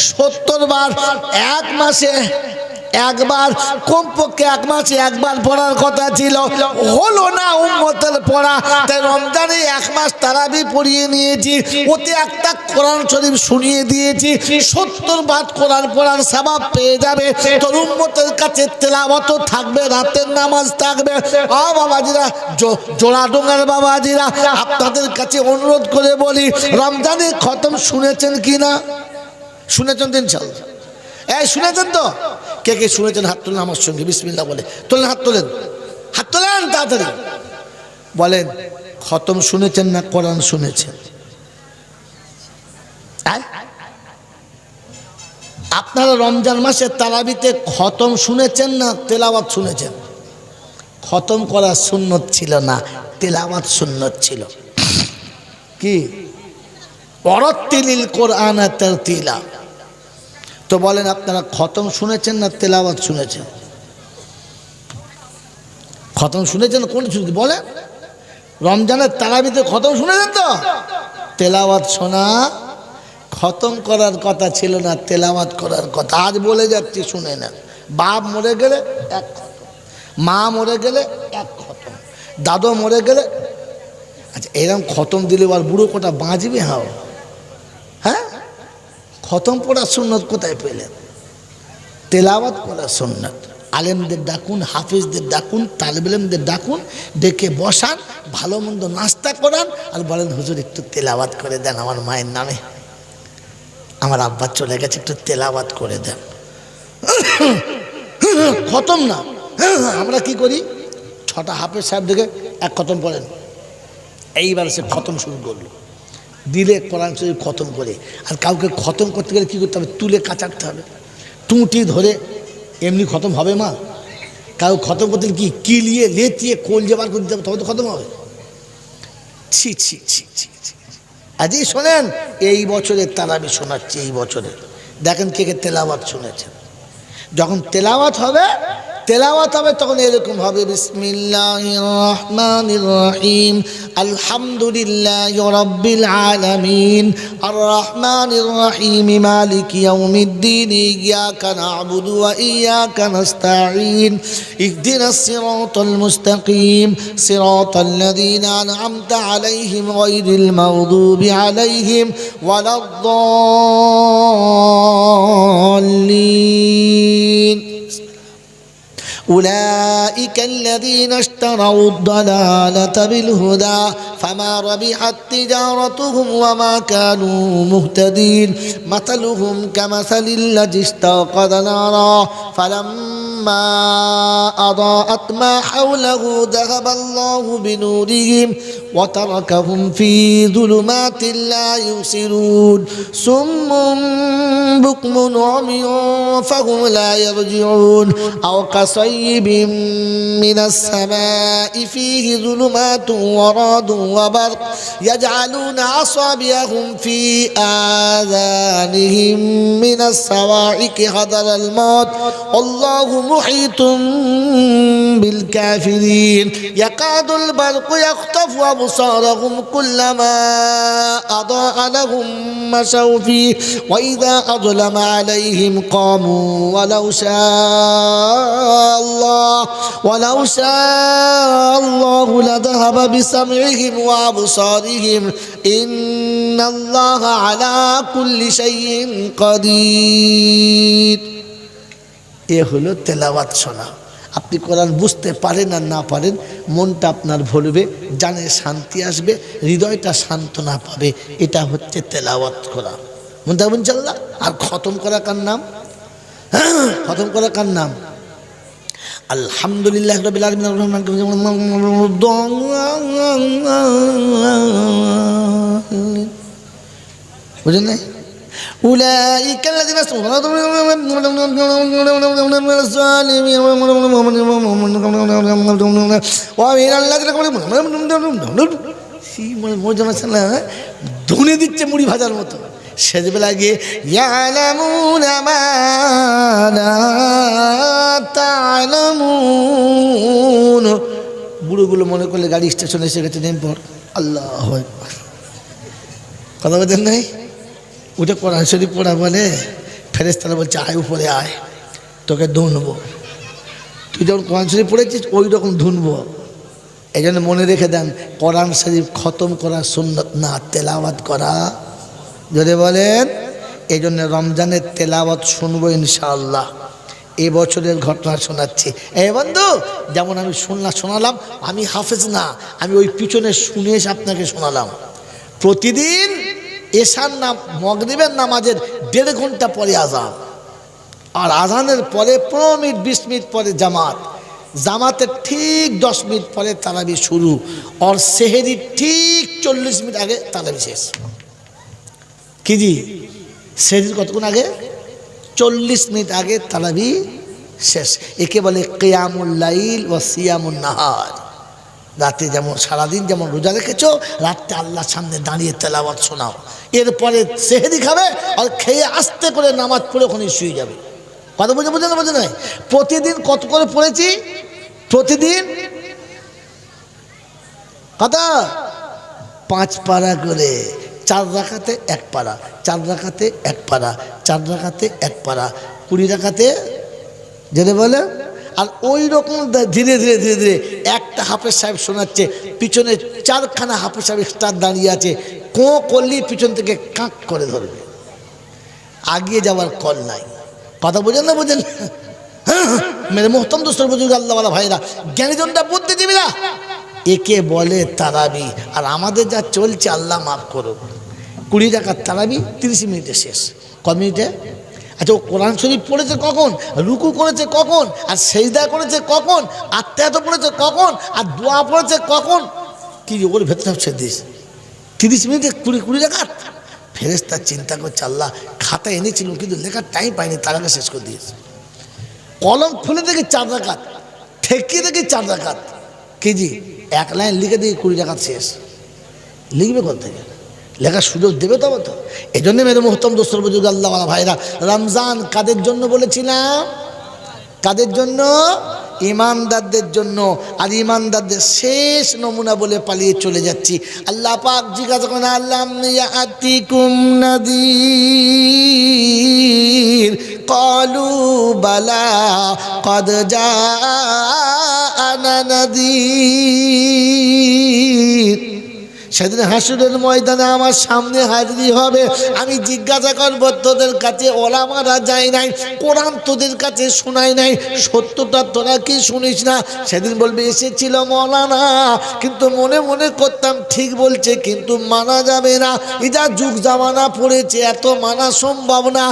70 বার। এক মাসে একবার, কমপক্ষে এক মাসে একবার পড়ার কথা ছিল, হলো না উম্মতের পড়া, তাই রমজানে এক মাস তারাবি পড়িয়ে নিয়েছি, ওতে একটা কোরআন শরীফ শুনিয়ে দিয়েছি, 70 বার কোরআন পড়ার সওয়াব পেয়ে যাবে। তোর উম্মতের কাছে তেলাওয়াত থাকবে, রাতের নামাজ থাকবে। বাবাজিরা, জোড়াডোঙ্গার বাবাজিরা, আপনাদের কাছে অনুরোধ করে বলি, রমজানে খতম শুনেছেন কি না? শুনেছেন তো ইনশাআল্লাহ? এই শুনেছেন তো? কে কে শুনেছেন হাত তোলেন আমার সঙ্গে, বিসমিল্লাহ বলে। তোলেন, হাত তোলেন, হাত তোলেন তাড়াতাড়ি। বলেন, খতম শুনেছেন না কোরআন শুনেছেন? আপনারা রমজান মাসে তারাবিতে খতম শুনেছেন না তেলাওয়াত শুনেছেন? খতম করা সুন্নত ছিল না, তেলাওয়াত সুন্নত ছিল। কি? ওয়ারাত্তিলিল কোরআন তারতিলা। তো বলেন, আপনারা খতম শুনেছেন না তেলাওয়াত শুনেছেন? খতম শুনেছেন? কোন শুনেছেন বলেন? রমজানের তারাবিতে খতম শুনেছেন তো? তেলাওয়াত শোনা খতম করার কথা ছিল না, তেলাওয়াত করার কথা। আজ বলে যাচ্ছি, শুনে না। বাপ মরে গেলে এক খতম, মা মরে গেলে এক খতম, দাদু মরে গেলে। আচ্ছা, এরকম খতম দিলে আর বুড়ো কোটা বাঁচবে? হ্যাঁ, খতম পড়ার সুন্নত কোথায় পেলেন? তেলাওয়াত করার সুন্নত। আলেমদের ডাকুন, হাফিজদের ডাকুন, তালেব ইলমদের ডাকুন, ডেকে বসান, ভালো মন্দ নাস্তা করান, আর বলেন, হুজুর একটু তেলাওয়াত করে দেন আমার মায়ের নামে, আমার আব্বা চলে গেছে, একটু তেলাওয়াত করে দেন। খতম না। আমরা কি করি? 6টা হাফেজ সাহেব দেখে এক খতম পড়েন, এইবার সে খতম শুরু করলো, দিলে কোরআন শরীফ খতম করে। আর কাউকে খতম করতে গেলে কী করতে হবে? তুলে কাচাতে হবে, টুঁটি ধরে। এমনি খতম হবে মা? কাউ খতম করতে কি কিলিয়ে লেতিয়ে কোল যে বার করে দিতে হবে, তবে তো খতম হবে। ছি ছি ছি ছি ছি। আজই শোনেন, এই বছরের তারাবি শোনাচ্ছি, এই বছরের। দেখেন কে কে তেলাওয়াত শুনেছেন। যখন তেলাওয়াত হবে তখন এরকম হবে, বিসমিল্লাহির রহমানির রহিম, আলহামদুলিল্লাহি রাব্বিল আলামিন, আর রহমানির রহিম, মালিকি ইয়াউমিদ্দিন, ইয়াকা না'বুদু ওয়া ইয়াকা নাস্তাঈন, ইহদিনাস সিরাতাল মুস্তাকিম, সিরাতাল্লাযীনা আন'আমতা আলাইহিম গায়রিল মাগদুবি আলাইহিম ওয়ালাদ-দাল্লিন। أولئك الذين اشتروا الضلالة بالهدى فما ربحت تجارتهم وما كانوا مهتدين مثلهم كمثل الذي استوقد نارا فلما أضاءت ما حوله ذهب الله بنورهم وتركهم في ظلمات لا يبصرون صم بكم عمي فهم لا يرجعون أو كصيب من السماء فيه ظلمات ورعد وبرق يجعلون أصابعهم في آذانهم من الصواعق حذر الموت والله محيط بالكافرين يكاد البرق يخطف أبصارهم كلما أضاء لهم مشوا فيه وإذا أظلم عليهم قاموا ولو شاء الله لذهب بسمعهم وأبصارهم إن الله على كل شيء قدير। এ হলো তেলাওয়াত শোনা। আপনি কোরআন বুঝতে পারেন আর না পারেন, মনটা আপনার ভরবে, জানে শান্তি আসবে, হৃদয়টা সান্ত্বনা পাবে। এটা হচ্ছে তেলাওয়াত করা। মনটা ইনশাআল্লাহ। আর খতম করা কার নাম? খতম করা কার নাম? আলহামদুলিল্লাহ রাব্বিল আলামিন বুঝলেন না? أولئك الذين ধুনে দিচ্ছে মুড়ি ভাজার মতো সেজবেলা গিয়ে ইয়ালামুনা মা লা তা'লামুন। বুড়োগুলো মনে করলে গাড়ি স্টেশনে এসে গেছে, নেম পর আল্লাহু আকবার। কথা বলছেন নাই? ওটা কোরআন শরীফ পড়া বলে ফেরেশতারা বলছে আয় উপরে আয়, তোকে ধুনবো। তুই যখন কোরআন শরীফ পড়েছিস ওই রকম ধুনবো। এই জন্য মনে রেখে দেন, কোরআন শরীফ খতম করা সুন্নত না, তেলাওয়াত করা। যদি বলেন, এই জন্য রমজানের তেলাওয়াত শুনবো ইনশাআল্লাহ। এই বছরের ঘটনা শোনাচ্ছি। এই বন্ধু, যেমন আমি শোনালাম, আমি হাফেজ না, আমি ওই পিছনে শুনে এসে আপনাকে শোনালাম। প্রতিদিন এশার মাগরিবের নামাজের 1.5 ঘন্টা পরে আজান, আর আজানের পরে 15 মিনিট 20 মিনিট পরে জামাত, জামাতের ঠিক 10 মিনিট পরে তারাবি শুরু, আর সেহেরি ঠিক 40 মিনিট আগে তারাবি শেষ। কি জি, সেহেরির কতক্ষণ আগে? 40 মিনিট আগে তারাবি শেষ। একে বলে কিয়ামুল লাইল ওয়া সিয়ামুন নাহার। রাতে যেমন সারাদিন যেমন রোজা রেখেছো, রাতে আল্লাহর সামনে দাঁড়িয়ে তেলাওয়াত শোনাও। এরপরে সেহেরি খাবে, আর খেয়ে আস্তে করে নামাজ পড়ে ওখানে শুয়ে যাবে। কথা বুঝে বুঝে না? বুঝে নয়? প্রতিদিন কত করে পড়েছি? প্রতিদিন কথা 5 পারা করে, 4 রাকাতে 1 পারা, 4 রাকাতে 1 পারা, 4 রাকাতে 1 পারা, 20 রাকাতে যেটা বলে। আর ওই রকম ধীরে ধীরে ধীরে ধীরে একটা হাফেজ সাহেব শোনাচ্ছে, পিছনে 4খানা হাফেজ সাহেব স্টার দাঁড়িয়ে আছে, কোঁ করলি পিছন থেকে কাঁক করে ধরবে, আগিয়ে যাওয়ার কল নাই। কথা বোঝেন না? বোঝেন? মেরে মোহতম দোস্তর বুজুর্গ আল্লাহওয়ালা ভাইরা, জ্ঞানীজনটা বুদ্ধিজীবীরা, একে বলে তারাবি। আর আমাদের যা চলছে আল্লাহ মাফ করুক, 20 রাকাত তারাবি 30 মিনিটে শেষ। ক মিনিটে? আচ্ছা, ও কোরআন শরীফ পড়েছে কখন, রুকু করেছে কখন, আর সেজদা করেছে কখন, আত্মায়াত পড়েছে কখন, আর দোয়া পড়েছে কখন, কি ওর ভেতরে ছেড়ে দিয়েছে 30 মিনিটে 20 রাকাত। ফেরেশতা চিন্তা করছে, আল্লাহ খাতা এনেছিল কিন্তু লেখার টাইম পাইনি, তার আগে শেষ করে দিয়েছে। কলম খুলে দেখি 4 রাকাত, ঠেকিয়ে দেখি 4 রাকাত। কি জি, 1 লাইন লিখে দেখি 20 রাকাত শেষ। লিখবে কোথা থেকে? লেখার সুযোগ দেবে তবে তো। এই জন্য মেরে মোহতম দোস্তর বুজুর্গ আল্লাহওয়ালা ভাইরা, রমজান কাদের জন্য বলেছিলাম? কাদের জন্য? ইমানদারদের জন্য। আর ইমানদারদের শেষ নমুনা বলে পালিয়ে চলে যাচ্ছি। আল্লাহ পাক জিজ্ঞাসা করেন, আল্লাম ইয়াতিকুম নাযীর ক্বালু বালা ক্বাদ জাআনা নাযীর। সেদিন হাসরের ময়দানে আমার সামনে হাজিরি হবে, আমি জিজ্ঞাসা করবো, তোদের কাছে ওলামারা যায় নাই, কোরআন তোদের কাছে শোনায় নাই, সত্যটা তোরা কি শুনিস না? সেদিন বলবে, এসেছিল মৌলানা, কিন্তু মনে মনে করতাম ঠিক বলছে, কিন্তু মানা যাবে না, যা যুগ জামানা পড়েছে এত মানা সম্ভব না।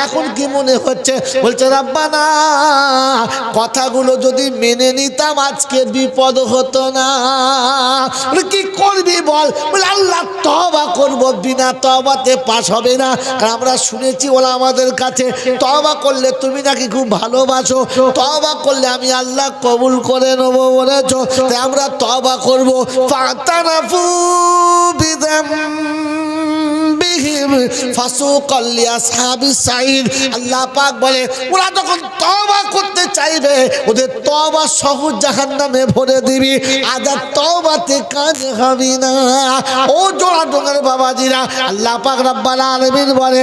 এখন কি মনে হচ্ছে? বলছে, রাব্বানা, কথাগুলো যদি মেনে নিতাম আজকে বিপদ হতো না। কি করবি বল? বলে, আল্লাহ তওবা করব, বিনা তওবাতে পাস হবে না। কারণ আমরা শুনেছি ওরা আমাদের কাছে, তওবা করলে তুমি নাকি খুব ভালোবাসো, তওবা করলে আমি আল্লাহ কবুল করে নেব বলেছো, তাই আমরা তওবা করব। ফাতারাফু বিযামবিহিম ফাসুকাল লিআসহাবিস সাঈদ। আল্লাহ পাক বলে, ওরা যখন তওবা করতে চাইবে, ওদের তওবা সহজ জাহান্নামে ভরে দিবি, আজ তওবাতে কাজ হবে না। ও জোড়া ডোঙের বাবাজিরা, আল্লাহ পাক রব্বুল আলামিন বলে,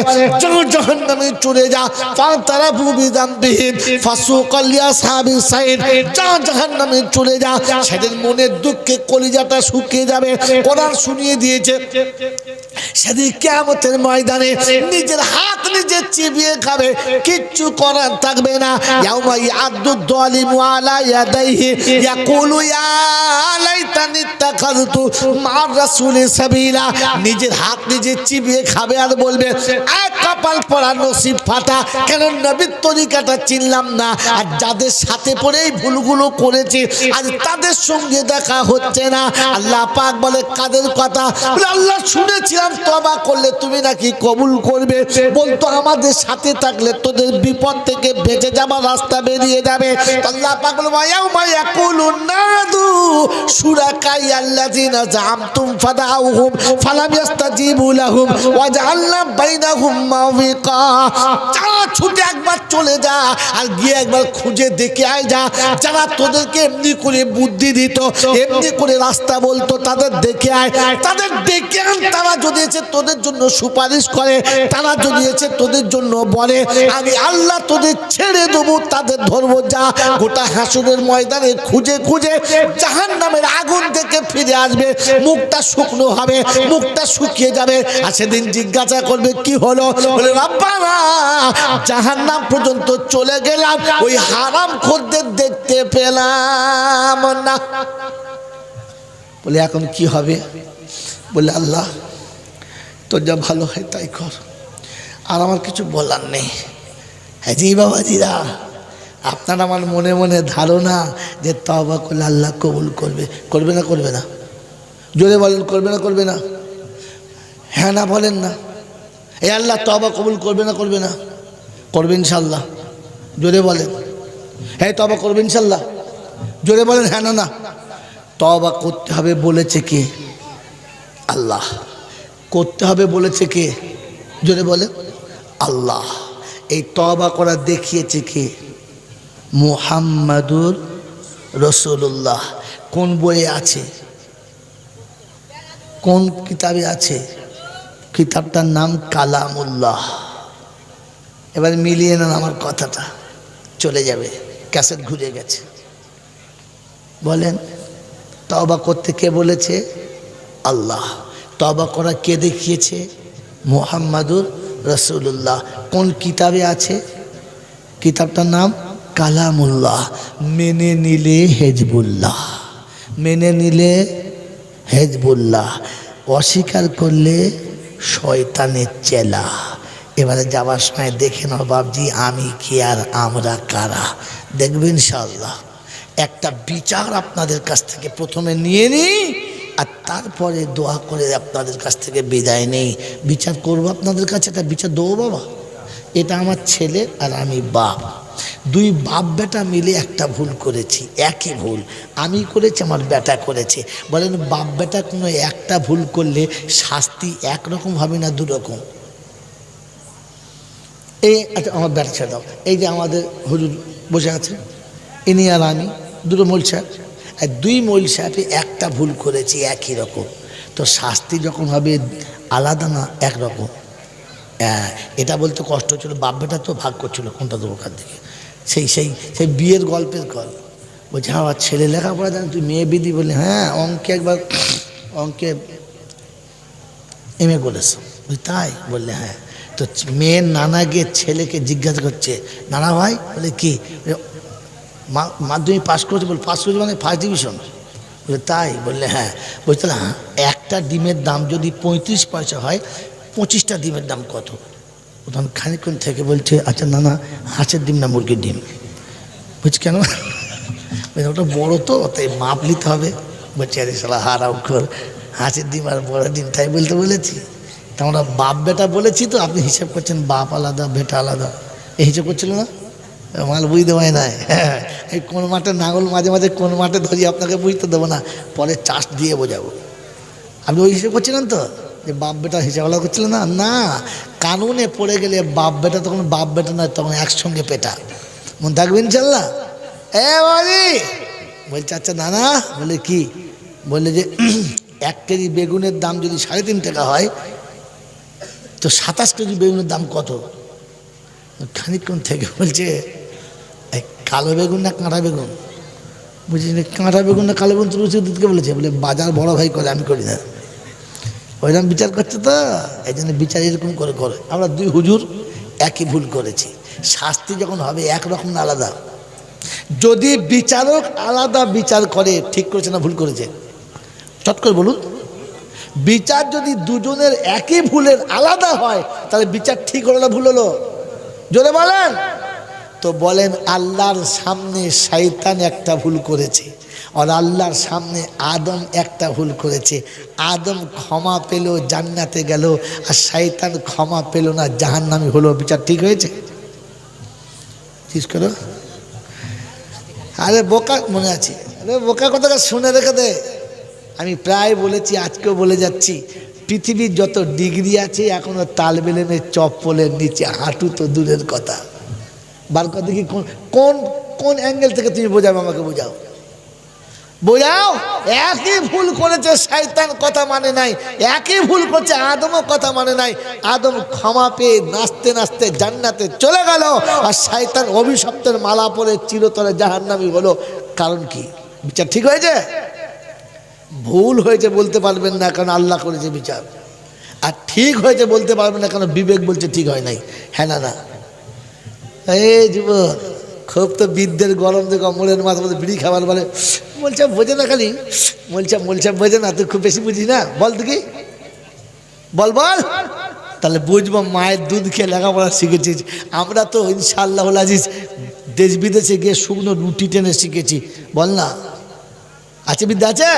জাহান্নামে চলে যা, ফাতারাফু বিযামবিহিম ফাসুকাল লিআসহাবিস সাঈদ, জাহান্নামে চলে যা। সেদিন মনের দুঃখে কলিজাটা শুকিয়ে যাবে। কোরআন শুনিয়ে দিয়েছে, সেদিন কিয়ামতের ময়দানে নিজের হাত নিজে চিবিয়ে খাবে, কিচ্ছু করার থাকবে না। ইয়াউমা ইয়াদু যালিমু আলা ইয়াদাইহি ইয়াকুলু ইয়া লাইতানি ইত্তাখাযতু মা'আর রাসূলি সাবিলা। নিজের হাত নিজে চিবিয়ে খাবে আর বলবে, কপাল পড়া, নসিব ফাটা, কেন নবীর তরিকাটা চিনলাম না, আর যাদের সাথে পড়ে এই ভুলগুলো করেছি আজ তাদের সঙ্গে দেখা হচ্ছে না। আল্লাহ পাক বলে, কাদের কথা? বলে, আল্লাহ শুনেছিলাম তওবা করলে তুমি নাকি কবুল করবে, বলতো আমাদের সাথে থাকলে তোদের বিপদ থেকে বেঁচে যাবার রাস্তা বেরিয়ে যাবে। আল্লাহ পাক বলেন ওয়ায়াউমা ইয়াকুলুন নাদু শুরাকাই আল্লাযিনা জামতুম ফাদাউহুম ফালাম ইস্তাজিবু লাহুম ওয়াজআলনা বাইনাহুম মাওবিকা। যারা ছুটে একবার চলে যা আর গিয়ে একবার খুঁজে দেখে আয় যা, যারা তোদেরকে এমনি করে বুদ্ধি দিত, এমনি করে রাস্তা বলতো, তাদের দেখে আয়, তাদের দেখে আন। তারা যদি এসে তোদের জন্য সুপারিশ করে, তারা যদি এসে তোদের জন্য বলে আমি আল্লাহ তোদের ছেড়ে দেবো, তাদের ধরবো। যা গোটা হাসরের ময়দানে খুঁজে খুঁজে জাহান্নামের আগুন থেকে ফিরে আসবে, মুখটা শুকনো হবে, মুখটা শুকিয়ে যাবে। আর সেদিন জিজ্ঞাসা করবে কি হলো, বলে রাব্বানা জাহান্নাম পর্যন্ত চলে গেলাম, ওই হারামখোরদের দেখতে পেলাম না। বলে এখন কি হবে? বলে আল্লাহ তোর যা ভালো হয় তাই কর, আর আমার কিছু বলার নেই। হ্যাঁ জি বাবাজিরা, আপনার আমার মনে মনে ধারণা যে তওবা করলে আল্লাহ কবুল করবে, করবে না করবে না? জোরে বলেন করবে না করবে না? হ্যাঁ না বলেন না? এই আল্লাহ তওবা কবুল করবে না করবে না? করবে ইনশাল্লাহ। জোরে বলেন হ্যাঁ তওবা করবে ইনশাল্লাহ। জোরে বলেন হ্যাঁ না না? তওবা করতে হবে বলেছে কে? আল্লাহ। করতে হবে বলেছে কে? জোরে বলে আল্লাহ। এই তওবা করা দেখিয়েছে কে? মুহাম্মাদুর রাসূলুল্লাহ। কোন বইয়ে আছে? কোন কিতাবে আছে? কিতাবটার নাম কালামুল্লাহ। এবার মিলিয়ে নেন আমার কথাটা, চলে যাবে, ক্যাসেট ঘুরে গেছে। বলেন তওবা করতে কে বলেছে? আল্লাহ। তওবা করা কে দেখিয়েছে? মুহাম্মাদুর রাসূলুল্লাহ। কোন কিতাবে আছে? কিতাবটার নাম কালামুল্লাহ। মেনে নিলে হেজবুল্লাহ, মেনে নিলে হেজবুল্লাহ, অস্বীকার করলে শয়তানের চেলা। এবারে যাওয়ার সময় দেখে নাও বাবজি আমি কি আর আমরা কারা, দেখবেন ইনশাআল্লাহ। একটা বিচার আপনাদের কাছ থেকে প্রথমে নিয়ে নিই, আর তারপরে দোয়া করে আপনাদের কাছ থেকে বিদায় নেই। বিচার করবো আপনাদের কাছে, একটা বিচার দেবো বাবা। এটা আমার ছেলে আর আমি বাপ, দুই বাপ বেটা মিলে একটা ভুল করেছি, একই ভুল আমি করেছি, আমার বেটা করেছে। বলেন বাপ বেটা কোনো একটা ভুল করলে শাস্তি একরকম হবে না দুরকম? এই আচ্ছা আমার বেটা ছেড়ে দাও, এই যে আমাদের হুজুর বসে আছে, ইনি আর আমি দুটো মৌল সাহেব, আর দুই মৌল সাহেবে একটা ভুল করেছি একই রকম, তো শাস্তি যখন হবে আলাদা না একরকম? এটা বলতে কষ্ট হচ্ছিল, বাপ বেটা তো ভাগ করছিল কোনটা দেবো ওখান থেকে। সেই সেই সেই বিয়ের গল্পের কল বলছে হ্যাঁ আমার ছেলে লেখাপড়া জানে, তুই মেয়ে বিধি? বলে হ্যাঁ অঙ্কে একবার অঙ্কে এমএ করেছো। তাই? বললে হ্যাঁ। তো মেয়ের নানা গিয়ে ছেলেকে জিজ্ঞাসা করছে নানা ভাই, বলে কি মাধ্যমিক পাস করেছে? বলে পাস করেছে মানে ফার্স্ট ডিভিশন? বলে তাই? বললে হ্যাঁ। বলছে না একটা ডিমের দাম যদি 35 পয়সা হয়, 25টা ডিমের দাম কত? তখন খানিকক্ষণ থেকে বলছে আচ্ছা নানা হাঁসের ডিম না মুরগির ডিম? বুঝছি কেন? ওটা বড়ো তো, তাই মাপ নিতে হবে। বলছে আরে শালা হারাও কর, হাঁসের ডিম আর বড় ডিম তাই বলতে বলেছি? তা আমরা বাপ বেটা বলেছি তো, আপনি হিসাব করছেন বাপ আলাদা বেটা আলাদা, এই হিসাব করছিল না? মাল বুঝতে পারে না। হ্যাঁ, এই কোন মাঠে নাঙল মাঝে মাঝে কোন মাঠে ধরি আপনাকে বুঝতে দেবো না, পরে চাষ দিয়ে বোঝাবো। আপনি ওই হিসেবে করছিলেন তো, যে বাপ বেটা হিসাব আলাদা করছিলেন না? না, কানুনে পড়ে গেলে বাপ বেটা তখন বাপ বেটা নয়, তখন একসঙ্গে পেটা। মনে থাকবেন ইনশাল্লাহ। বাড়ি বলছে আচ্ছা নানা, বলে কি? বললে যে 1 কেজি বেগুনের দাম যদি 3.5 টাকা হয়, তো 27 কেজি বেগুনের দাম কত? খানিকক্ষণ থেকে বলছে কালো বেগুন না কাঁটা বেগুন? বুঝছি কাঁটা বেগুন না কালো বেগুন তুমি দিতে বলেছে? বলে বাজার বড় ভাই করে, আমি করি না। ওইরকম বিচার করছে তো, এই জন্য বিচার এরকম করে করে। আমরা দুই হুজুর একই ভুল করেছি, শাস্তি যখন হবে একরকম না আলাদা? যদি বিচারক আলাদা বিচার করে, ঠিক করেছে না ভুল করেছে? চট করে বলুন। বিচার যদি দুজনের একই ভুলের আলাদা হয়, তাহলে বিচার ঠিক হলো না ভুল হলো? জোরে বলেন তো। বলেন আল্লাহর সামনে শয়তান একটা ভুল করেছে, আর আল্লাহর সামনে আদম একটা ভুল করেছে, আদম ক্ষমা পেল, জান্নাতে গেল, আর শয়তান ক্ষমা পেল না, জাহান্নামী হলো। বিচার ঠিক হয়েছে? ঠিক করো। আরে বোকা, মনে আছে? আরে বোকা কথাটা শুনে রেখে দে। আমি প্রায় বলেছি, আজকেও বলে যাচ্ছি, পৃথিবীর যত ডিগ্রি আছে এখনো তালবেলেমের চপ্পলের নিচে, হাঁটু তো দূরের কথা। বার কথা কি, কোন কোন অ্যাঙ্গেল থেকে তুমি বোঝাবে? আমাকে বোঝাও, বোঝাও। একই ভুল করেছে শয়তান, কথা মানে নাই। একই ভুল করছে আদমও, কথা মানে নাই। আদম ক্ষমা পেয়ে নাচতে নাচতে জান্নাতে চলে গেল, আর শয়তান অভিশপ্তের মালা পরে চিরতরে জাহান্নামী হলো। কারণ কি? বিচার ঠিক হয়েছে? ভুল হয়েছে বলতে পারবেন না, কারণ আল্লাহ করেছে বিচার। আর ঠিক হয়েছে বলতে পারবেন না, কারণ বিবেক বলছে ঠিক হয় নাই। হ্যাঁ না? না এই যুবক, খুব তো বিদ্যের গরম দেখো, মোড়ের মাথা মধ্যে বিড়ি খাবার বলে, বলছে বোঝে না, খালি বলছে বোঝে না। তুই খুব বেশি বুঝি না, বল তুই কি বল বল, তাহলে বুঝবো। মায়ের দুধ খেয়ে লেখাপড়া শিখেছিস, আমরা তো ইনশাআল্লাহ আজিজ দেশ বিদেশে গিয়ে শুকনো রুটি টেনে শিখেছি। বল না, আছে বিদ্যা আছে?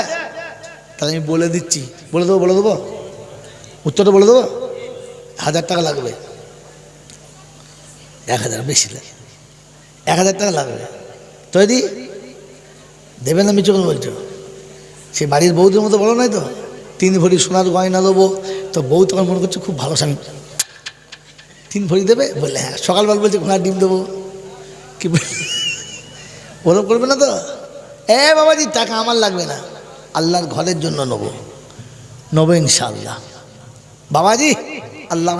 তাহলে আমি বলে দিচ্ছি, বলে দেবো উত্তরটা বলে দেবো। 1000 টাকা লাগবে, 1000 বেশি লাগে, 1000 টাকা লাগবে। তৈরি দেবে না? মিচুক বলছো, সে বাড়ির বৌদের মতো বলো নাই তো, 3 ভরি সোনার গয়না দেবো। তো বউ তোমার মনে করছে খুব ভালো স্বামী, 3 ভরি দেবে? বললে হ্যাঁ। সকালবেলা বলছে ঘোড়ার ডিম দেবো, কি ওরকম করবে না তো? বাবাজি টাকা আমার লাগবে না, আল্লাহর ঘরের জন্য নেবো ইনশাআল্লাহ। বাবাজি আল্লাহ